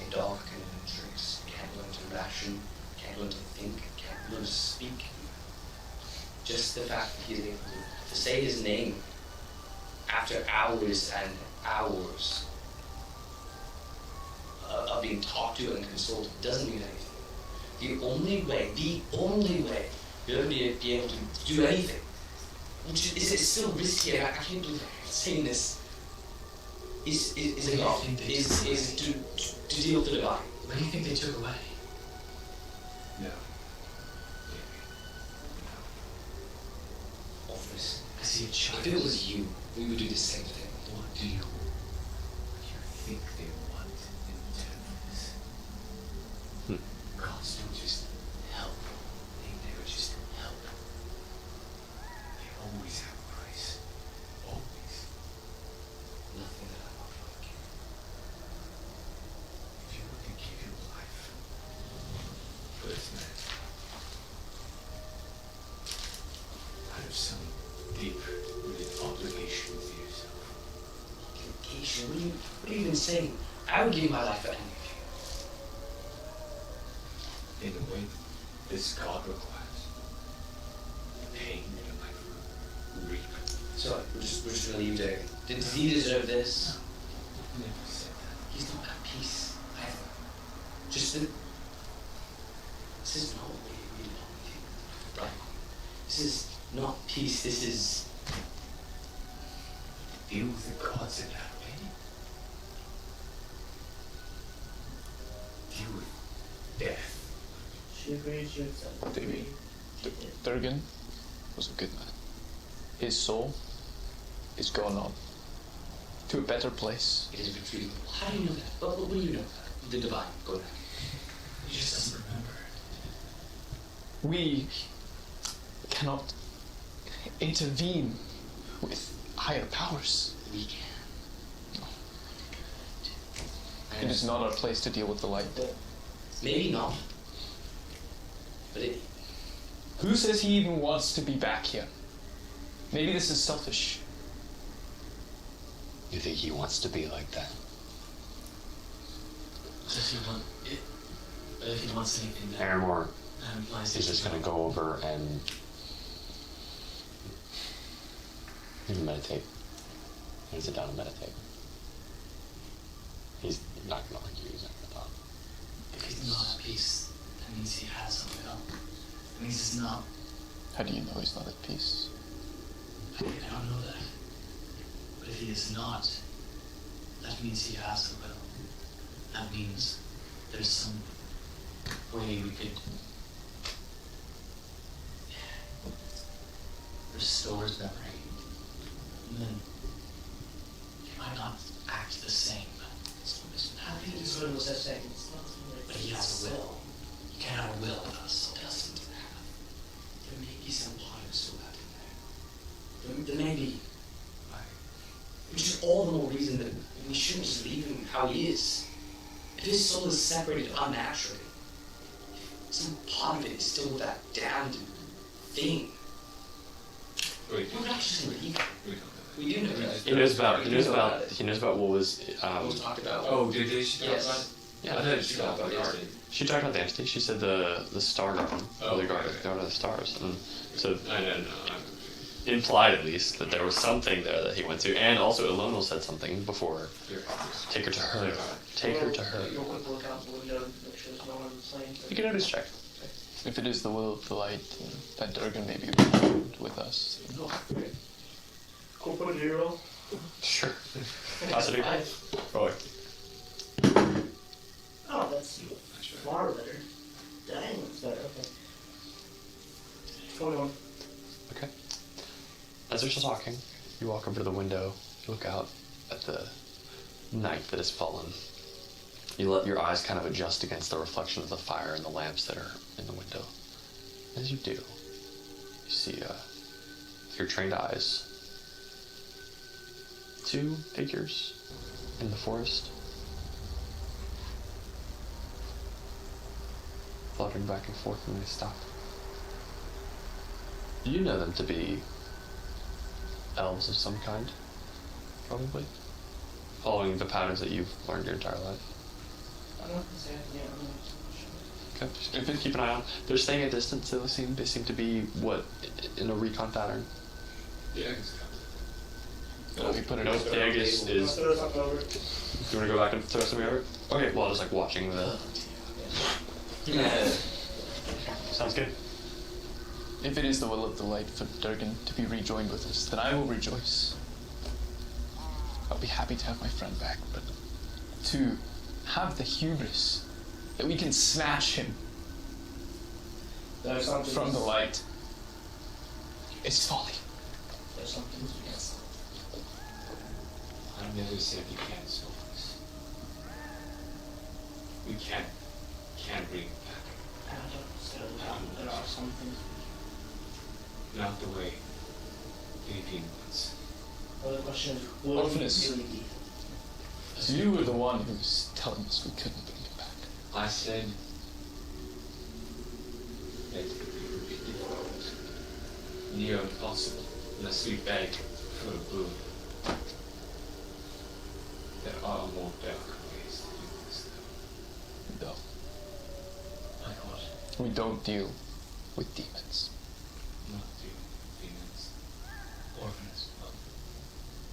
a dog can learn tricks, can't learn to ration, can't learn to think, can't learn to speak. Just the fact that he's able to say his name after hours and hours of being talked to and consoled doesn't mean anything. The only way you're going to be able to do anything, which is still risky, I can't believe I'm saying this, is enough, is to deal with the divine. what do you think they took away? No. Office, I see a child. If it was you, we would do the same thing. What do you think they want in return for this? Gods don't just help. They never just help. They always have a price. Always. Nothing that I'm not like. If you were to give your life for this man, out of some deep-rooted obligation to yourself, Obligation? What are you even saying? I would give my life for any of in the way this God requires, paying your life reap. you. So we're just gonna leave Durgan. Did he deserve this? Never said that. He's not at peace either. Just this is not what we really want to do, right? This is not peace. This is Deal with the gods in that way. Deal with death. She agrees, she accepts. Baby. Durgan was a good man. His soul is gone on to a better place. it is retrievable. How do you know that? What do you know that? The divine. Go back. He just doesn't remember. We cannot intervene with higher powers. We can. It is not our place to deal with the light. Maybe not. But it. Who says he even wants to be back here? Maybe this is selfish. You think he wants to be like that? Does he want it? But if he wants anything that Aramor implies is just gonna go over and meditate. He's gonna sit down and meditate. He's not gonna argue, he's not gonna talk. If he's not at peace, that means he has some will. That means he's not. How do you know he's not at peace? I don't know that. But if he is not, that means he has a will. That means there's some way we could restore his memory. And then he might not act the same. How can you destroy no such thing? It's not something like But he has a will. You can't have a will with us. Doesn't have. There may be some part of still out in there. There may be. Which is all the more reason that we shouldn't just leave him how he is. If his soul is separated unnaturally, some part of it is still that damned thing. Wait, We're not just gonna leave him. we don't know We do know that. He knows about it. he knows about what was We talked about. that. Oh, did they? She talk Yes. about it? yeah, I thought she talked about the garden. she talked about the entity. She said the star garden, Oh, or the garden, okay. garden of the stars. And so I don't know. implied at least that there was something there that he went to, and also Ilonal said something before. Take her to her. Take her to her. You'll look out the window and make sure there's no one playing. You can notice check. If it is the will of the light, then Durgan may be returned with us. No. Cool, put a 0. Sure. Positive. Roy. Oh, that's far better. Dang, that's better. Okay. 21. Okay. As they're still talking, you walk over to the window, you look out at the night that has fallen. You let your eyes kind of adjust against the reflection of the fire and the lamps that are in the window. As you do, you see, with your trained eyes, two figures in the forest, fluttering back and forth, and they stop. You know them to be elves of some kind, probably, following the patterns that you've learned your entire life. I'm not gonna say it yet. I'm not sure. Okay, just keep an eye on. They're staying at distance. They seem to be what in a recon pattern. Yeah, I can see that. Let me put it No, out. the egg is. I'll throw something over. You want to go back and throw something over? Okay, well, just like watching the. Sounds good. If it is the will of the light for Durgan to be rejoined with us, then I will rejoice. I'll be happy to have my friend back, but to have the hubris that we can snatch him There's something from the light is folly. There's something we can't solve. I never said you can't solve this. We can't bring it back. There are some things. Not the way anything wants. Well, the question is, would Orphaness. really be? You were the one who was telling us we couldn't bring it back. I said that it would be difficult, near impossible, unless we beg for a boon. There are more dark ways to do this, though. No, Like what? we don't deal with demons. Not deal with demons. Orphans.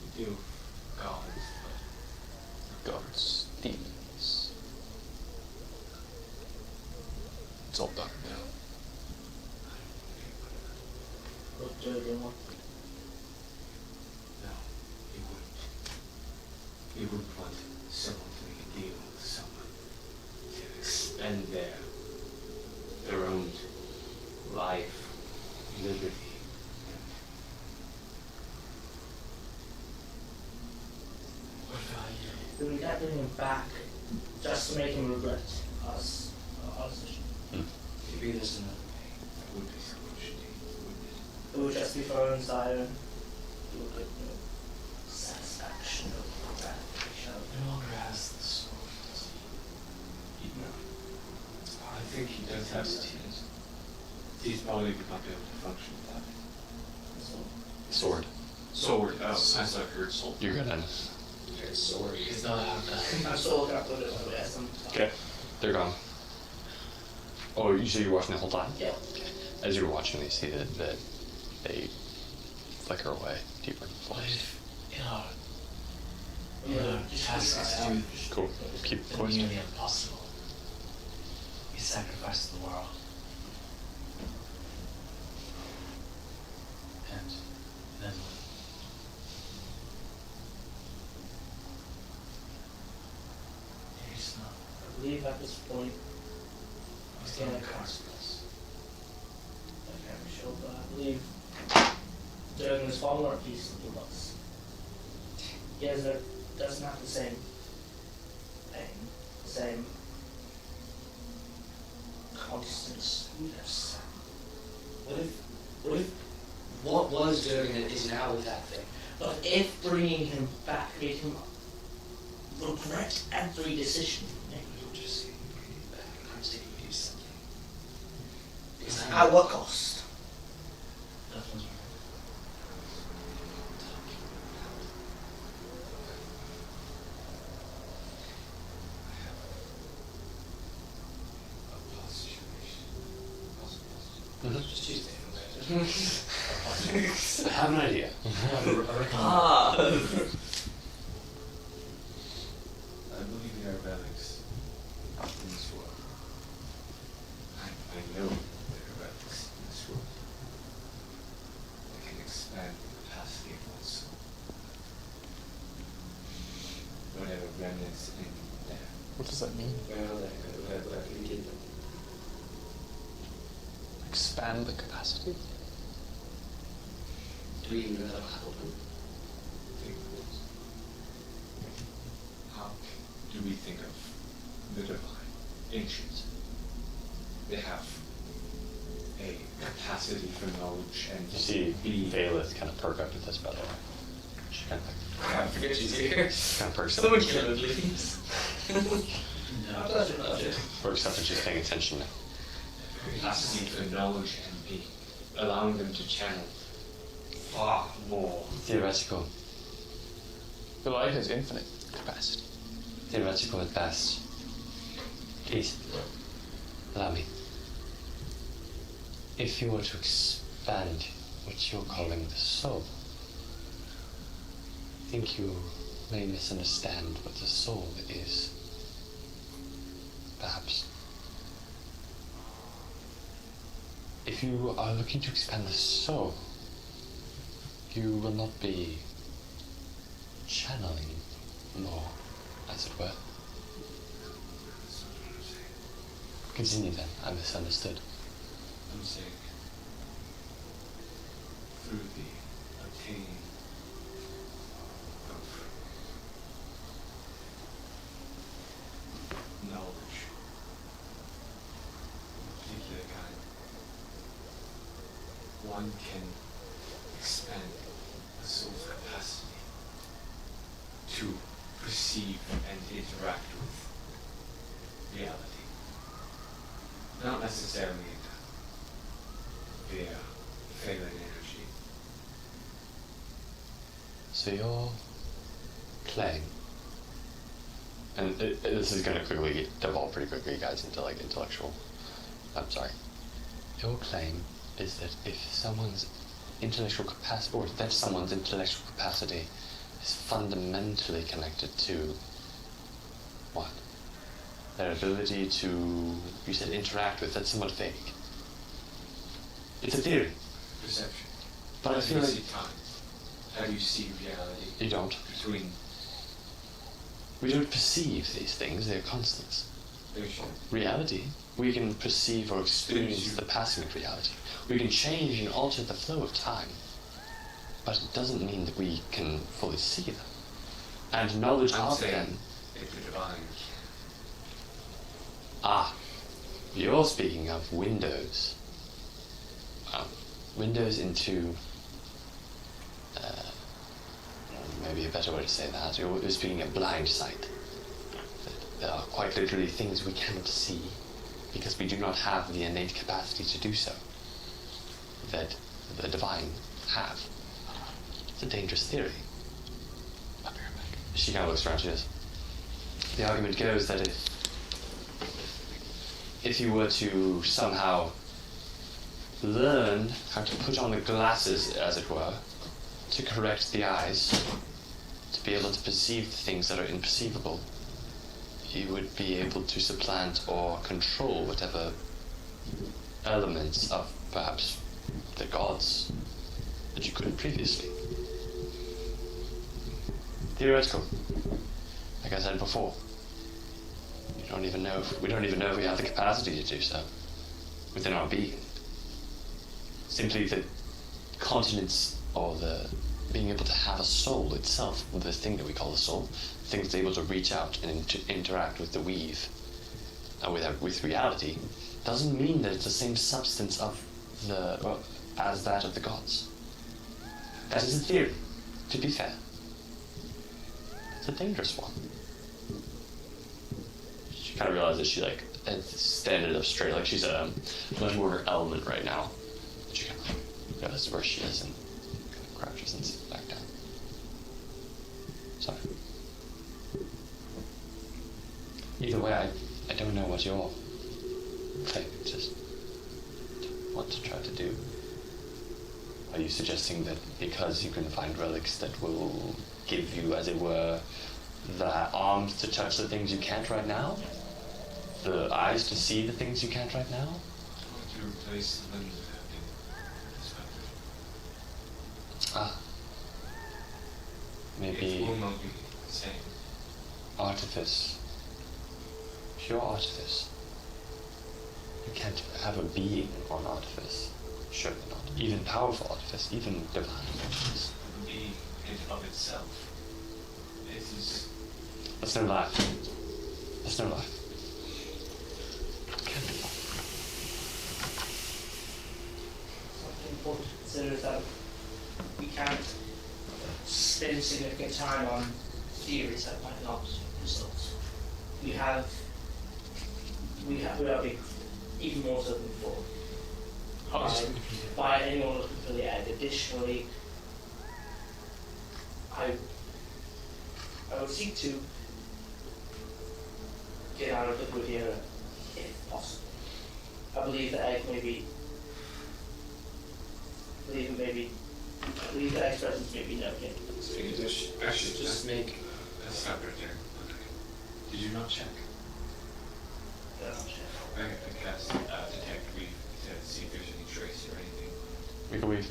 We deal with gods, Gods, demons. It's all done now. What Durgan want? no, he wouldn't. He wouldn't want someone to make a deal with someone to expend their own life, liberty. What value? Then we can't bring him back just to make him regret us, our decision. Maybe there's another way. That would be so much wouldn't it? It would just be for our own desire. We would get no satisfaction or gratification. No longer has the sword, does he? No. I think he does have skills. He's probably would not be able to function without it. So, Sword. Sword, oh, I thought I heard soul. You're gonna. Sword. He's not out of that. I'm still gonna put it away as some. Okay. They're gone. Oh, you say you're watching the whole time? Yeah. As you're watching, they see that they flicker away deeper in the What forest. if, in Yeah. our task is to do Cool. Keep the questioning. nearly impossible. We sacrifice the world. And then he's not. I believe at this point, He's Yeah. not consequence. I can't be sure, but I believe Durgan is far more at peace with us. Yes, it doesn't have the same pain, the same constant sweetness. What was Durgan that is now with that thing? But if bringing him back made him regret every decision he made, I'm just saying, bring it back. I'm saying you do something. Because at what cost? Nothing's right. Just Tuesday. I have an idea. Ah! I believe there are relics in this world. I know there are relics in this world that can expand the capacity of one's soul. Whatever remnants in there. What does that mean? Where can we get them? Expand the capacity? Do we even know that'll happen? Think of this. How do we think of the divine, ancient? They have a capacity for knowledge and You see be Valeth kind of perk up at this, by the way. She kind of I forget she's here. kind of perks up. Someone kill her, please. No. Perks up and she's paying attention now. capacity for knowledge and be allowing them to channel far more. Theoretical. The light has infinite capacity. Theoretical at best. Please, allow me. If you were to expand what you're calling the soul, I think you may misunderstand what the soul is. Perhaps. If you are looking to expand the soul, you will not be channeling more, as it were. Continue then, I misunderstood. I'm saying through the obtaining of knowledge, of a particular kind, one can expand a soul's capacity to perceive and interact with reality. Not necessarily via feminine energy. So your claim, and this is going to quickly devolve pretty quickly, guys, into like intellectual. I'm sorry. Your claim is that if someone's intellectual capacity, or that someone's intellectual capacity is fundamentally connected to what? Their ability to, you said, interact with. That's somewhat vague. It's a theory. Perception. But I feel How do like you see time? How do you see reality? you don't. Between We don't perceive these things. They're constants. fiction. Reality, we can perceive or experience the passing of reality. We can change and alter the flow of time. But it doesn't mean that we can fully see them. And knowledge I'm of saying them. if the divine Ah, you're speaking of windows. Windows into, maybe a better way to say that, you're speaking of blind sight. There are quite literally things we cannot see because we do not have the innate capacity to do so that the divine have. It's a dangerous theory. I'll be right back. She kind of looks around, she goes, the argument goes that if you were to somehow learn how to put on the glasses, as it were, to correct the eyes, to be able to perceive the things that are imperceivable, you would be able to supplant or control whatever elements of perhaps the gods that you couldn't previously. Theoretical. Like I said before. We don't even know if we have the capacity to do so within our being. Simply the continence or the being able to have a soul itself, the thing that we call the soul, the thing that's able to reach out and interact with the weave and with reality, doesn't mean that it's the same substance of as that of the gods. That is a theory, to be fair. It's a dangerous one. She kind of realizes she standing up straight, like she's much more in her element right now. She kind of realizes where she is and kind of crouches and sits back down. Sorry. Either way, I don't know what your claim just want to try to do. Are you suggesting that because you can find relics that will give you, as it were, the arms to touch the things you can't right now? The eyes to see the things you can't right now? I want to replace the lens that have been discovered. Ah. Maybe It will not be the same. artifice. Pure artifice. You can't have a being on artifice. Surely not. Even powerful artifice, even divine artifice. The being in of itself. It is. That's no life. That's no life. Can't be life. Something important to consider is that we can't spend significant time on theories that might not result. We are being even more so than before. By anyone looking for the egg. Additionally, I would seek to get out of the Riviera if possible. I believe the egg may be. I believe the egg's presence may be known here. I should just make a separate there. Did you not check? I cast detect weave to see if there's any trace or anything. We can weave.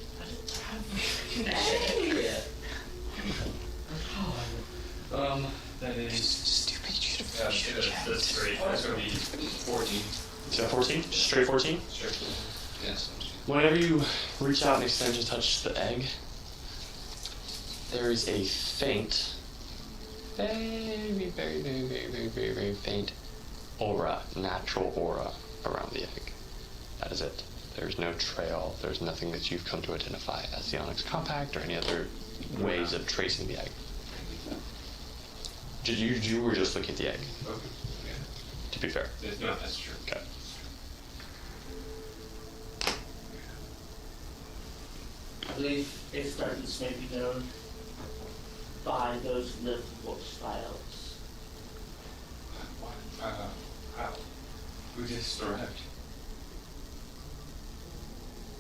That is Stupid. that's great. That's gonna be 14. Is that 14? Just straight 14? Sure. Yes. Whenever you reach out and extend to touch the egg, there is a faint, very, very, very, very, very, very, very faint aura, natural aura around the egg. That is it. There's no trail. There's nothing that you've come to identify as the Onyx Compact or any other ways of tracing the egg. You were just looking at the egg, Okay. Yeah. to be fair. No, that's true. Okay. I believe its presence may be known by those who live in books by elves. How? Who just arrived?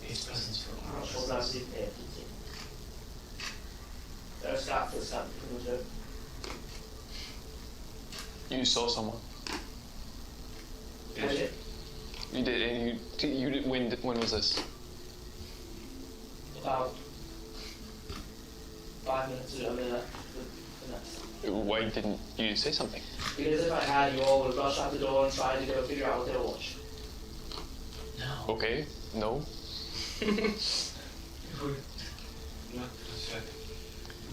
His presence for I'm not sure if that's even there. There's that for some people do. You saw someone. I did. You did, and you did. When was this? About 5 minutes ago, they left the nest. Why didn't you say something? Because if I had, you all would have rushed out the door and tried to go figure out what they were watching. No. Okay, no. No, that's it.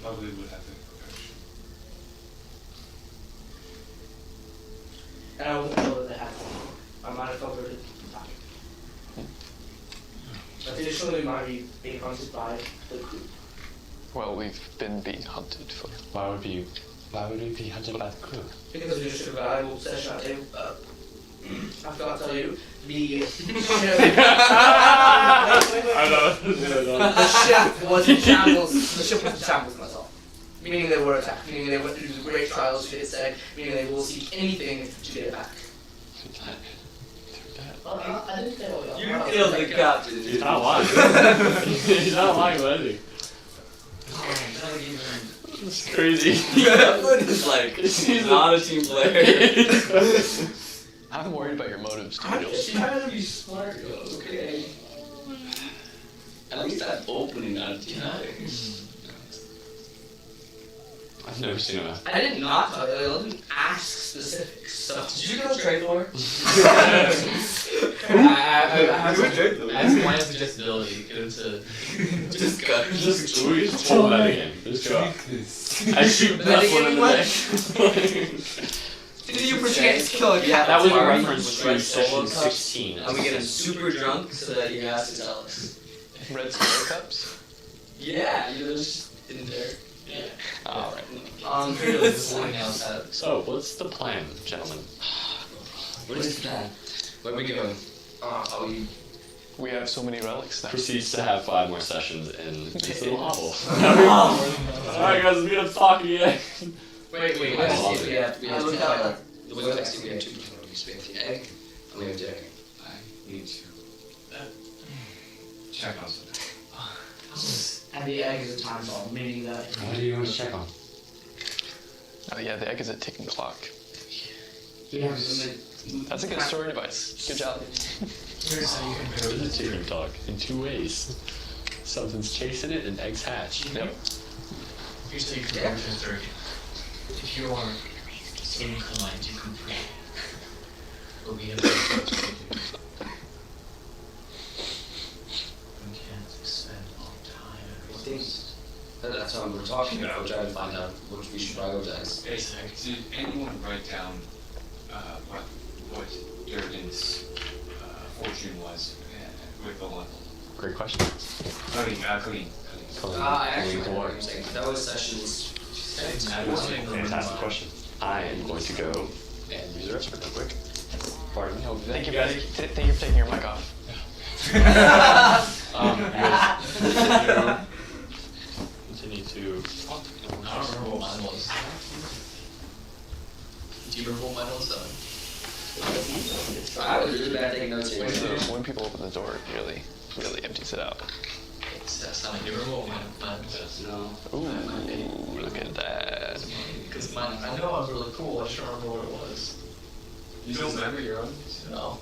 Probably would have been prepared. And I wasn't sure that they had something. I might have felt very attack. Additionally, we might be being hunted by the group. Well, we've been being hunted for. Why would we be hunted by the crew? Because we just took a valuable possession out there. I forgot to tell you, the the ship was in shambles. The ship was in shambles, myself. Meaning they were attacked. Meaning they went through the great trials to get its egg. Meaning they will seek anything to get it back. Well, I didn't tell you. You killed the captain. He's not lying. He's not lying about anything. It's crazy. That is like, he's not a team player. I'm worried about your motives, I'm Daniel. just trying to be smart, okay? At least that opening out of I've never seen him. I did not tell you. I didn't ask specifics. So Did you go trade for? I have my suggestibility. Get into Just cut. We just pull that again. Just go. I shoot that one in the neck. Did you perchance kill a cat? That was a tomorrow reference with to red session solo cups? 16. And we get him super drunk so that he has to tell us. Red solo cups? Yeah, you know, just in there. yeah. Alright. Clearly, this morning outside. So, what's the plan, gentlemen? What is that? Where are we going? Are we... We have so many relics now. Proceeds to have 5 more sessions in this little hovel. Alright guys, let's meet up talking again. Wait, I let's love see if it. we have I looked out. the way back, see if we have two calories. We have the egg, and we have Durgan. I need to check on something. And the egg is a time bomb, meaning that What do you want to check on? Oh yeah, the egg is a ticking clock. yes. That's a good story device. Good job. Here's how you compare There's a this. chicken talk in 2 ways. Something's chasing it and eggs hatch. Yep. Here's how you compare it to Durgan. If you are inclined, you can pray. But we have no choice to do. We can't expend all time and resources. That's what we're talking about. We're trying to find out which we should prioritize. Basic. Did anyone write down what Durgan's fortune was with the level? Great question. Clean. I actually know what I'm saying. That was sessions. Fantastic question. I am going to go and use the restroom real quick. Pardon me. Thank you guys. Thank you for taking your mic off. You guys continue to talk. I don't remember what mine was. Do you remember what mine was, though? I was really bad taking notes here. When people open the door, it really empties it out. That's not like you remember what mine was. No. Ooh, look at that. Because mine, I know I was really cool, I just don't remember what it was. You don't remember your own? No.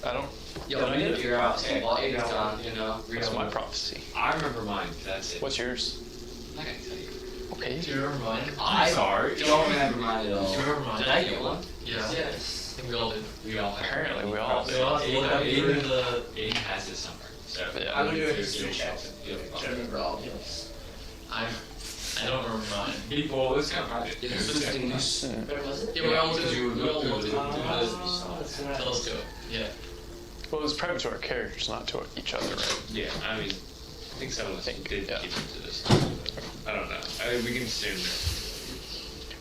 I don't. Yo, we need to figure out. Well, it's gone, you know. That's my prophecy. I remember mine. That's it. What's yours? I'm not gonna tell you. Okay. Do you remember mine? I don't remember mine at all. Do you remember mine? Did I get one? Yeah. Yes. I think we all did. We all have. Apparently, we all We all have to look up through the. Aiden has his somewhere. So Yeah. I'm gonna do a history check. Yeah. To remember all of these. I don't remember mine. People, let's come on. If it's interesting news. Where was it? Yeah, we all Because you did. We all looked looked through at That's the right. telescope. Yeah. Well, it was private to our characters, not to each other, right? Yeah, I mean, I think some of us did yeah. keep into this. I don't know. We can assume.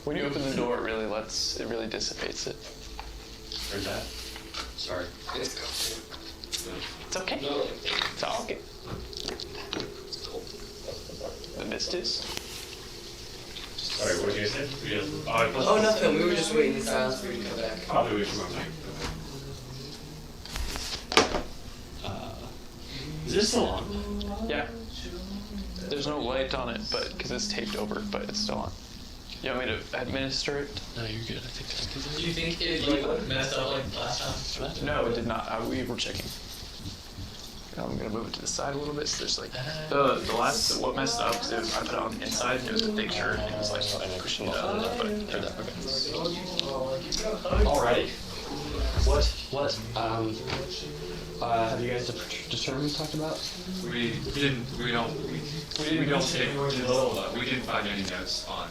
When you open the door, it really dissipates it. Or that. Sorry. It's It's okay. no. It's all good. The mist is. Sorry, what did you say? Oh, nothing. We were just waiting in silence for you to come back. Probably from my mic. Is this still on? Yeah. There's no light on it, but because it's taped over, but it's still on. You want me to administer it? No, you're good. I think Do you think it like messed up like last time? No, it did not. We were checking. I'm gonna move it to the side a little bit. So there's like what messed up is I put it on the inside and it was a big shirt and it was like pushing it up. But or that, okay. Alrighty. What? Have you guys determined talked about? We didn't find any notes on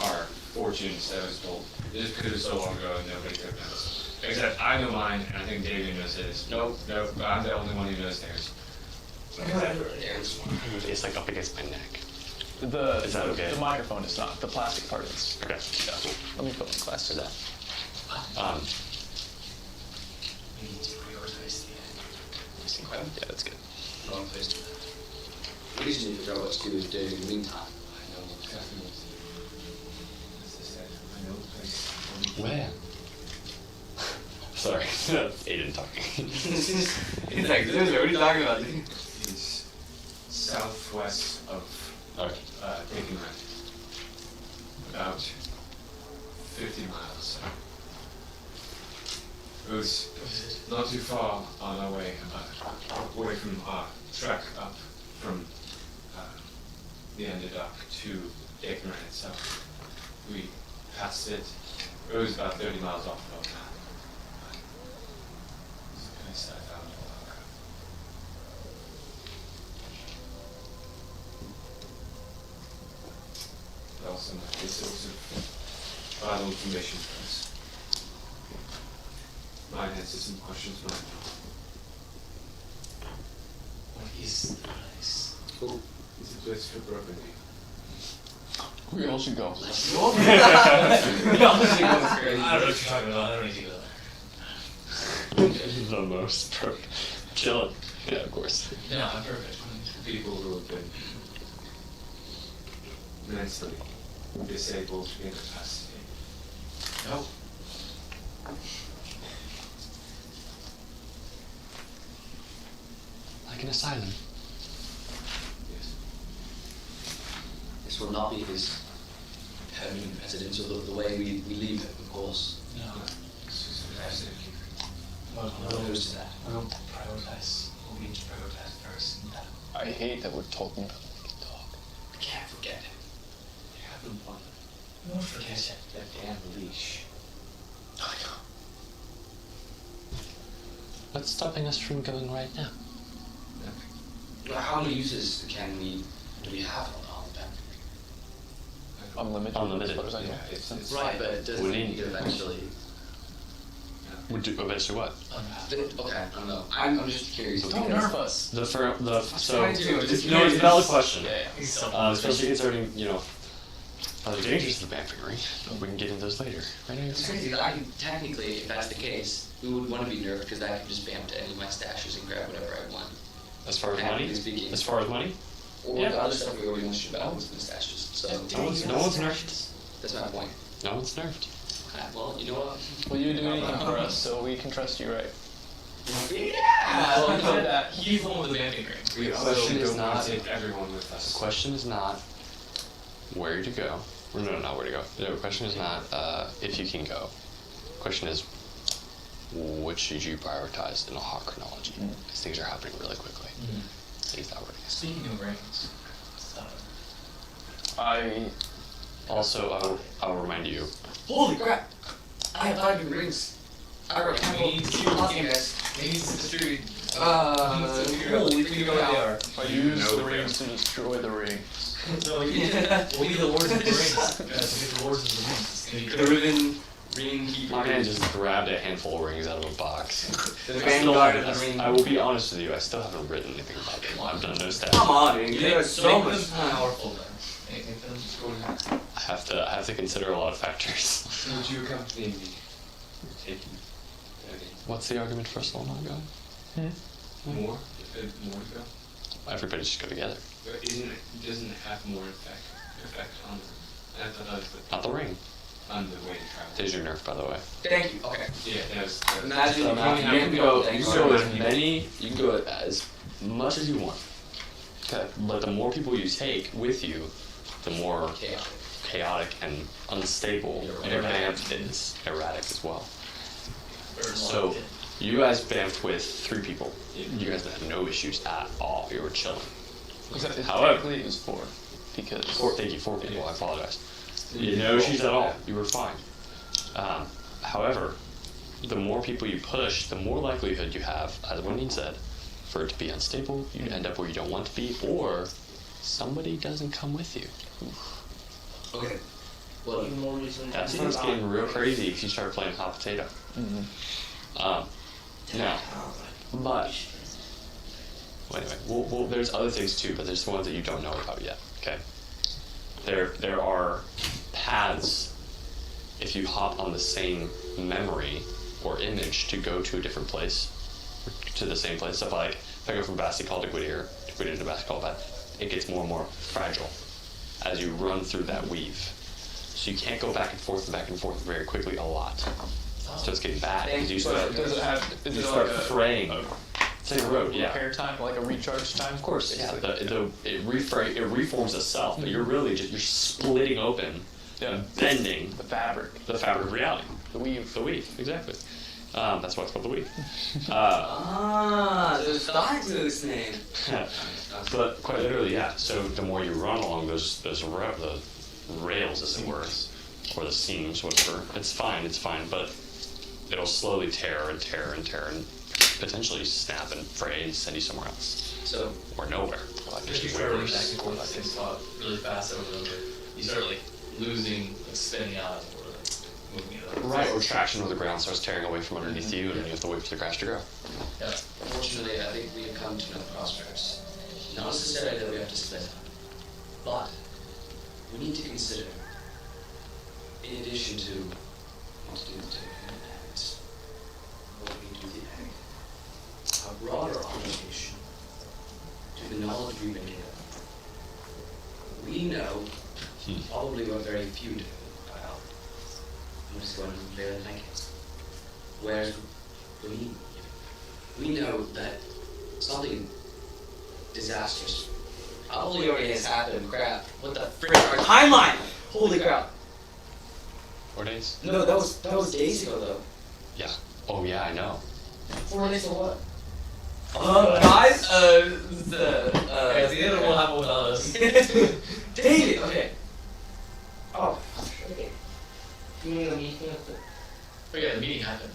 our fortunes that was told. Just because it was so long ago and nobody took notes. Except I know mine, and I think David knows his. Nope, I'm the only one who knows theirs. It's like up against my neck. Is that okay? The microphone is not. The plastic part is. Okay. Yeah. Let me put my glass to that. We need to prioritize the Yeah, that's good. wrong place to live. We just need to figure out what to do with Dave in the meantime. I know exactly what to do. As I said, I know the place. Where? Sorry, Aiden talking. He's like, what are you talking about? It's southwest of Taking Rent. About 50 miles. It was not too far on our way, away from our trek up from the end of dock to Taking Rent itself. We passed it. It was about 30 miles off the boat. I found a while ago. But also my source of vital information for us. Mine answers some questions, mine. What is nice? It's a place for broken people. We all should go. I don't know what you're talking about. I don't need to go there. The most chilling. Yeah, of course. No, I'm perfect. People who have been mentally disabled, incapacitated. Nope. Like an asylum. Yes. This will not be his permanent residence, or the way we leave it, of course. No. It's just a massive. Well, No opposed to that. we'll prioritize what we need to prioritize first. I hate that we're talking about like a dog. We can't forget him. You haven't won Don't forget it. that damn leash. What's stopping us from going right now? Nothing. Well, how many uses do we have on them? Unlimited. Unlimited, As far as I know. Yeah, it's Right, but it doesn't What do you mean need? eventually. Would do eventually what? Okay, I don't know. I'm just curious. Don't nerf us. So trying to, just no, it's a valid question. He's so Especially concerning other dangers of the vampire. We can get into those later. Right now, It's crazy. Technically, if that's the case, we would want to be nerfed because I can just bam to any of my stashes and grab whatever I want. as far as money. Technically speaking. As far as money, Or Yeah. the other stuff we already mentioned about with the stashes. So no one's nerfed. that's my point. No one's nerfed. Well, you know what? Well, you do anything for us, so we can trust you, right? Yeah. Well, he said that he's the one with the vamping ring. We The also question is don't want not- to take everyone with us. The question is not where to go. Or no, not where to go. The question is not if you can go. The question is which should you prioritize in a hot chronology? Because things are happening really quickly. Is that what it is? Speaking of rings, stop. I Also, I will remind you. Holy crap! I have 5 rings. I got a We need to awesome, guys. We need to distribute. Holy, we go out. I use the rings to destroy the ring. No, we need the Lords of the Rings. Guys, we get the Lords of the Rings. It's gonna The be Riven ring keeper. My man just grabbed a handful of rings out of a box. The I still vanguard of haven't- the ring. I will be honest with you, I still haven't written anything about them. I've done no stats. Come on, man. You Make- got so make much them time. powerful then. Make them go I have to consider a lot of factors. Would you accompany me? Taking What's the argument for so long ago? more to go? Everybody should go together. But doesn't it have more effect on the, I thought that was Not the ring. on the way to travel. There's your nerf, by the way. Thank you. Okay. Yeah, that was. Imagine You if can go. You can go as as many. You can go as much as you want. Okay. But the more people you take with you, the more chaotic and unstable your camp is. Erratic as well. So you guys bamfed with 3 people. You guys had no issues at all. You were chilling. However- Technically, it was 4 because 4 people. I apologize. You had no issues at all. You were fine. However, the more people you push, the more likelihood you have, as Wendine said, for it to be unstable, you end up where you don't want to be, or somebody doesn't come with you. Okay. Well, even more reason. That starts getting real crazy if you start playing hot potato. Now, but well, anyway, well, there's other things too, but there's the ones that you don't know about yet. Okay, there are paths if you hop on the same memory or image to go to a different place, to the same place. So like if I go from Basticall to Gwydir to Basticall back, it gets more and more fragile as you run through that weave. So you can't go back and forth very quickly a lot. So it's getting bad because you start, does it have? Is you it start like fraying. It's like a road, yeah. repair time, like a recharge time? Of course, yeah. It reforms itself, but you're really you're splitting open, and bending The fabric, the fabric of reality. the weave. The weave, exactly. That's why it's called the weave. There's thought to this name. But quite literally, yeah. So the more you run along the rails, as it were, or the seams, whatever, it's fine, but it'll slowly tear and potentially snap and fray and send you somewhere else. So, Or nowhere. If you start running back and forth the same spot really fast over and over, you start like losing, like spinning out, or like moving it up. Right, or traction with the ground starts tearing away from underneath you, and you have to wait for the crash to grow. Yeah. unfortunately, I think we have come to no crossroads. Not necessarily that we have to split up, but we need to consider, in addition to what to do with the eggs, what we do with the egg, a broader obligation to the knowledge we've been given. We know probably what very few do. Well, I'm just going to clear the thinking. Whereas we know that something disastrous probably already has happened. Crap. What the frick? Our timeline! Holy crap. 4 days? No, that was days ago though. Yeah. Oh yeah, I know. 4 days of what? Guys, Guys, the other will happen without us. David, okay. Oh, okay. You mean the meeting of the... Oh yeah, the meeting happened.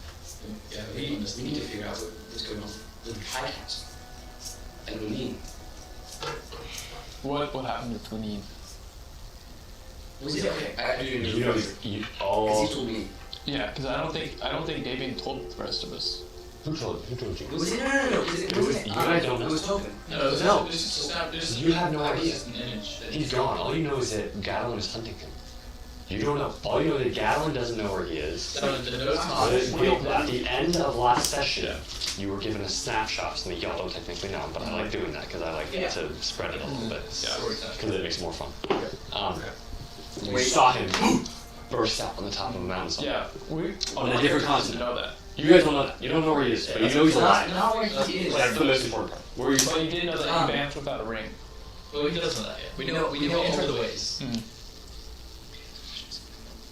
Yeah, We need to figure out what's going on with the podcast. And we need. What happened with Lenine? Was it okay? I do You know, because he told me. Yeah, because I don't think Davian told the rest of us. Who told you? Was it? No. It wasn't. You guys don't know. It was Tobin. No, No. you have no idea. Just an image. that He's gone. All you know is that Gadolin is hunting him. You don't know. All you know is that Gadolin doesn't know where he is. The notes At the end of last session, you were given a snapshot, so y'all don't technically know, but I like doing that because I like to spread it a little bit. Because it makes it more fun. You saw him burst out on the top of a mountain somewhere. Yeah, we On a different continent. know that. You guys don't know that. You don't know where he is, but you know he's alive. Not where he is. That's the most important part. Where he's But you did know that he banned without a ring. Well, he doesn't know that yet. We know enter the ways.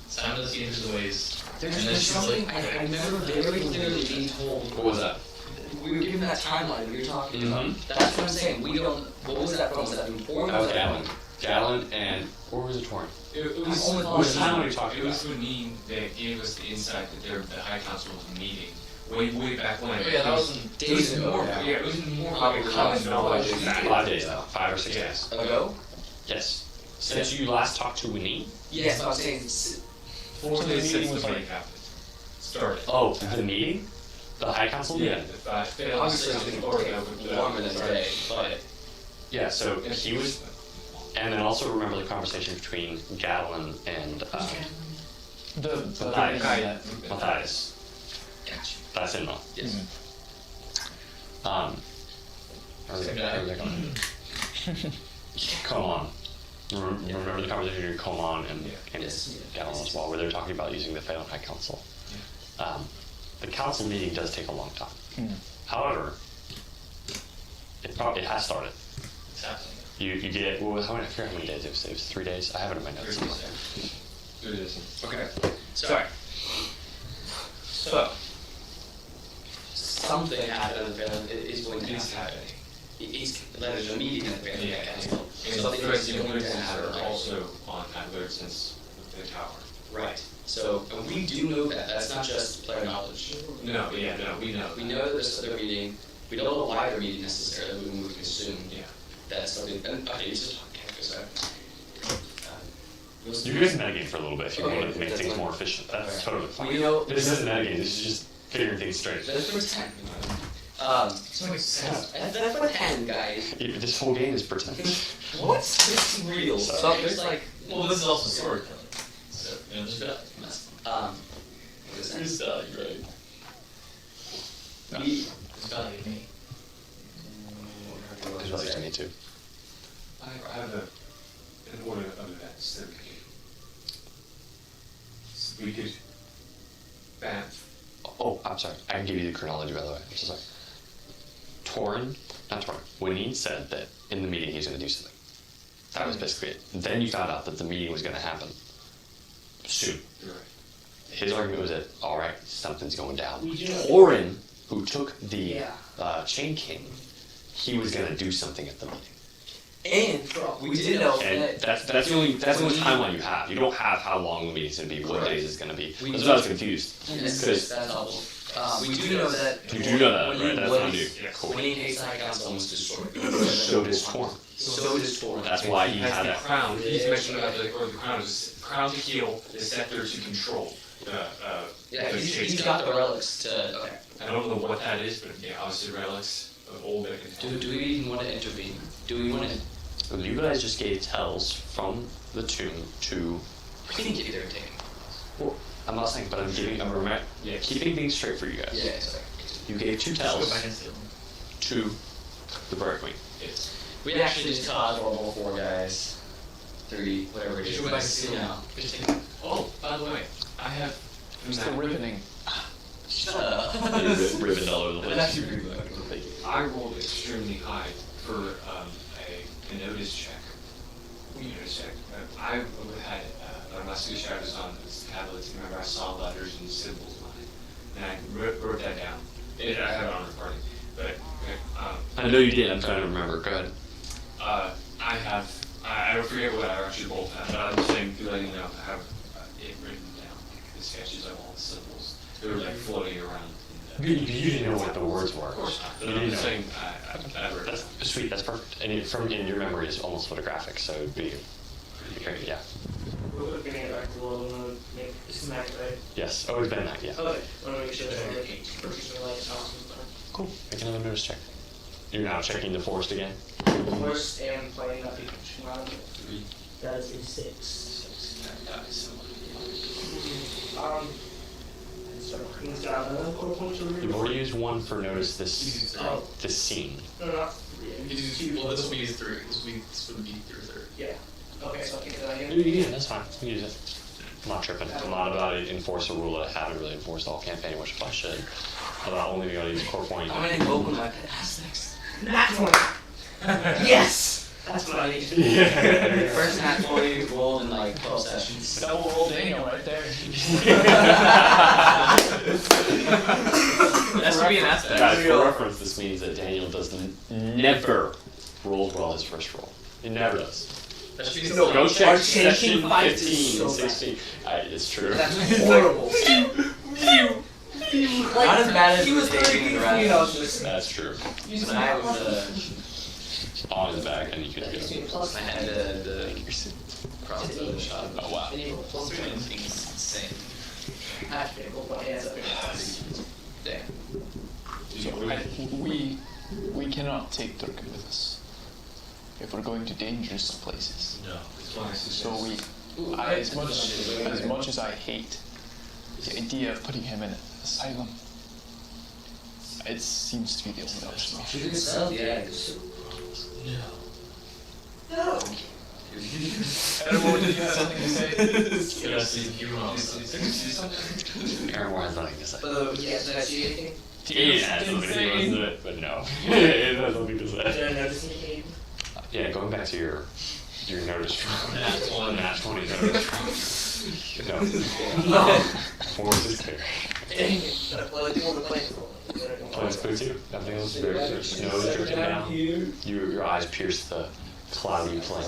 Simon does enter the ways. There's And then she's something like, I remember very clearly being told. What was that? We were given that timeline we were talking about. That's what I'm saying. We don't. What was that from? Was that from Form? That was Gadolin. Gallon and or was it Torin? It only was time when you talked It was about. Renin that gave us the insight that the High Council was meeting way back when. Oh, yeah, that was in It was days ago. more, Yeah. yeah, it was more like a common knowledge. 5 days now. 5 or 6 Yeah. days. Ago? Yes. Since you last talked to Winnie? Yes, but I'm saying 4 days meeting since was the like- meeting happened. Started. Oh, the meeting? The High Council Yeah, meeting? obviously it's been longer than a day, but Yeah, so he was. And then also remember the conversation between Gallon and The Matthias. guy. Matthias. gotcha. That's in law. Yes. How was Same that- guy. how was that going? Come on. Remember the conversation between Coman and Yes. Gallon as well, where they were talking about using the Phelan High Council. The council meeting does take a long time. However, it has started. It's happening. You get, well, I forget how many days it was 3 days? I have it in my notes. It is. Okay. Sorry. So, something happened and it is going to happen. There's a meeting at the Phelan High Council. And Something the is going to Threads happen. are also on alert since the tower. Right. So, and we do know that. That's not just player knowledge. No, yeah, no, we know. We know that there's another meeting. We don't know why they're meeting necessarily, but we can assume Yeah. that's something. And, okay, you just talk because You guys metagame for a little bit if you Okay, want to make that's things fine. more efficient. That's Okay. totally fine. We know This isn't metagame, this is just figuring things straight. that's pretend. It's only 6. That's pretend, guys. This whole game is pretend. What? This is real. So there's like, Well, this is also storytelling. So, you know, there's value. what is that? There's value, right? We, There's value to me. There's value to me too. I have an order of events that we could do. So we could ban. Oh, I'm sorry. I can give you the chronology, by the way. I'm so sorry. Not Torin, Winnie said that in the meeting he was going to do something. That was basically it. Then you found out that the meeting was going to happen soon. You're right. His argument was that, alright, something's going down. We do know- Torin, who took the Yeah. Chain King, he was going to do something at the meeting. and we did know And that that's the only timeline you have. You don't have how long the meeting's going to be, what days it's going to be. That's why I was confused. that's Because helpful. We do know that. you do know that, when right? he That's was- what I do. Cool. When he hates the High Council, almost destroyed. So does Torin. So does Torin. That's why he Has had the that. crown. He's mentioned about the crown is crown to heal, the scepter to control. Yeah, the he's chase. got the relics to. Okay. I don't know what that is, but yeah, obviously relics of old that can help. Do we even want to intervene? Do we want to? So you guys just gave tells from the tomb to. We can get there and take. Well, I'm not saying, but I'm keeping things straight for you guys. Yeah, sorry. You gave 2 Let's go tells back and steal them. to the Bird Queen. Yes. We actually just caused all 4 guys. 3, whatever it We is. should go back and steal them now. We should take them. Oh, by the way, I have. It's the riveting. Shut up. Ribbon all over the place. That's actually pretty good. I rolled extremely high for a notice check. Notice check. I had Master Shadows on those tablets. Remember, I saw letters and symbols on it, and I wrote that down. I have it on recording, but I know you did, I'm trying to remember. Go ahead. I forget what I actually rolled at, but I'm saying, letting you know, I have it written down, like the sketches of all the symbols. They were like floating around. You didn't know what the words were. Of course not. But You I'm didn't just know. saying, I wrote it That's down. sweet, that's perfect. And from in your memory is almost photographic, so it'd be great, yeah. We're looking at back to the world and make this is Mac, right? Yes, oh, it's been that, yeah. Okay. Want to make sure that we're purchasing like awesome stuff. Cool, make another notice check. You're now checking the forest again? Worst and playing nothing. That is a 6. So he's got another 4 points to You've already used 1 for notice this scene. No, not 3. You use 2. Well, this will be 3. This would be your 3rd. Yeah. Okay, so I can do that again. Yeah, that's fine, you can use it. I'm not tripping. I'm not about to enforce a rule that I haven't really enforced all campaign, which if I should. About only being able to use a core point. I'm gonna invoke my past next. Nat 20! Yes! That's what I need. First nat 20 rolled in like 12 sessions. Double roll Daniel right there. That should be an aspect. Guys, for reference, this means that Daniel does never rolls well his first roll. He never does. That should be No, Go our check changing section fights is 15 so and bad. 16. It's true. That's horrible. Not as bad as he was the taking very the good, you know, rats. listen. That's true. When I was On his back, and you could go. I had the crossbow shot. Oh, wow. Plus 3 is insane. Actually, we'll put hands up here. Damn. So we cannot take Durgan with us if we're going to dangerous places. No. So as much as I hate the idea of putting him in an asylum, it seems to be the only option. You can sell the eggs. No. Everyone, did you have something to say? Yeah, see, you wrong. Aaron Warren's nothing to say. Did I see anything? Yeah, that's something he wants to do it, but no. It has nothing to say. Did I notice anything? Yeah, going back to your notice from Nat 20 notice from. No. Force is clear. Dang it. Well, I do want to play for Plan's clear too. Nothing else. There's snow dripping down. Your eyes pierce the cloudy plain.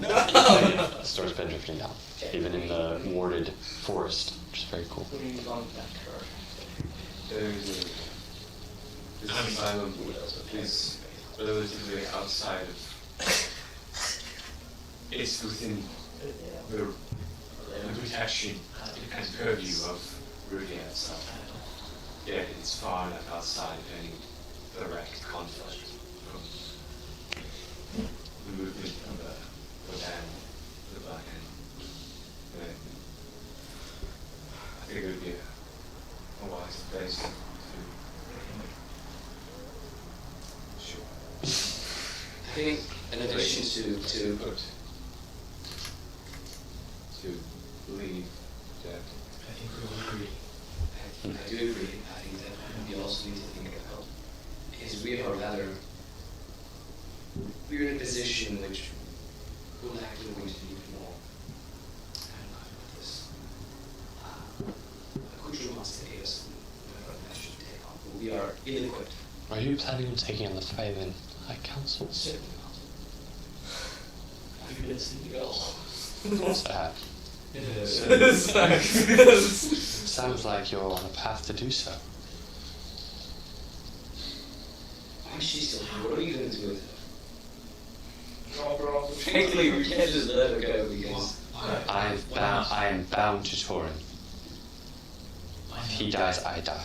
The storm's been drifting down, even in the warded forest, which is very cool. This asylum is relatively outside of. It's within the protection and purview of Rudia itself. Yet it's far enough outside of any direct conflict from the movement of the hand, the black hand. And I think it would be a wise place to sure. I think in addition to leave that. I think we will agree. I do agree. I think that we also need to think about is we're in a position which we're likely going to need more. I don't know how to put this. Accoutrements to aid us from whatever measures we take on, but we are ill-equipped. Are you planning on taking on the fight in High Council? Certainly not. Have you been seeing the girl? What's that? Sounds like you're on a path to do so. Why is she still here? What are you going to do with her? Frankly, we can't just let her go because I am bound to Torin. If he dies, I die.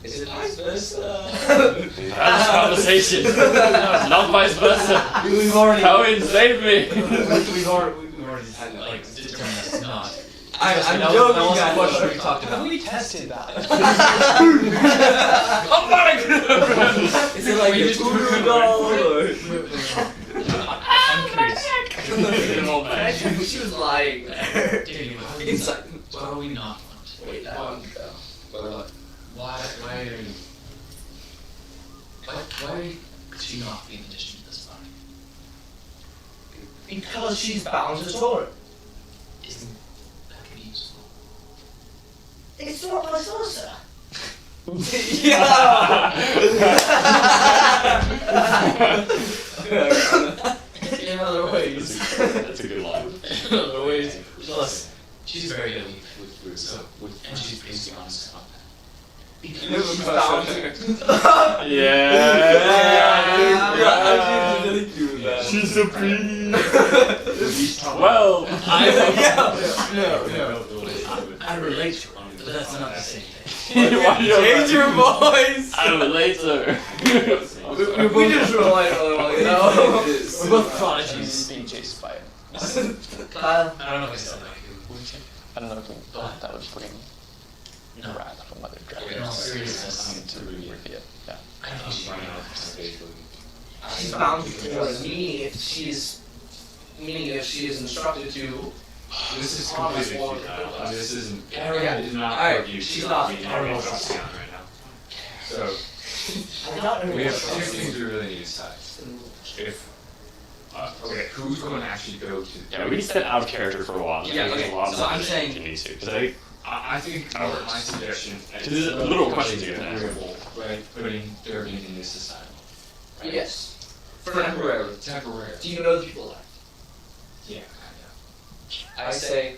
is it vice versa? We've had this conversation. Not vice versa. We've already. Come in, save me. We've already like determined that's not. I'm that joking, was the guys. question we talked about. We tested that. Is it like We a just voodoo doll or? I'm curious. She was lying. Danny, Inside. what do we not want? Wait, that one. What? Why could she not be in addition to this party? Because she's bound to Torah. Isn't that could be useful? It's not vice versa. In other ways. That's a good line. In other ways. Plus, she's very good with so, and she's basically honest about that. She's supreme. Well, I relate to her, but that's not the same thing. Change your voice. I relate to her. We just relied on it. No. We're both prodigies. Being chased by it. Kyle, I don't know if I said that. I don't know if that was putting No. wrath of a mother dragon. In all seriousness, To reveal it. Yeah. I think she she's bound to Torah. Meaning if she is instructed to. This is completely futile. This isn't. Yeah. It is not Alright, what you she's should not- be trusting on right now. So I thought we have two things we really need to decide. If okay, who's going to actually go to? Yeah, we step out of character for a while. Yeah, There's okay, a lot so more I'm than saying- you need to. Because I think I think That works. my suggestion There's little questions you can ask. agreeable, right? Putting Durgan in this asylum. Right? Yes. Temporarily. Temporary. Do you know the people left? Yeah, I say,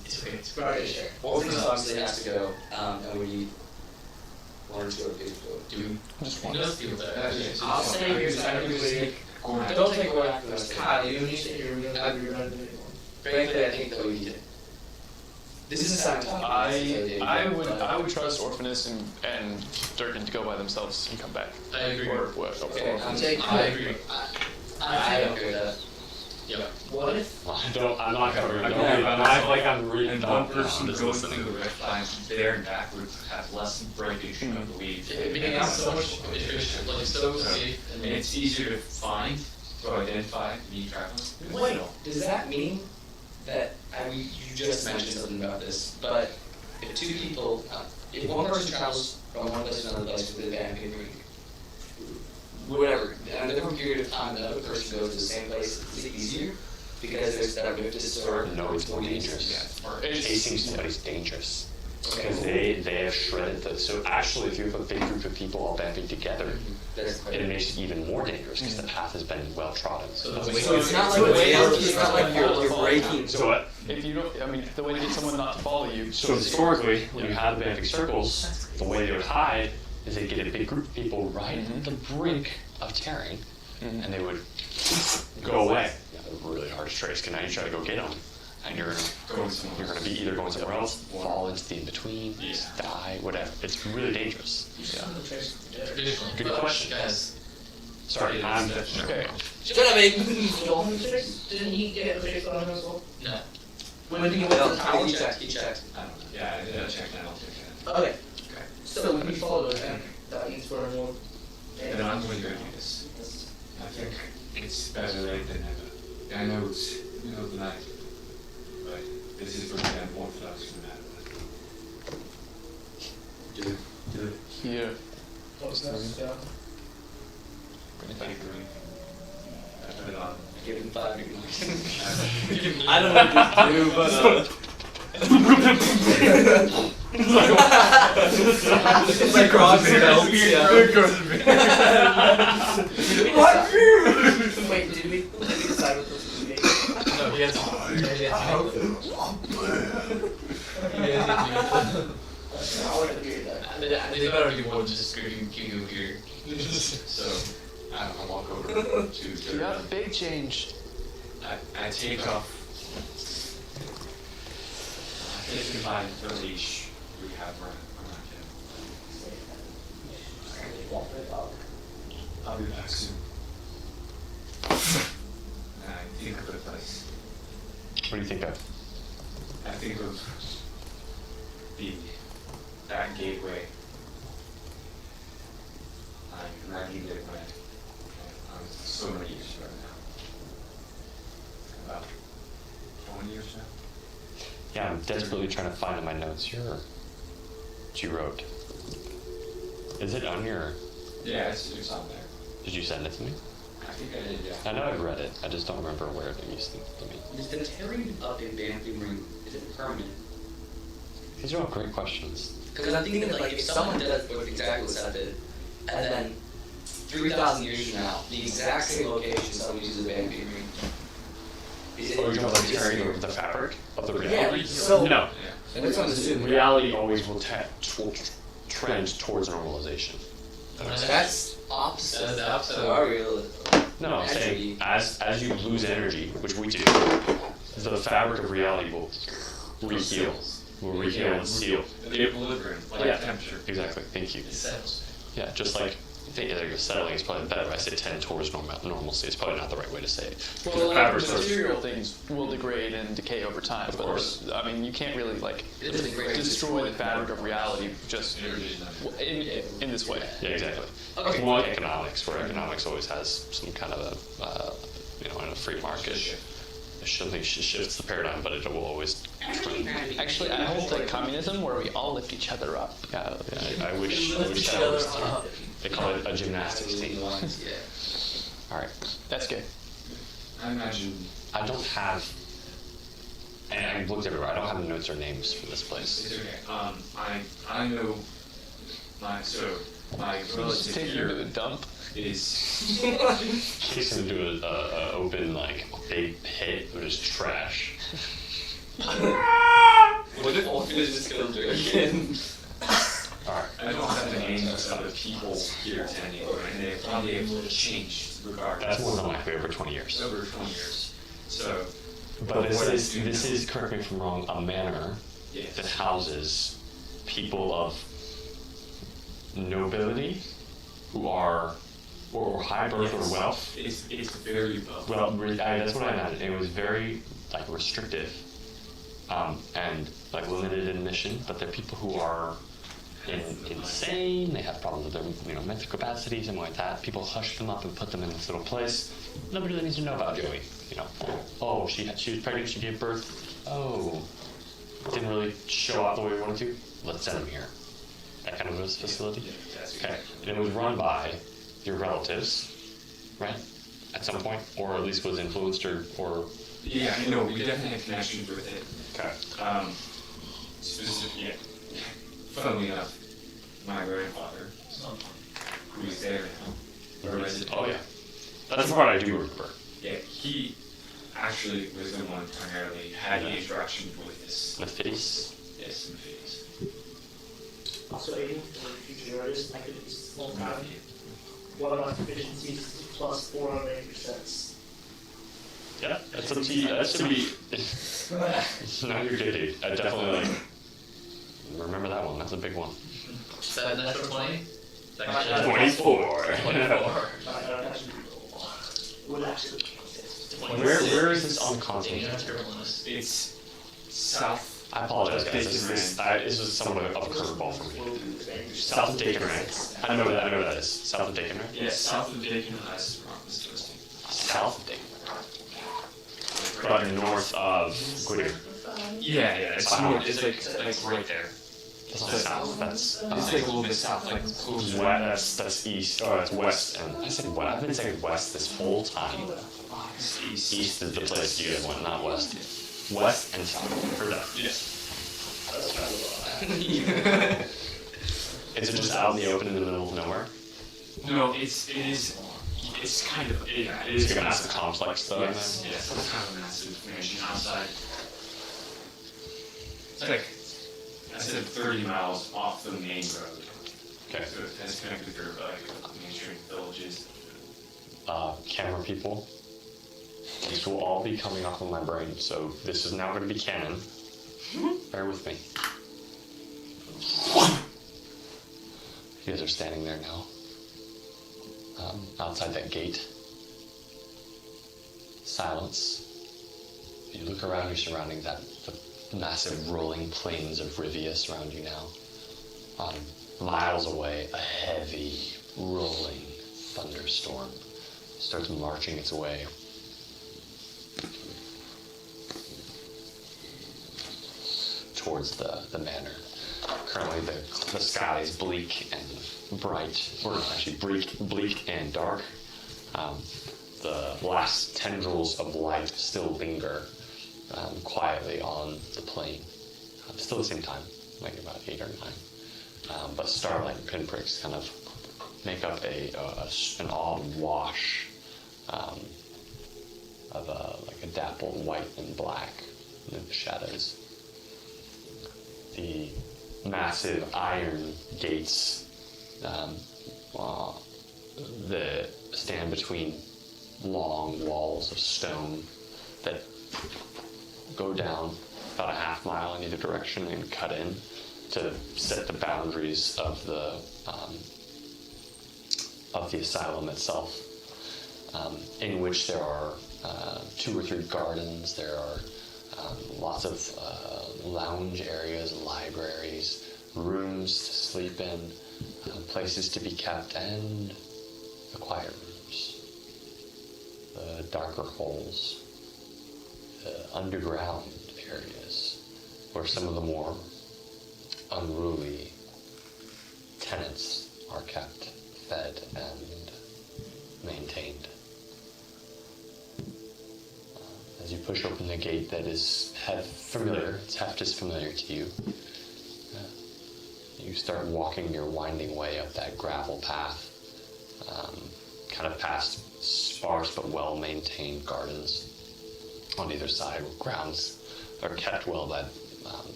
It's okay. It's probably share. Orphanus obviously has to go, and we need one or two other people to go. Do Just we one. know the people there? I'll stay here. So I can take. Don't take away after this. Kyle, you stay here. We're gonna do another video. Frankly, I think that we need it. This is a scientific. I would trust Orphanus and Durgan to go by themselves and come back. I agree. Or what? Okay, I'm taking. I agree. I don't agree with that. Yeah. What if? I'm not covering it. Again, Don't- I like I'm really and not- one person just going listening. through the rift line there and back would have less breakage of the weed. It becomes so much, like so safe And and it's easier to find, to identify, and track them. Wait, does that mean that, you just mentioned something about this, but if two people, if one person travels from one place to another place with a band whatever, in a different period of time, another person goes to the same place, is it easier? Because there's that rift is sort of. No, it's more dangerous. Chasing somebody's dangerous. Because they have shredded the. So actually, if you have a big group of people all banding together, it makes it even more dangerous because the path has been well trodden. So it's not like you're breaking. So what? If you don't, I mean, the way to get someone not to follow you. So historically, when you have the banding circles, the way they would hide is they'd get a big group of people right at the brink of tearing, and they would go away. Yeah, they're really hard to trace. Because now you try to go get them, and you're gonna be either going somewhere else, fall into the in between, die, whatever. It's really dangerous. traditionally. Good question. Guys, Sorry, I'm Okay. Shut up, Abe. Didn't he get a shake on him as well? no. When did he went to the tower? He checked. I don't know. Yeah, I did check that. I'll check that. Okay. So we follow it, and that means we're more. Then I'm going to go do this. I think it's better late than never. I know it's middle of the night, but this is going to be unorthodox no matter what. Do it. Here. What's next? Yeah. Take the ring. I put it on. Give him 5 minutes. I don't know what to do, but It's like crossing belts. Wait, did we decide what this was? no, he has I wanted to hear that. they better do more than just screaming King here. So I walk over to You got a Durgan. big change. I take off. I take the leash we have around him. I'll be back soon. And I think of a place. What do you think of? I think of that gateway. I'm imagining it when I was so many years ago now. About 20 years now. Yeah, I'm desperately trying to find in my notes what you wrote. Is it on your? Yeah, it's on there. Did you send it to me? I think I did, yeah. I know I've read it. I just don't remember where it used to be. Is the tearing up in Banfield Ring, is it permanent? These are all great questions. Because I'm thinking that, like, if someone does what exactly what Seth did, and then 3,000 years from now, the exact same location someone uses a Banfield Ring, is it? Oh, you're talking about tearing over the fabric of the Yeah, reality? so- No. And that's what I'm assuming. Reality always will trend towards normalization. That's opposite. That's the opposite. of our real. No, I'm saying as you lose energy, which we do, the fabric of reality will re-heal. Will re-heal and seal. The equilibrium, like Yeah. temperature. Exactly. Thank you. It settles. Yeah, just like I think you're settling is probably better. I say tend towards normalcy. It's probably not the right way to say it. Well, The like, fabric starts- material things will degrade and decay over time. Of but course. I mean, you can't really like It doesn't degrade. destroy the fabric of reality just in this way. Yeah, exactly. Okay. More economics, where economics always has some kind of a, in a free market, something shifts the paradigm, but it will always trend. Actually, I hold like communism where we all lift each other up. Yeah, I wish Lift that each was. other up. They call it a gymnastics team. Yeah. All right. That's good. I imagine I don't have. And I've looked everywhere. I don't have notes or names for this place. it's okay. I know my Just relative take you to here. the dump. is Kicks him into a open, like, big pit with his trash. What if Ultimate just killed Durgan? Alright. I don't have the names of the people here attending, and they probably have changed regardless. That's more than likely over 20 years. Over 20 years. So, But this is, correct me if I'm wrong, a manor yes. that houses people of nobility who are, or high birth Yes. or wealth. It's very well. Well, that's what I meant. It was very, like, restrictive, and, like, limited admission, but they're people who are insane, they have problems with their, mental capacity, something like that. People hush them up and put them in this little place. Nobody really needs to know about Joey, Oh, she was pregnant, she gave birth. Oh, didn't really show up the way we wanted to. Let's send him here. That kind of a facility. Okay, and it was run by your relatives, right? At some point, or at least was influenced or. Yeah, no, we definitely had connections with it. Okay. Specifically, funnily enough, my grandfather, who is there now, a resident. Oh yeah, that's the part I do remember. Yeah, he actually was the one primarily had the interaction with this. Mephitis. Yes, Mephitis. Also aiding for future artists, I could be small time. What about efficiencies plus 480%? Yeah, that's up to you. That should be. No, you're good, dude. I definitely remember that one. That's a big one. Is that an extra 20? 24. 24. Would actually Where is this on Dang, console? you have terrible bonus. It's south. I apologize, guys. This is somewhat of a curveball for me. South of Dakin, right? I know that is. South of Dakin, right? Yes, south of Dakin High is listing. South of Dakin. But north of Goodyear. Yeah, it's north. It's like right there. That's not south. That's It's like a little bit south, like close. that's east. Oh, that's west. And I said west. I've been saying west this whole time. East. East is the place you guys went, not west. West and south. Heard that? Yes. Is it just out in the open in the middle of nowhere? No, it's kind of it It's is like a kind massive of complex though. yes, it's kind of a massive mansion outside. It's like I said 30 miles off the main road. Okay. So it's connected through like mainstream villages. Camera people. These will all be coming off of my brain, so this is now going to be canon. Bear with me. You guys are standing there now. Outside that gate. Silence. You look around your surroundings, the massive rolling plains of Rivia surround you now. Miles away, a heavy, rolling thunderstorm starts marching its way towards the manor. Currently the sky is bleak and bright, or actually bleak and dark. The last tendrils of light still linger quietly on the plain. Still the same time, like about 8 or 9. But starlight and pinpricks kind of make up an odd wash of like a dappled white and black in the shadows. The massive iron gates that stand between long walls of stone that go down about a half mile in either direction and cut in to set the boundaries of the asylum itself, in which there are 2 or 3 gardens. There are lots of lounge areas, libraries, rooms to sleep in, places to be kept, and the quiet rooms, the darker holes, the underground areas where some of the more unruly tenants are kept, fed, and maintained. As you push open the gate that is familiar, its heft is familiar to you, you start walking your winding way up that gravel path kind of past sparse but well-maintained gardens on either side. Grounds are kept well by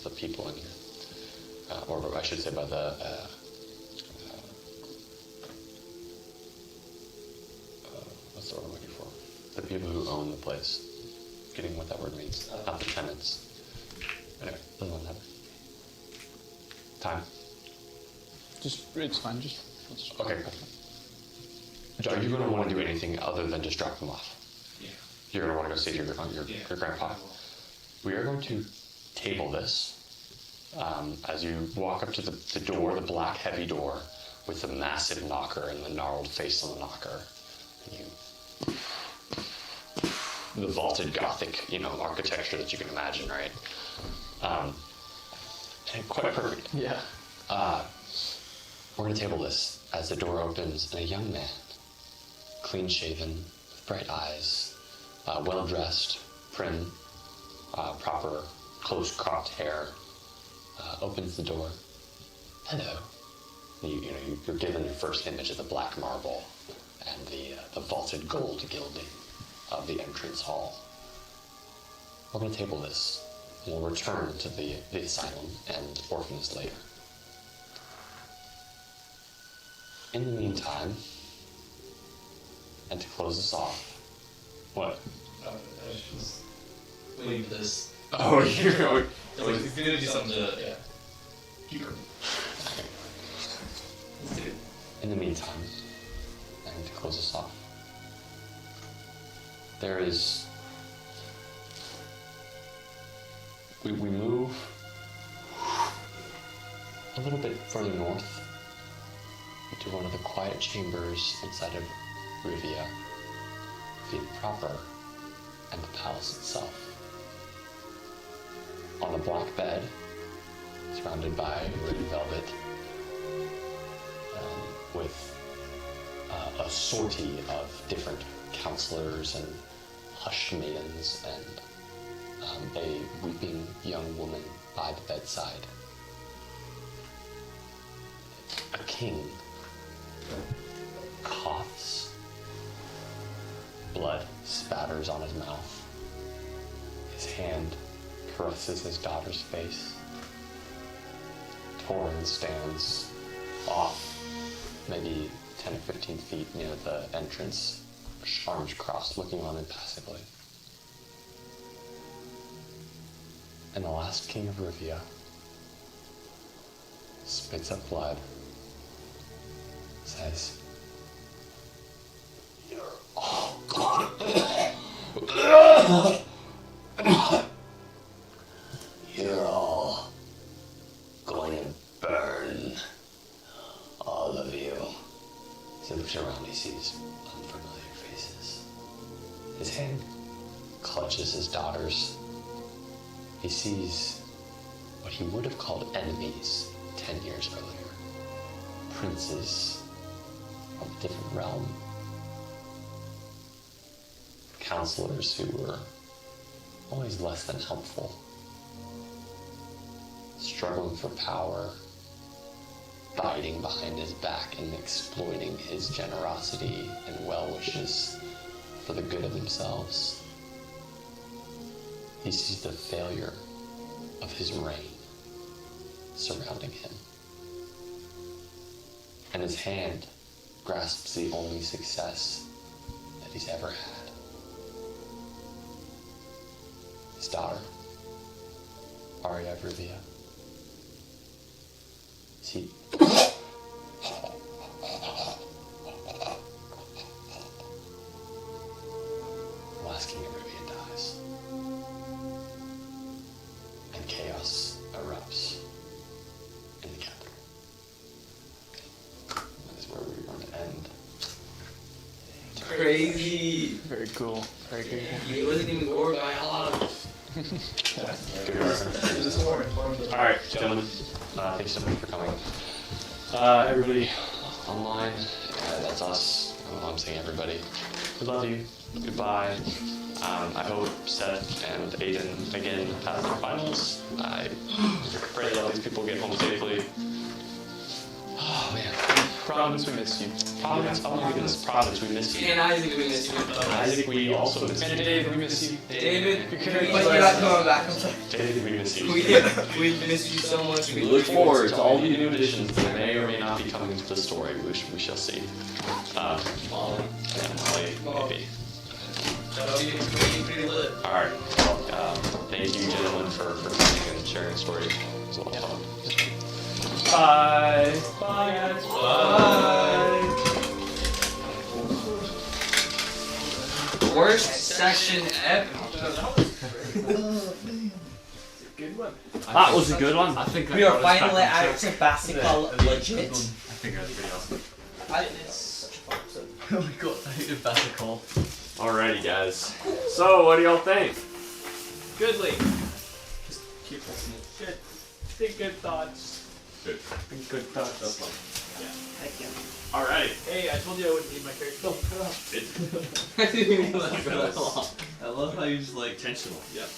the people in here, or I should say by the what's the word I'm looking for? The people who own the place. Getting what that word means, not the tenants. Anyway, doesn't matter. Time. It's fine. Just Okay. Are you going to want to do anything other than just drop them off? Yeah. You're going to want to go see your grandpa. We are going to table this as you walk up to the door, the black heavy door with the massive knocker and the gnarled face on the knocker. The vaulted Gothic, architecture that you can imagine, right? And quite perfect. yeah. We're going to table this as the door opens and a young man, clean-shaven, with bright eyes, well-dressed, prim, proper, close-cropped hair, opens the door. Hello. You're given your first image of the black marble and the vaulted gold gilding of the entrance hall. We're going to table this, and we'll return to the asylum and orphans later. In the meantime, and to close this off, what? I was just waiting for this. Oh, you're going. He's gonna do something to, yeah. Keep going. In the meantime, and to close this off, there is. We move a little bit further north into one of the quiet chambers inside of Rivia, the proper, and the palace itself. On a black bed, surrounded by red velvet, with a sortie of different counselors and hushed maidens and a weeping young woman by the bedside. A king coughs. Blood spatters on his mouth. His hand caresses his daughter's face. Torrin stands off, maybe 10 or 15 feet near the entrance, arms crossed, looking on impassively. And the last king of Rivia spits up blood, says, "You're all gone. You're all going to burn. All of you." As he looks around, he sees unfamiliar faces. His hand clutches his daughter's. He sees what he would have called enemies 10 years earlier. Princes of a different realm. Counselors who were always less than helpful. Struggling for power, biting behind his back and exploiting his generosity and well wishes for the good of themselves. He sees the failure of his reign surrounding him. And his hand grasps the only success that he's ever had. His daughter, Arya of Rivia. See. Last king of Rivia dies. And chaos erupts in the capital. That is where we're going to end. Crazy. Very cool. Very good. He wasn't even gored by a lot of. Good work. All right, gentlemen. Thanks so much for coming. Everybody online, that's us. I'm saying everybody. We love you. Goodbye. I hope Seth and Aiden again pass their finals. I pray that all these people get home safely. Oh man. Providence, we missed you. Providence, oh my goodness, Providence, we missed you. And Isaac, we miss you. Isaac, we also missed you. And Dave, we miss you. David, But you're not coming back. I'm sorry. Dave, we miss you. we miss you so much. We look forward to all the new additions that may or may not be coming to the story. We shall see. Molly. And Molly, maybe. That'll be pretty lit. Alright, well, thank you gentlemen for coming and sharing the story. It was a lot of fun. Bye. Bye, guys. Bye. Worst session ever. That was a good one. I think We are finally out to basketball legit. I think that's pretty awesome. It's such a fun episode. Oh my god, I hated Bassicle. Alrighty, guys. So, what do y'all think? Goodly. Just keep listening. Good. Think good thoughts. Good. Good thoughts. That's fun. Heck yeah. Alrighty. Hey, I told you I wouldn't need my character. No, cut it off. I didn't even realize that. I love how you just like Intentional. Yep.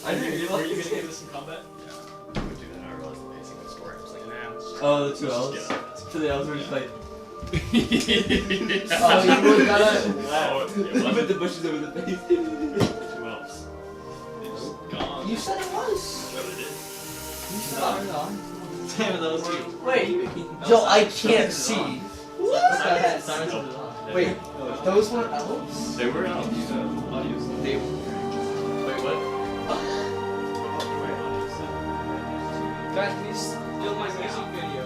I didn't realize. Were you gonna give this in combat? Yeah. I would do that. I realized the pacing of the story. I was like, nah, let's just, Oh, the two let's elves. just get out of So the elves were just like. Oh, you really gotta. Wow. Put the bushes over the face. Two elves. They just gone. You said it was. No, they did. Damn it, that was you. Wait, Joe, I can't see. What? Wait, those were elves? They were elves. Audios. Wait, what? Guys, please steal my music video.